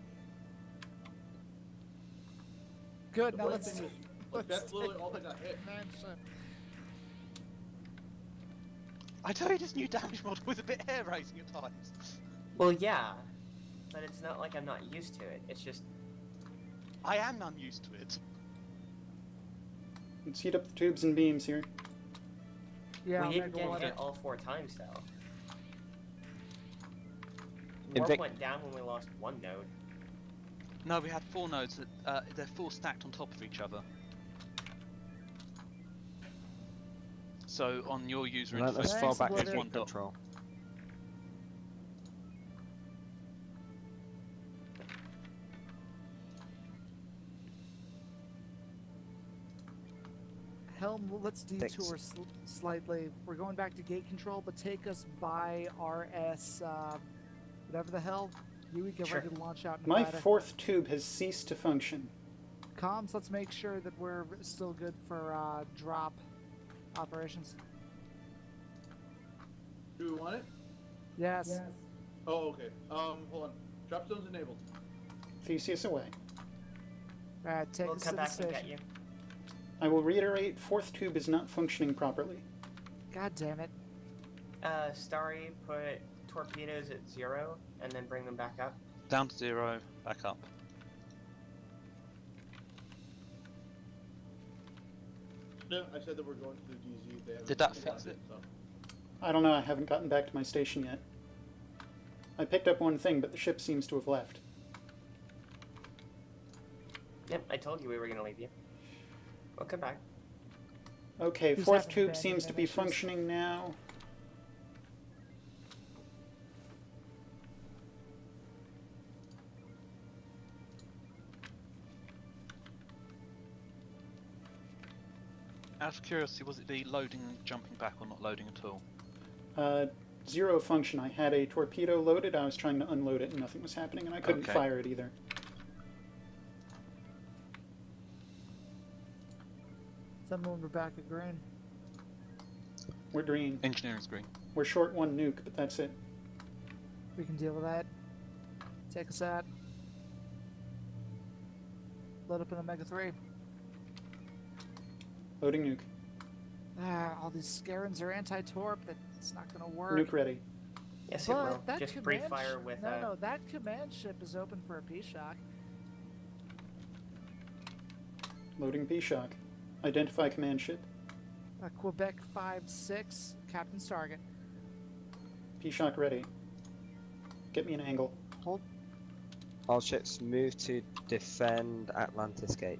Good. The Now funny let's. thing is, like, that's literally all that got hit. Man ship. I tell you, this new damage model was a bit hair raising at times. Well, yeah. But it's not like I'm not used to it. It's just... I am unused to it. Let's heat up the tubes and beams here. Yeah, we didn't Omega get One. hit all 4 times, though. Invic- Warp went down when we lost 1 node. No, we had 4 nodes that they're 4 stacked on top of each other. So on your user Let us interface, fall Thanks, back to Oblivion. one gate dot. control. Helm, let's detour slightly. We're going back to gate control, but take us by RS, whatever the hell. You get Sure. ready to launch out. My Nevada. 4th tube has ceased to function. Comms, let's make sure that we're still good for drop operations. Do we want it? Yes. Oh, okay. Hold on. Drop zones enabled. Theseus away. Take We'll us come to the back and station. get you. I will reiterate, 4th tube is not functioning properly. God damn it. Starry, put torpedoes at 0, and then bring them back up. Down to 0, back up. No, I said that we're going to the DZ. They haven't Did that figured fix out it? So. I don't know, I haven't gotten back to my station yet. I picked up one thing, but the ship seems to have left. Yep, I told you we were gonna leave you. We'll come back. Okay, Who's fourth having tube seems to be abandonment issues? functioning now. Out of curiosity, was it the loading and jumping back or not loading at all? Zero function. I had a torpedo loaded, I was trying to unload it and nothing was happening, and I couldn't Okay. fire it either. Someone, we're back at green. We're green. Engineering's green. We're short one nuke, but that's it. We can deal with that. Take us out. Load up in Omega 3. Loading nuke. Ah, all these Scarens are anti-torp. That's not going to work. Nuke ready. Yes, it But will. that Just command pre-fire with. No, that command ship is open for a P-shock. Loading P-shock. Identify command ship. Quebec 5-6, Captain's target. P-shock ready. Get me an angle. Hold. All ships move to defend Atlantis Gate.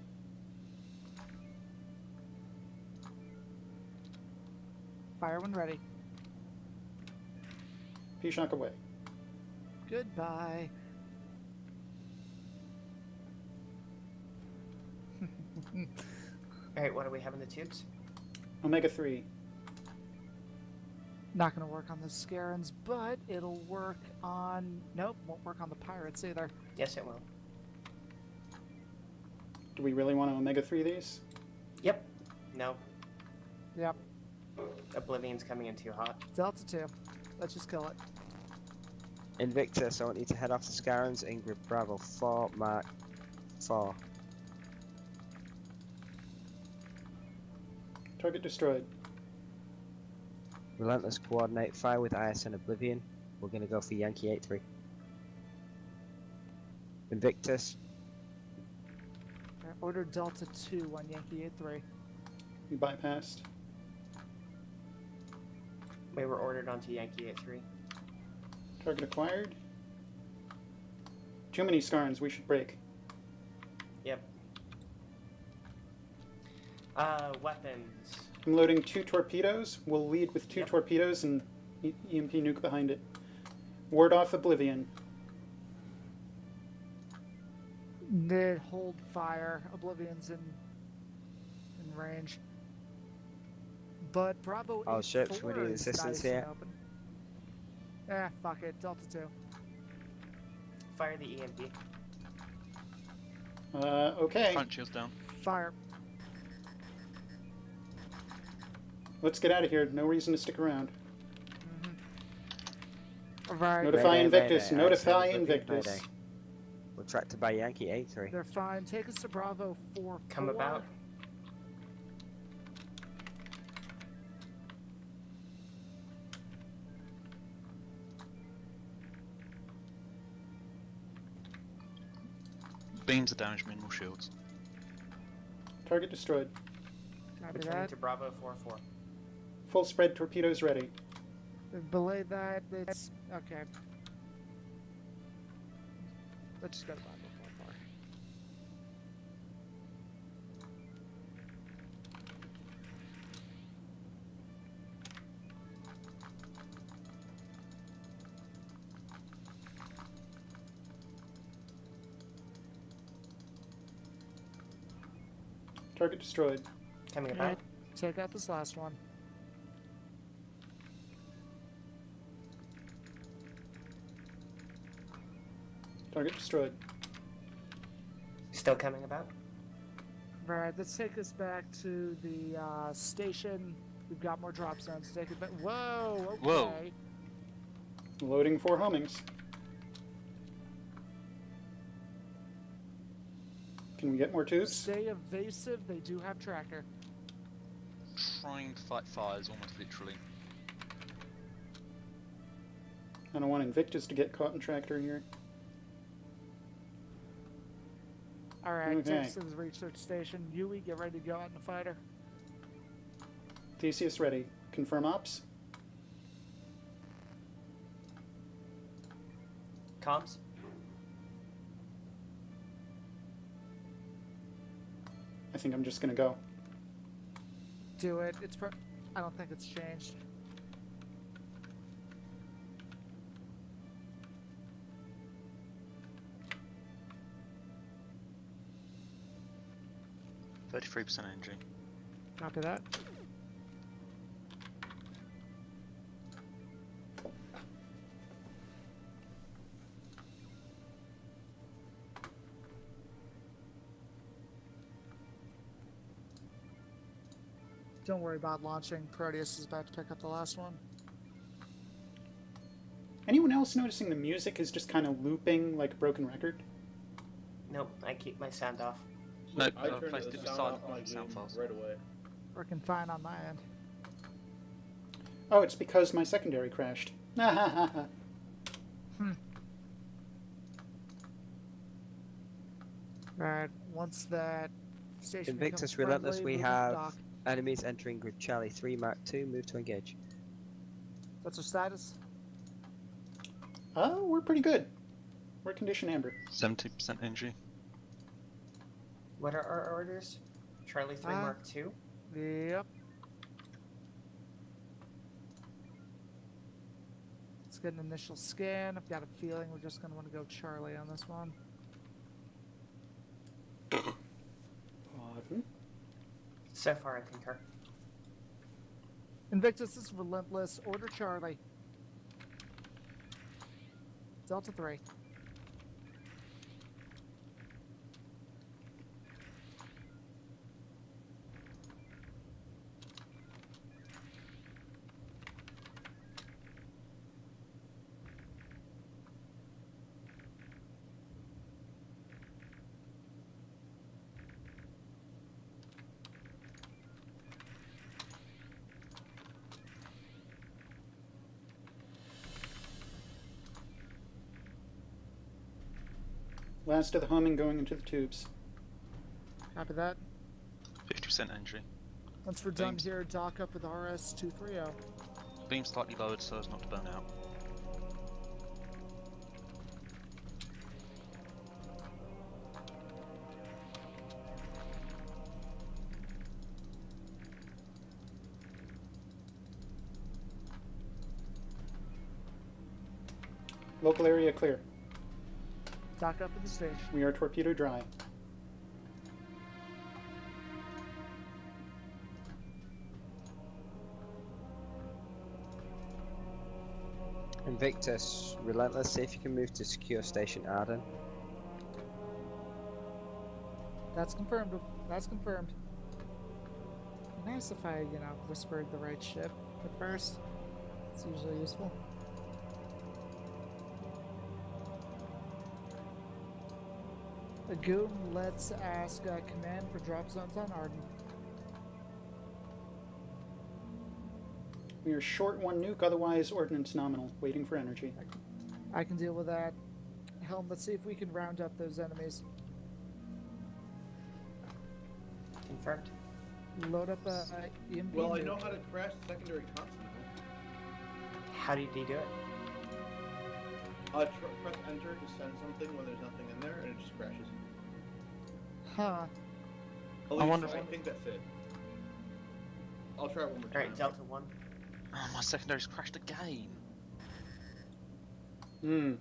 Fire when ready. P-shock away. Goodbye. Alright, what do we have in the tubes? Omega 3. Not going to work on the Scarens, but it'll work on... Nope, won't work on the pirates either. Yes, it will. Do we really want to Omega 3 these? Yep. No. Yep. Oblivion's coming in too hot. Delta 2. Let's just kill it. Invictus, I want you to head off to Scarens, Ingrid Bravo 4, Mark 4. Target destroyed. Relentless coordinate fire with ISN Oblivion. We're going to go for Yankee 8-3. Invictus, Order Delta 2 on Yankee 8-3. We bypassed. We were ordered onto Yankee 8-3. Target acquired. Too many Scarns, we should break. Yep. Weapons. I'm loading 2 torpedoes. We'll lead with 2 Yep. torpedoes and EMP nuke behind it. Ward off Oblivion. They hold fire. Oblivion's in range. But Bravo All 8-4 ships, we need is assistance nice here. and open. Fuck it. Delta 2. Fire the EMP. Okay. Front shields down. Fire. Let's get out of here. No reason to stick around. Alright. Notify Mayday, Invictus. mayday. Notify ISN Oblivion, Invictus. mayday. We're tracked by Yankee 8-3. They're fine. Take us to Bravo 4-4. Come about. Beams are damaged, mineral shields. Target destroyed. Copy Returning that. to Bravo 4-4. Full spread torpedoes ready. Belay that. It's... Okay. Let's just go to Bravo 4-4. Target destroyed. Coming Yeah, about. take out this last one. Target destroyed. Still coming about. Alright, let's take us back to the station. We've got more drop zones to take it back. Whoa! Okay. Whoa. Loading 4 homings. Can we get more tubes? Stay evasive. They do have tracker. Trying to fight fires, almost literally. I don't want Invictus to get caught in tractor here. Alright, Okay. take us to the research station. Yui, get ready to go out in the fighter. Theseus ready. Confirm ops. Comms. think I'm just gonna go. Do it. I don't think it's changed. %33% energy. Copy that. Don't worry about launching. Proteus is about to pick up the last one. Anyone else noticing the music is just kind of looping like a broken record? Nope, I keep my sound off. No, I turned placed the it sound beside off my sound game files. right away. Working fine on my end. Oh, it's because my secondary crashed. Alright, once that station Invictus becomes Relentless, friendly, we move to have dock. enemies entering grid Charlie 3 Mark 2. Move to engage. What's our status? Oh, we're pretty good. We're condition amber. 70% energy. What are our orders? Charlie 3 Mark 2? Yep. Let's get an initial scan. I've got a feeling we're just going to want to go Charlie on this one. Pardon? So far, I concur. Invictus is relentless. Order Charlie. Delta 3. Last of the homing going into the tubes. Copy that. 50% energy. Once we're done Beams. here, dock up with RS-230. Beam slightly lowered so as not to burn out. Local area clear. Dock up at the station. We are torpedo dry. Invictus Relentless, see if you can move to secure station Arden. That's confirmed. That's confirmed. Be nice if I, whispered the right ship at first. It's usually useful. Goon, let's ask command for drop zones on Arden. We are short one nuke, otherwise ordnance nominal, waiting for energy. I can deal with that. Helm, let's see if we can round up those enemies. Confirmed. Load up EMP. Well, I nuke. know how to crash the secondary console now. How did he do it? Press enter to send something when there's nothing in there, and it just crashes. Huh. At least, wonder if I think that's it. I'll try it one more time. Alright, Delta 1. Oh, my secondary's crashed again. Hmm.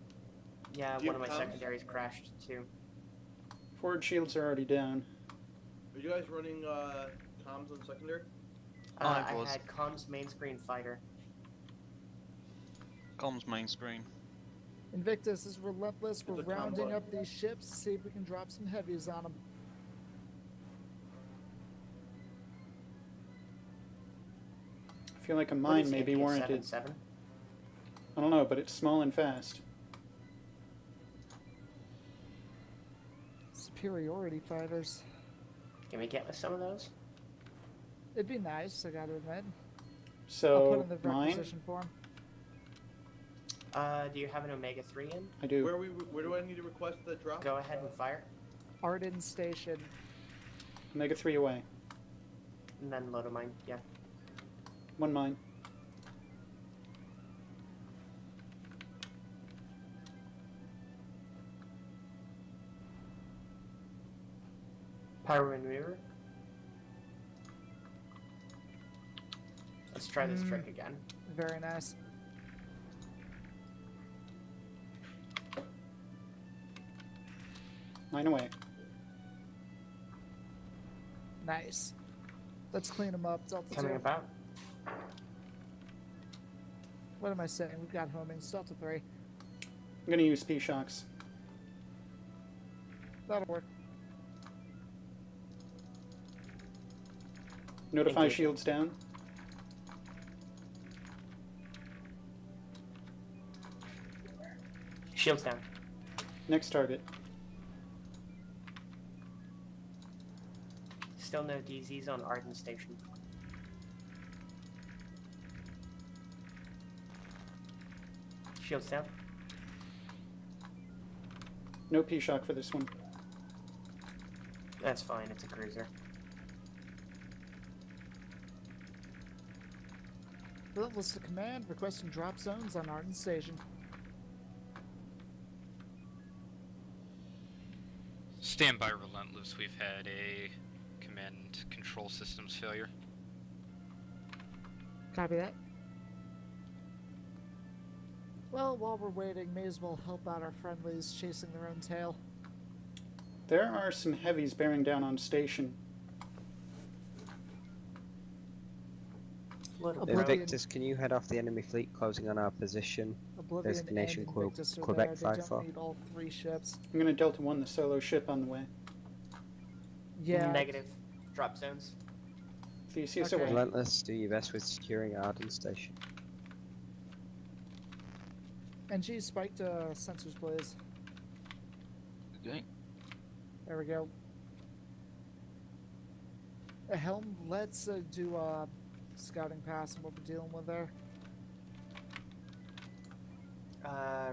Yeah, Do you one of my have comms? secondaries crashed too. Forward shields are already down. Are you guys running comms on secondary? I I was. had comms main screen fighter. Comms main screen. Invictus is relentless. We're It's a rounding combo. up these ships. See if we can drop some heavies on them. I feel like a What mine is may be APS warranted. 77? I don't know, but it's small and fast. Superiority fighters. Can we get with some of those? It'd be nice, I gotta admit. I'll put So, in the mine? requisition form. Do you have an Omega 3 in? I do. Where do I need to request the drop? Go ahead and fire, Arden Station. Omega 3 away. and then load a mine. Yeah. One mine. Power maneuver. Let's try this trick again. Very nice. Mine away. Nice. Let's clean them up. Delta Coming 2. about. What am I saying? We've got homings. Delta 3. I'm gonna use P-Shocks. That'll work. Notify Engage. shields down. Shields down. Next target. Still no DZs on Arden Station. Shields down. No P-Shock for this one. That's fine, it's a cruiser. Relentless to command, requesting drop zones on Arden Station. Stand by, Relentless. We've had a command control systems failure. Copy that. Well, while we're waiting, may as well help out our friendlies chasing their own tail. There are some heavies bearing down on station. Invictus, can you head off the enemy fleet closing on our position? Oblivion Destination and Invictus are Quebec there. They 5-4. don't need all 3 ships. I'm gonna Delta 1 the solo ship on the way. Yeah. Negative. Drop zones. Theseus Okay. away. Relentless, do your best with securing Arden Station. NG, spiked sensors, please. Okay. There we go. Helm, let's do scouting pass and what we're dealing with there.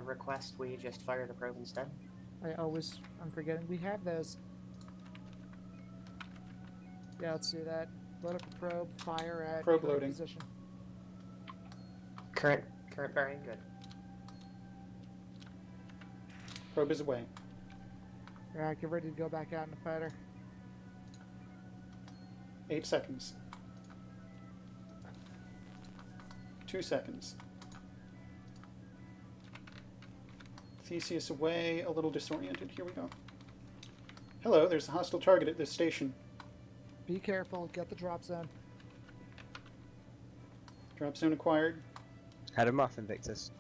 Request we just fire the probe instead. I'm forgetting we have those. Yeah, let's do that. Load up a probe, fire at Probe current loading. position. Current bearing, good. Probe is away. Alright, get ready to go back out in the fighter. 8 seconds. 2 seconds. Theseus away, a little disoriented. Here we go. Hello, there's a hostile target at this station. Be careful, get the drop zone. Drop zone acquired. Head him off, Invictus.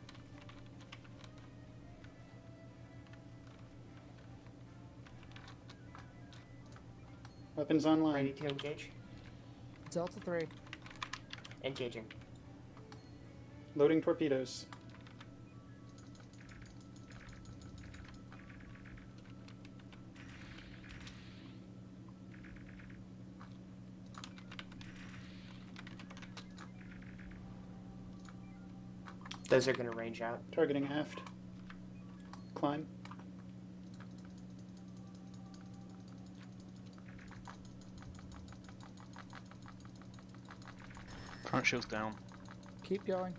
Weapons online. Ready to engage? Delta 3. Engaging. Loading torpedoes. Those are going to range out. Targeting aft. Climb. Front shield's down. Keep going.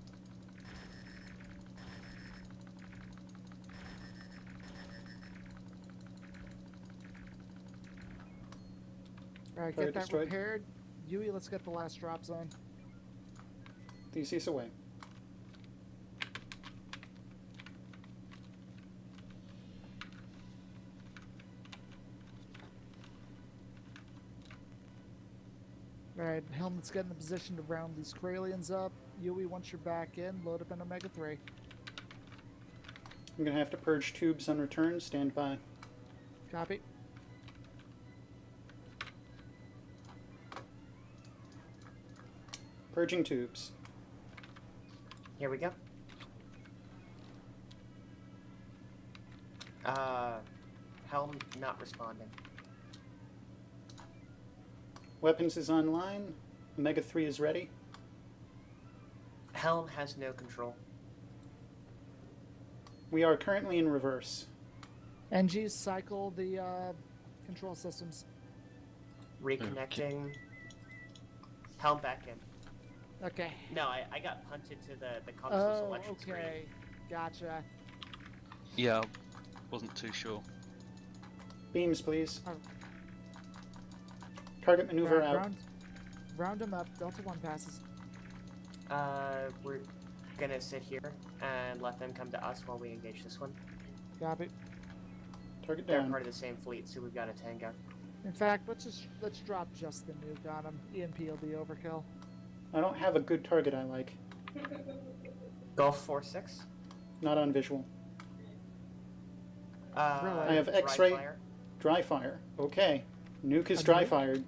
Alright, Target get that destroyed. repaired. Yui, let's get the last drop zone. Theseus away. Alright, Helmet's getting in a position to round these Kralians up. Yui, once you're back in, load up an Omega 3. I'm gonna have to purge tubes on return. Stand by. Copy. Purging tubes. Here we go. Helm not responding. Weapons is online. Omega 3 is ready. Helm has no control. We are currently in reverse. NG's cycle the control systems. Reconnecting. Helm back in. Okay. No, I got punted to the console selection okay. screen. Gotcha. Yeah, wasn't too sure. Beams, please. Oh. Target maneuver out. Round them up. Delta 1 passes. We're gonna sit here and let them come to us while we engage this one. Copy. Target They're down. part of the same fleet, so we've got a tango. In fact, let's drop just the nuke on him. EMP will be overkill. I don't have a good target I like. Golf 4-6. Not on visual. I I have X-ray, dry fire. Okay. Nuke is dry fired.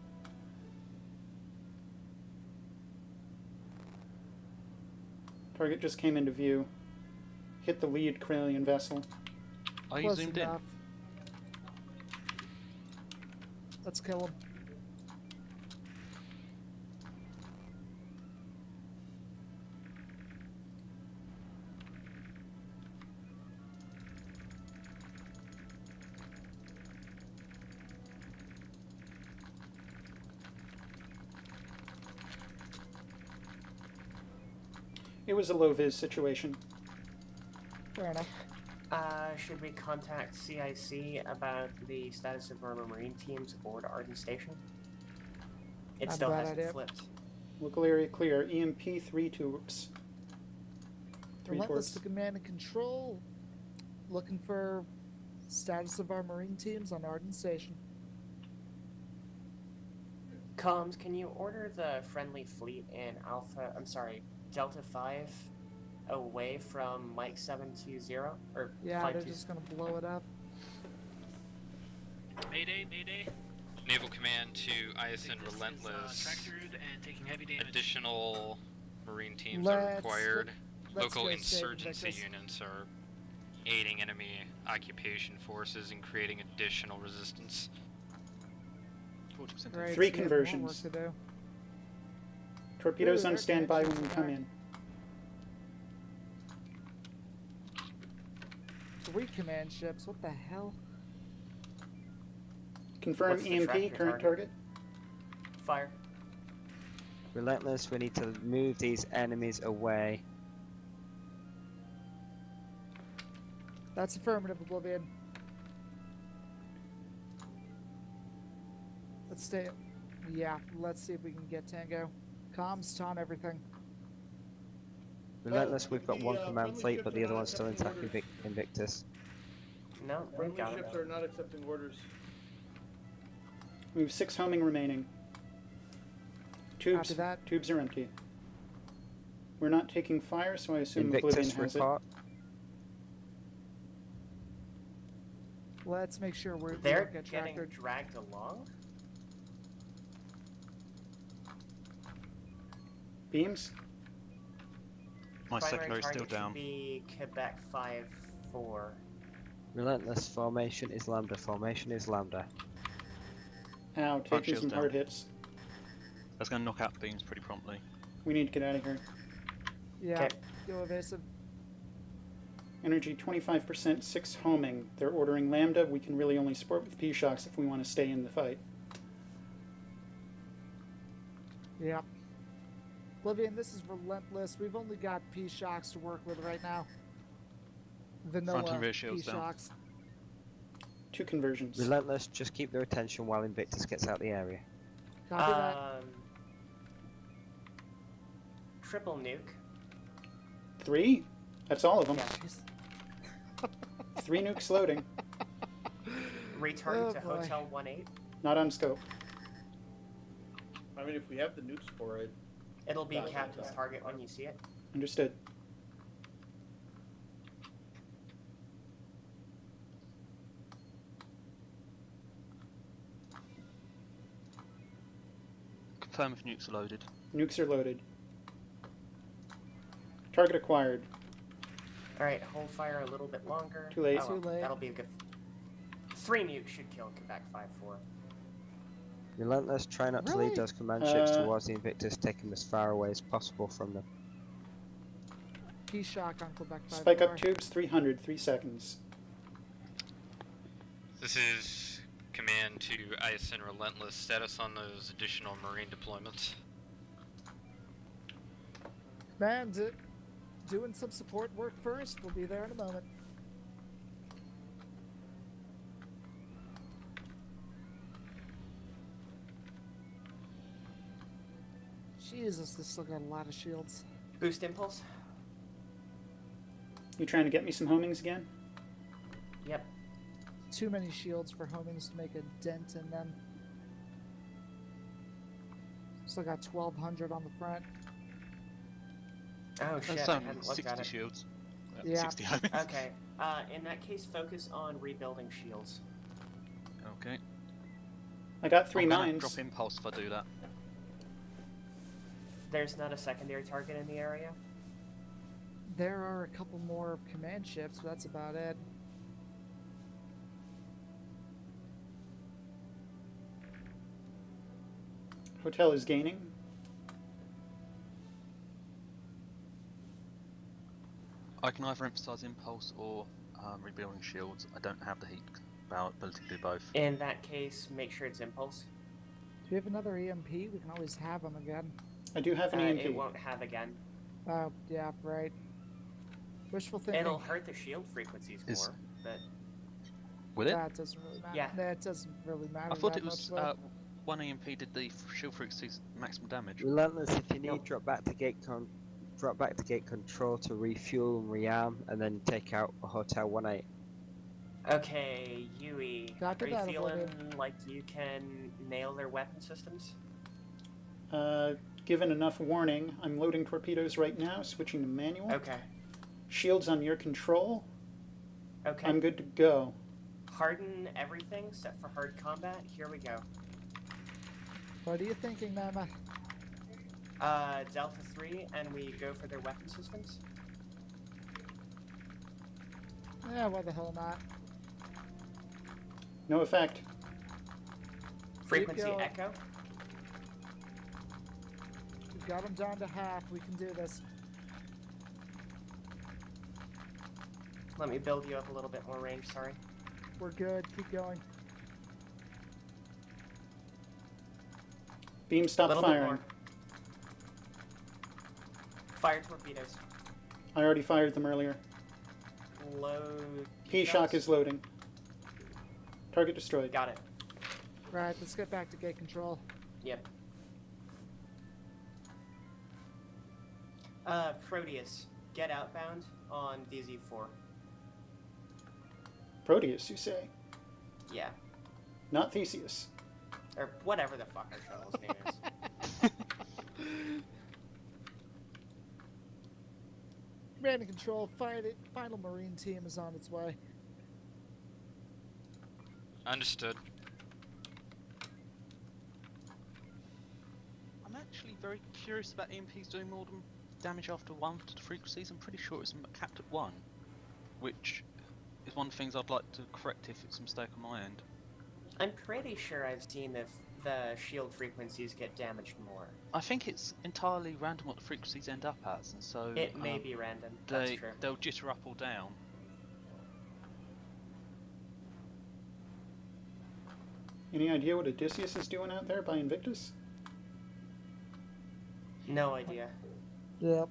Target just came into view. Hit the lead Corellian vessel. Are you zoomed in? Let's kill him. It was a low-vis situation. Fair enough. Should we contact CIC about the status of our Marine teams aboard Arden Station? It Not a still bad hasn't idea. flipped. Local area clear. EMP 3 torps. 3 Relentless torps. to command and control. Looking for status of our Marine teams on Arden Station. Comms, can you order the friendly fleet in Delta 5 away from Mike 720? Or Yeah, Flight they're 2? just gonna blow it up. Mayday, mayday. Naval Command to ISN Relentless. Tractored and taking heavy damage. Additional Marine teams are required. let's Local go save insurgency Invictus. units are aiding enemy occupation forces and creating additional resistance. 40% Great, 3 so we have more conversions. work to do. Torpedoes Ooh, on they're standby connections when we in come there. in. 3 command ships. What the hell? Confirm What's the EMP, tractor current target. Fire. Relentless, we need to move these enemies away. That's affirmative, Oblivion. Let's stay. Yeah, let's see if we can get Tango. Comms, taunt everything. Relentless, we've got the, one command friendly fleet, ships but are the other not one's still accepting attacking Invictus. No, we've Friendly got ships it. are not accepting orders. We have 6 homing remaining. Tubes, Copy that. tubes are empty. We're not taking fire, so I assume Oblivion Invictus has report. Let's make sure we They're don't get getting tractored. dragged along? it. Beams? My Primary secondary still target should down. be Quebec 5-4. Relentless, formation is lambda, formation is lambda. Ow, taking shields some down. hard hits. That's going to knock out beams pretty promptly. We need to get out of here. Yeah, Okay. go evasive. Energy 25%, 6 homing. They're ordering Lambda. We can really only support with P-Shocks if we want to stay in the fight. Yeah. Oblivion, this is Relentless. We've only got P-Shocks to work with right now. Vanilla Front and rear shields down. P-Shocks. 2 conversions. Relentless, just keep their attention while Invictus gets out the area. Copy that. Triple nuke. 3? That's all of them. Yeah. 3 nukes loading. Return Oh, to boy. Hotel 1-8. Not on scope. I mean, if we have the nukes for it. It'll be Got it, Captain's got it. target when you see it. Understood. Confirm if nukes are loaded. Nukes are loaded. Target acquired. Alright, hold fire a little bit longer. Too late. Oh, well, Too late. That'll be a good. 3 nukes should kill Quebec 5-4. Relentless, try not to Really? lead those command ships Uh, towards the Invictus, take them as far away as possible from them. P-Shock on Quebec 5. Spike up tubes, 300, 3 seconds. This is command to ISN Relentless. Status on those additional Marine deployments. Man, doing some support work first. We'll be there in a moment. Jesus, this still got a lot of shields. Boost impulse. You trying to get me some homings again? Yep. Too many shields for homings to make a dent in them. Still got 1,200 on the front. Oh shit! That's I only hadn't looked 60 at it. shields. Yeah. 60 homings. Okay. In that case, focus on rebuilding shields. Okay. I got 3 I'm gonna mines. drop impulse if I do that. There's not a secondary target in the area. There are a couple more command ships, but that's about it. Hotel is gaining. I can either emphasize impulse or rebuilding shields. I don't have the heat ability to do both. In that case, make sure it's impulse. Do we have another EMP? We can always have them again. I do have an EMP. It won't have again. Oh, yeah, right. Wishful thinking. It'll hurt the shield frequencies more, but Will it? That doesn't really matter. Yeah. That doesn't really matter. I thought that it was much, though. one EMP did the shield frequency's maximum damage. Relentless, if you need, drop back to gate control to refuel and rearm, and then take out a Hotel 1-8. okay, Yui, Copy are you that, feeling Oblivion. like you can nail their weapon systems? Given enough warning, I'm loading torpedoes right now, switching to manual. Okay. Shields on your control. Okay. I'm good to go. Harden everything, set for hard combat. Here we go. What are you thinking, Mama? Delta 3, and we go for their weapon systems. Yeah, why the hell not? No effect. Frequency going. echo. We've got them down to half. We can do this. Let me build you up a little bit more range, sorry. We're good. Keep going. Beam stop Little bit firing. more. Fire torpedoes. I already fired them earlier. Load. P-shock is loading. Target destroyed. Got it. Right, let's get back to gate control. Yep. Proteus, get outbound on DZ4. Proteus, you say? Yeah. Not Theseus. Or whatever the fuck our shuttle's name is. Command and control. Final Marine team is on its way. Understood. I'm actually very curious about EMPs doing more than damage after 1 to the frequencies. I'm pretty sure it's capped at 1, which is one of the things I'd like to correct if it's a mistake on my end. I'm pretty sure I've seen if the shield frequencies get damaged more. I think it's entirely random what the frequencies end up as, and so It may be random. That's true. they'll jitter up or down. Any idea what Odysseus is doing out there by Invictus? No idea. Yep.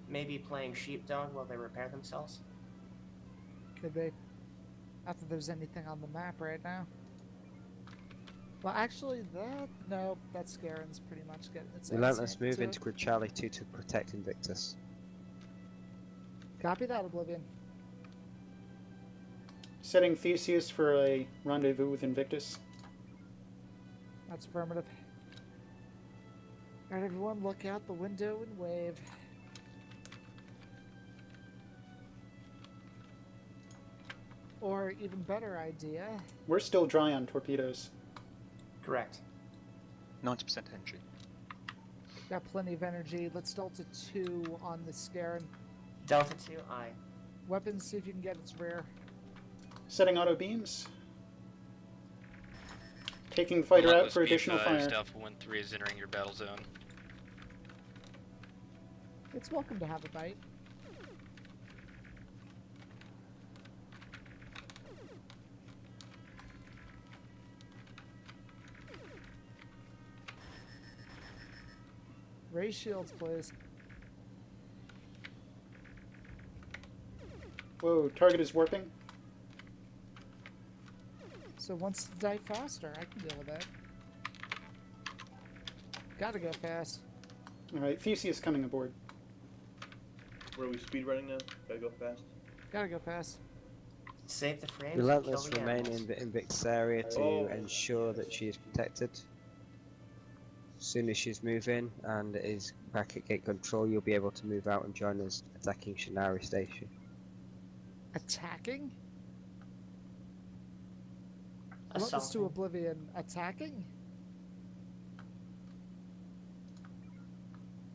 Maybe playing sheepdog while they repair themselves. Could be. Not that there's anything on the map right now. Well, actually, that Scarin's pretty much getting its ass Relentless, handed move to into it. Grid Charlie 2 to protect Invictus. Copy that, Oblivion. Setting Theseus for a rendezvous with Invictus. That's affirmative. Alright, everyone, look out the window and wave. Or, even better idea, We're still dry on torpedoes. Correct. 90% energy. got plenty of energy. Let's Delta 2 on the Scarin. Delta 2, aye. Weapons, see if you can get its rear. Setting auto beams. Taking the fighter out for Speed additional fire. Alpha 1-3 is entering your battle zone. It's welcome to have a bite. Ray shields, please. Whoa, target is warping. So once to die faster, I can deal with that. Gotta go fast. Alright, Theseus coming aboard. Where are we speed running now? Gotta go fast. Gotta go fast. Save the frames. Relentless and kill the remain animals. in Vic's area to ensure that she is protected. As soon as she's moving and is back at gate control, you'll be able to move out and join us attacking Shinari Station. Attacking? Relentless to Assaulting. Oblivion. Attacking?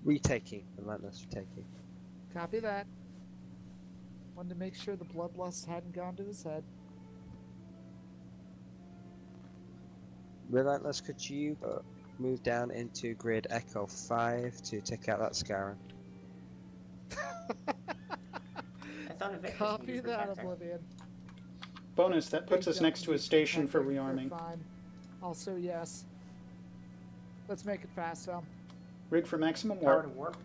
Retaking. Relentless retaking. Copy that. Wanted to make sure the bloodlust hadn't gone to his head. Relentless, could you move down into grid Echo 5 to take out that Scaran? I thought of it. Copy that, Oblivion. Bonus, that puts us next to a station for They're rearming. fine. Also, yes. Let's make it fast, Tom. Rig for maximum Power warp. to warp.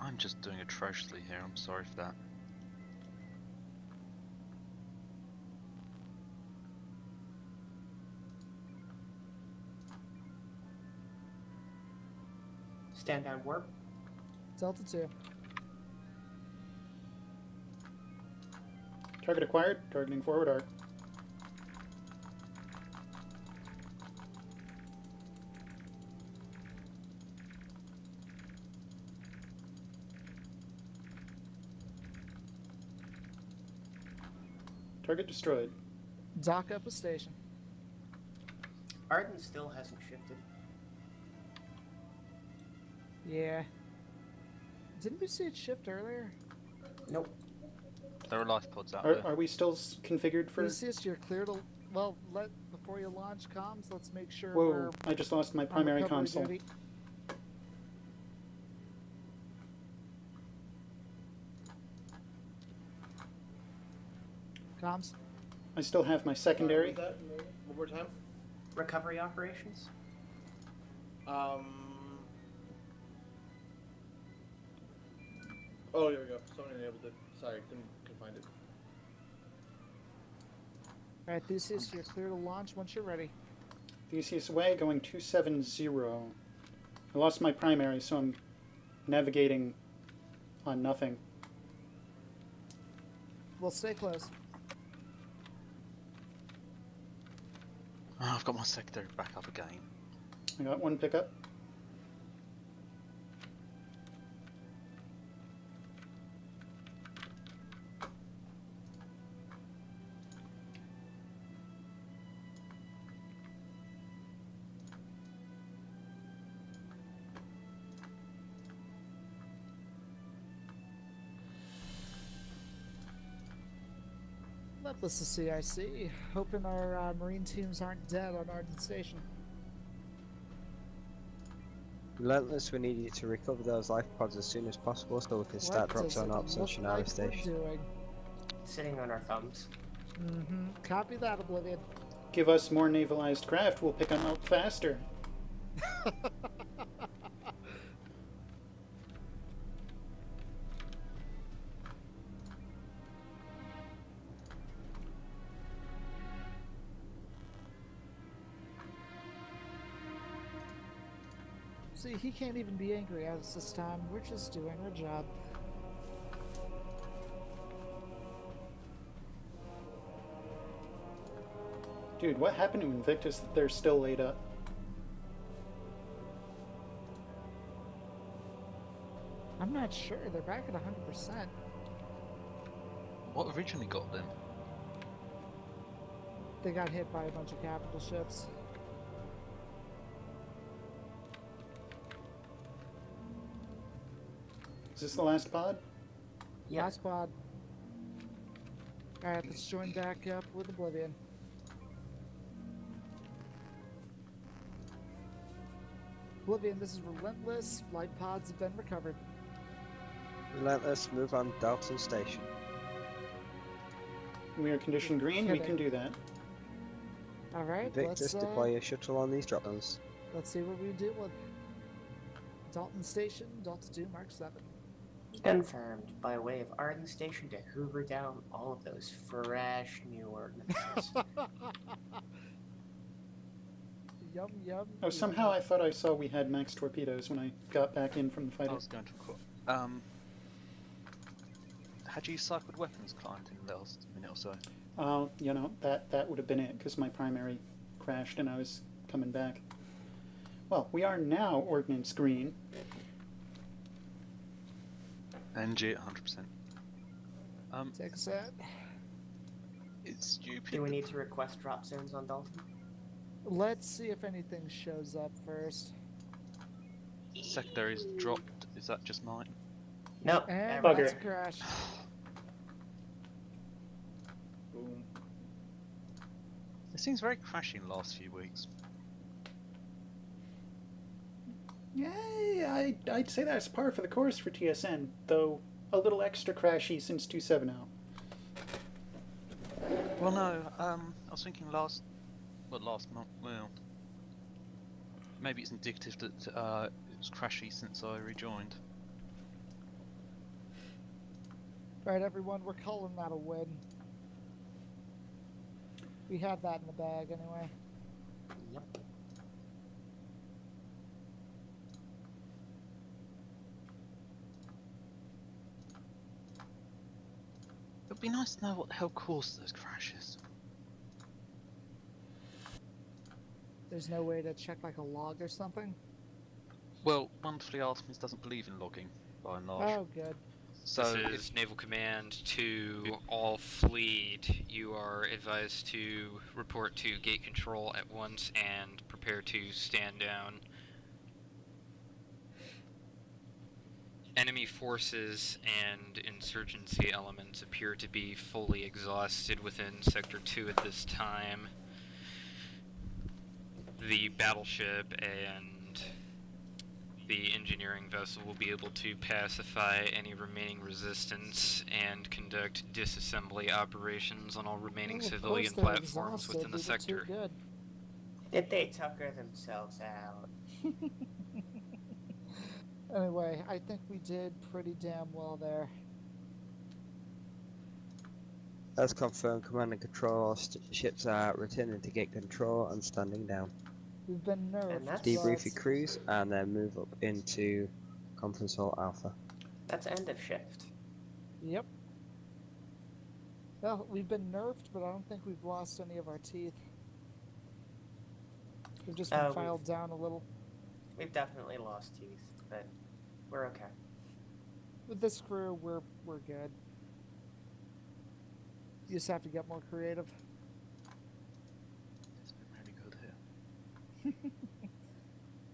I'm just doing atrociously here, I'm sorry for that. Stand down warp. Delta 2. Target acquired. Targeting forward arc. Target destroyed. Dock up a station. Arden still hasn't shifted. Yeah. Didn't we see it shift earlier? Nope. There are life pods out there. Are we still configured for... Theseus, you're clear to... Well, before you launch comms, let's make sure Whoa, we're I just lost my on primary recovery console. duty. Comms? I still have my secondary. What was that? One more time? Recovery operations. Oh, here we go. Someone enabled it. Sorry, couldn't find it. Alright, Theseus, you're clear to launch once you're ready. Theseus away, going 270. I lost my primary, so I'm navigating on nothing. We'll stay close. Oh, I've got my secondary back up again. I got one pickup. This is CIC. Hoping our Marine teams aren't dead on Arden Station. Relentless, we need you to recover those life pods as soon as possible so we can start drop zone ops on Shinari Station. Doing? Sitting on our thumbs. Mm-hmm. Copy that, Oblivion. Give us more navalized craft, we'll pick them up faster. See, he can't even be angry at us this time. We're just doing our job. Dude, what happened to Invictus that they're still laid up? I'm not sure. They're back at 100%. What originally got them? They got hit by a bunch of capital ships. Is this the last pod? Yeah. Last pod. Alright, let's join back up with Oblivion. Oblivion, this is Relentless. Light pods have been recovered. Relentless, move on Dalton Station. We are conditioned green, we can do that. Alright, Victus, deploy a shuttle on these drop zones. Let's see what we do with Dalton Station, Delta 2, Mark 7. Confirmed by way of Arden Station to hoover down all of those fresh new ordinances. Yum, yum. Oh, somehow I thought I saw we had max torpedoes when I got back in from the fighter. I was going to had you cycled weapons climbed in the last minute or so? You know, that would have been it, because my primary crashed and I was coming back. Well, we are now ordnance green. NG at 100%. Take a set. It's stupid. Do we need to request drop zones on Dalton? Let's see if anything shows up first. Secondaries dropped. Is that just mine? No. And Bugger. that's a crash. Boom. It seems very crashy in the last few weeks. Yeah, I'd say that's par for the course for TSN, though a little extra crashy since 2.7.0. Well, no. I was thinking last month. Well, maybe it's indicative that it was crashy since I rejoined. Alright, everyone, we're calling that a win. We had that in the bag anyway. Yep. It'd be nice to know what the hell caused those crashes. There's no way to check like a log or something? Well, wonderfully, Artemis doesn't believe in logging, by and large. Oh, good. So this is Naval Command to all fleet. You are advised to report to gate control at once and prepare to stand down. Enemy forces and insurgency elements appear to be fully exhausted within Sector 2 at this time. The battleship and the engineering vessel will be able to pacify any remaining resistance and conduct disassembly operations on all remaining Well, of civilian course they're platforms exhausted. within the They were too sector. good. Did they tucker themselves out? Anyway, I think we did pretty damn well there. As confirmed, command and control ships are returning to gate control and standing down. We've been nerfed. Debrief your crews and then move up into conference hall alpha. That's end of shift. Yep. Well, we've been nerfed, but I don't think we've lost any of our teeth. We've just been filed down a little. We've definitely lost teeth, but we're okay. With this crew, we're good. You just have to get more creative. It's been really good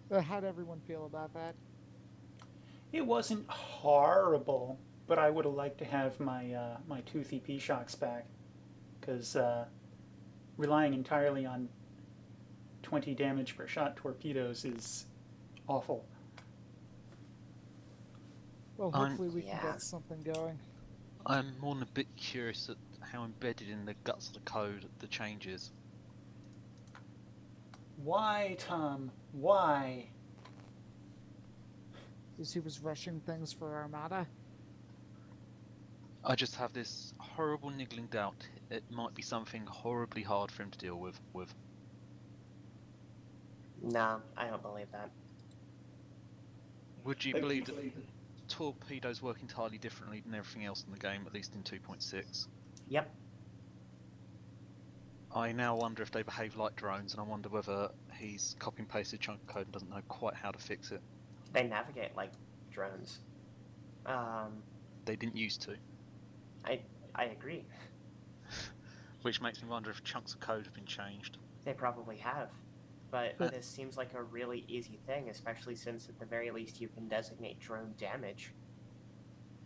here. How'd everyone feel about that? It wasn't horrible, but I would have liked to have my my tooth EP shocks back, because relying entirely on 20 damage per shot torpedoes is awful. Well, hopefully we can get something going. I'm more than a bit curious at how embedded in the guts of the code the change is. Why, Tom? Why? Because he was rushing things for Armada? I just have this horrible niggling doubt it might be something horribly hard for him to deal with. No, I don't believe that. Would you believe that torpedoes work entirely differently than everything else in the game, at least in 2.6? Yep. I now wonder if they behave like drones, and I wonder whether he's copy and pasted a chunk of code and doesn't know quite how to fix it. They navigate like drones. They didn't used to. I agree. Which makes me wonder if chunks of code have been changed. They probably have. But this seems like a really easy thing, especially since at the very least you can designate drone damage.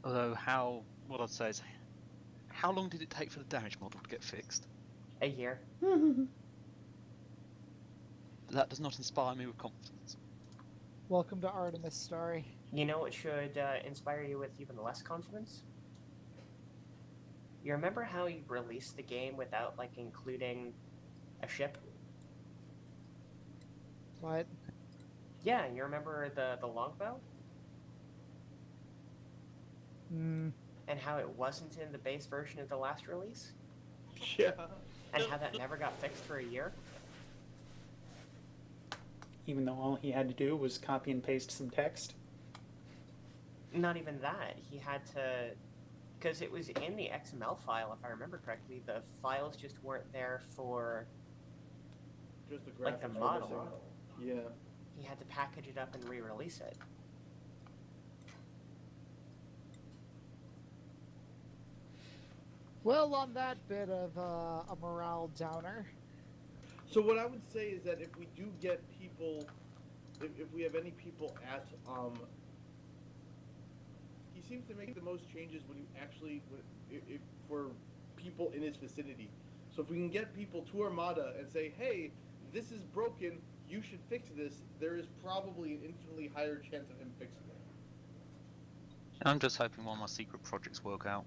Although what I'd say is, how long did it take for the damage model to get fixed? A year. That does not inspire me with confidence. Welcome to Artemis story. You know what should inspire you with even less confidence? You remember how you released the game without like including a ship? What? Yeah, you remember the longbow? Hmm. And how it wasn't in the base version of the last release? Yeah. And how that never got fixed for a year? even though all he had to do was copy and paste some text. Not even that. He had to, because it was in the XML file, if I remember correctly. The files just weren't there for Just the like the graphics were model. missing. Yeah. He had to package it up and re-release it. Well, on that bit of a morale downer, So what I would say is that if we do get people, if we have any people at, he seems to make the most changes when you actually, if for people in his vicinity. So if we can get people to Armada and say, hey, this is broken, you should fix this, there is probably an infinitely higher chance of him fixing it. I'm just hoping one of my secret projects work out.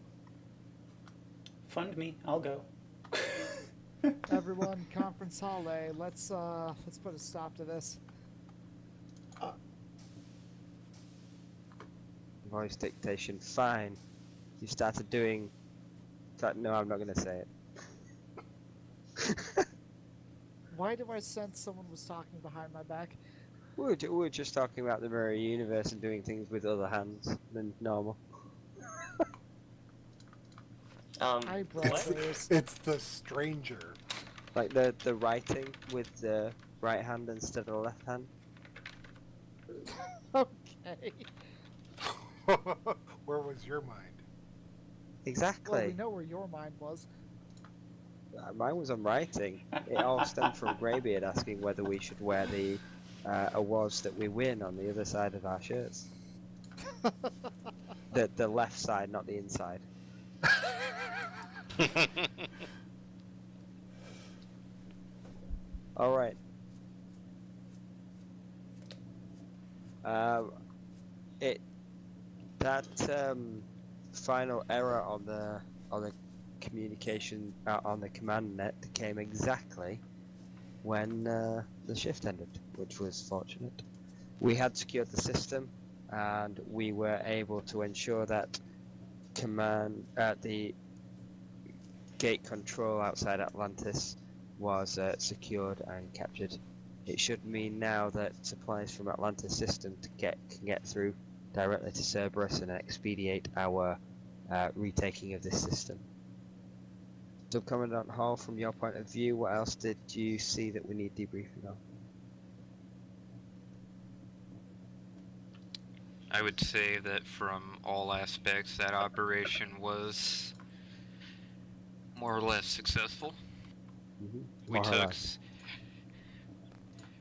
Fund me, I'll go. everyone, conference hall A. Let's put a stop to this. Voice dictation. Fine. You started doing. No, I'm not going to say it. Why do I sense someone was talking behind my back? We were just talking about the mirror universe and doing things with other hands than normal. It's the stranger. Like the writing with the right hand instead of the left hand. Okay. Where was your mind? Exactly. Well, we know where your mind was. Mine was on writing. It all stemmed from Greybeard asking whether we should wear the awards that we win on the other side of our shirts. The left side, not the inside. All right. That final error on the communication on the command net came exactly when the shift ended, which was fortunate. We had secured the system, and we were able to ensure that the gate control outside Atlantis was secured and captured. It should mean now that supplies from Atlantis system can get through directly to Cerberus and expedite our retaking of this system. Subcommandant Hall, from your point of view, what else did you see that we need debriefing on? I would say that from all aspects, that operation was more or less successful. Mm-hmm.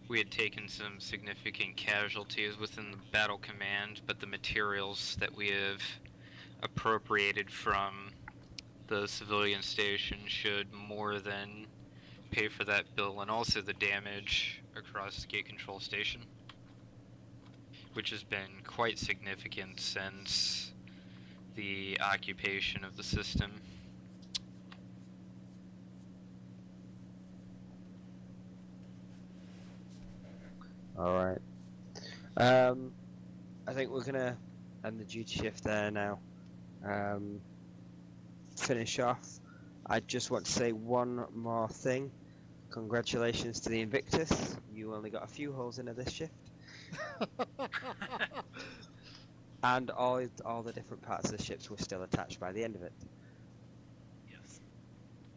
We had taken some significant casualties within the battle command, but the materials that we have appropriated from the civilian station should more than pay for that bill, and also the damage across the gate control station, which has been quite significant since the occupation of the system. Alright. I think we're gonna end the duty shift there now. Finish off. I just want to say one more thing. Congratulations to the Invictus. You only got a few holes into this shift. And all the different parts of the ships were still attached by the end of it. Yes.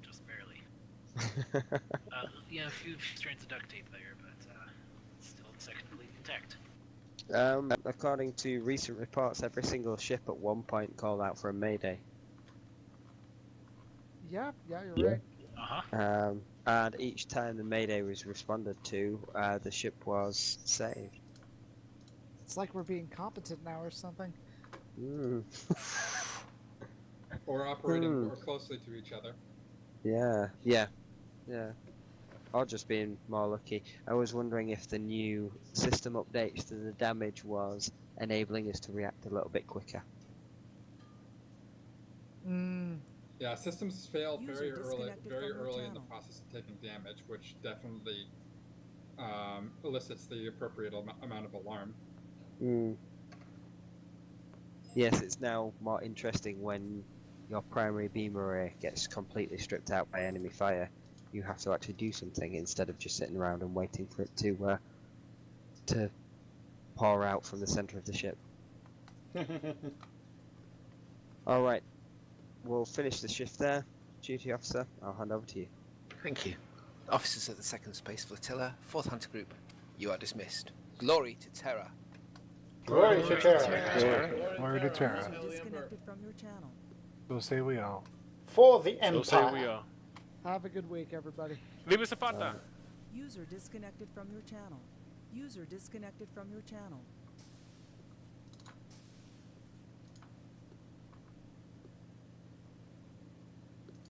Just barely. Yeah, a few strands of duct tape there, but still technically intact. According to recent reports, every single ship at one point called out for a mayday. Yeah, you're right. Uh-huh. And each time the mayday was responded to, the ship was saved. It's like we're being competent now or something. Or operating more closely to each other. Yeah. Or just being more lucky. I was wondering if the new system updates to the damage was enabling us to react a little bit quicker. Yeah, systems fail very early disconnected in the process of taking damage, which definitely elicits the appropriate amount of alarm. Yes, it's now more interesting when your primary beam array gets completely stripped out by enemy fire. You have to actually do something instead of just sitting around and waiting for it to to pour out from the center of the ship. All right, we'll finish the shift there. Duty officer, I'll hand over to you. Thank you. Officers of the Second Space Flotilla, 4th Hunter Group, you are dismissed. Glory to Terra. Glory to Terra. Glory to Terra. User disconnected from your channel. So say we all. For the Empire. So say we are. Have a good week, everybody. Viva Zapata! User disconnected from your channel. User disconnected from your channel.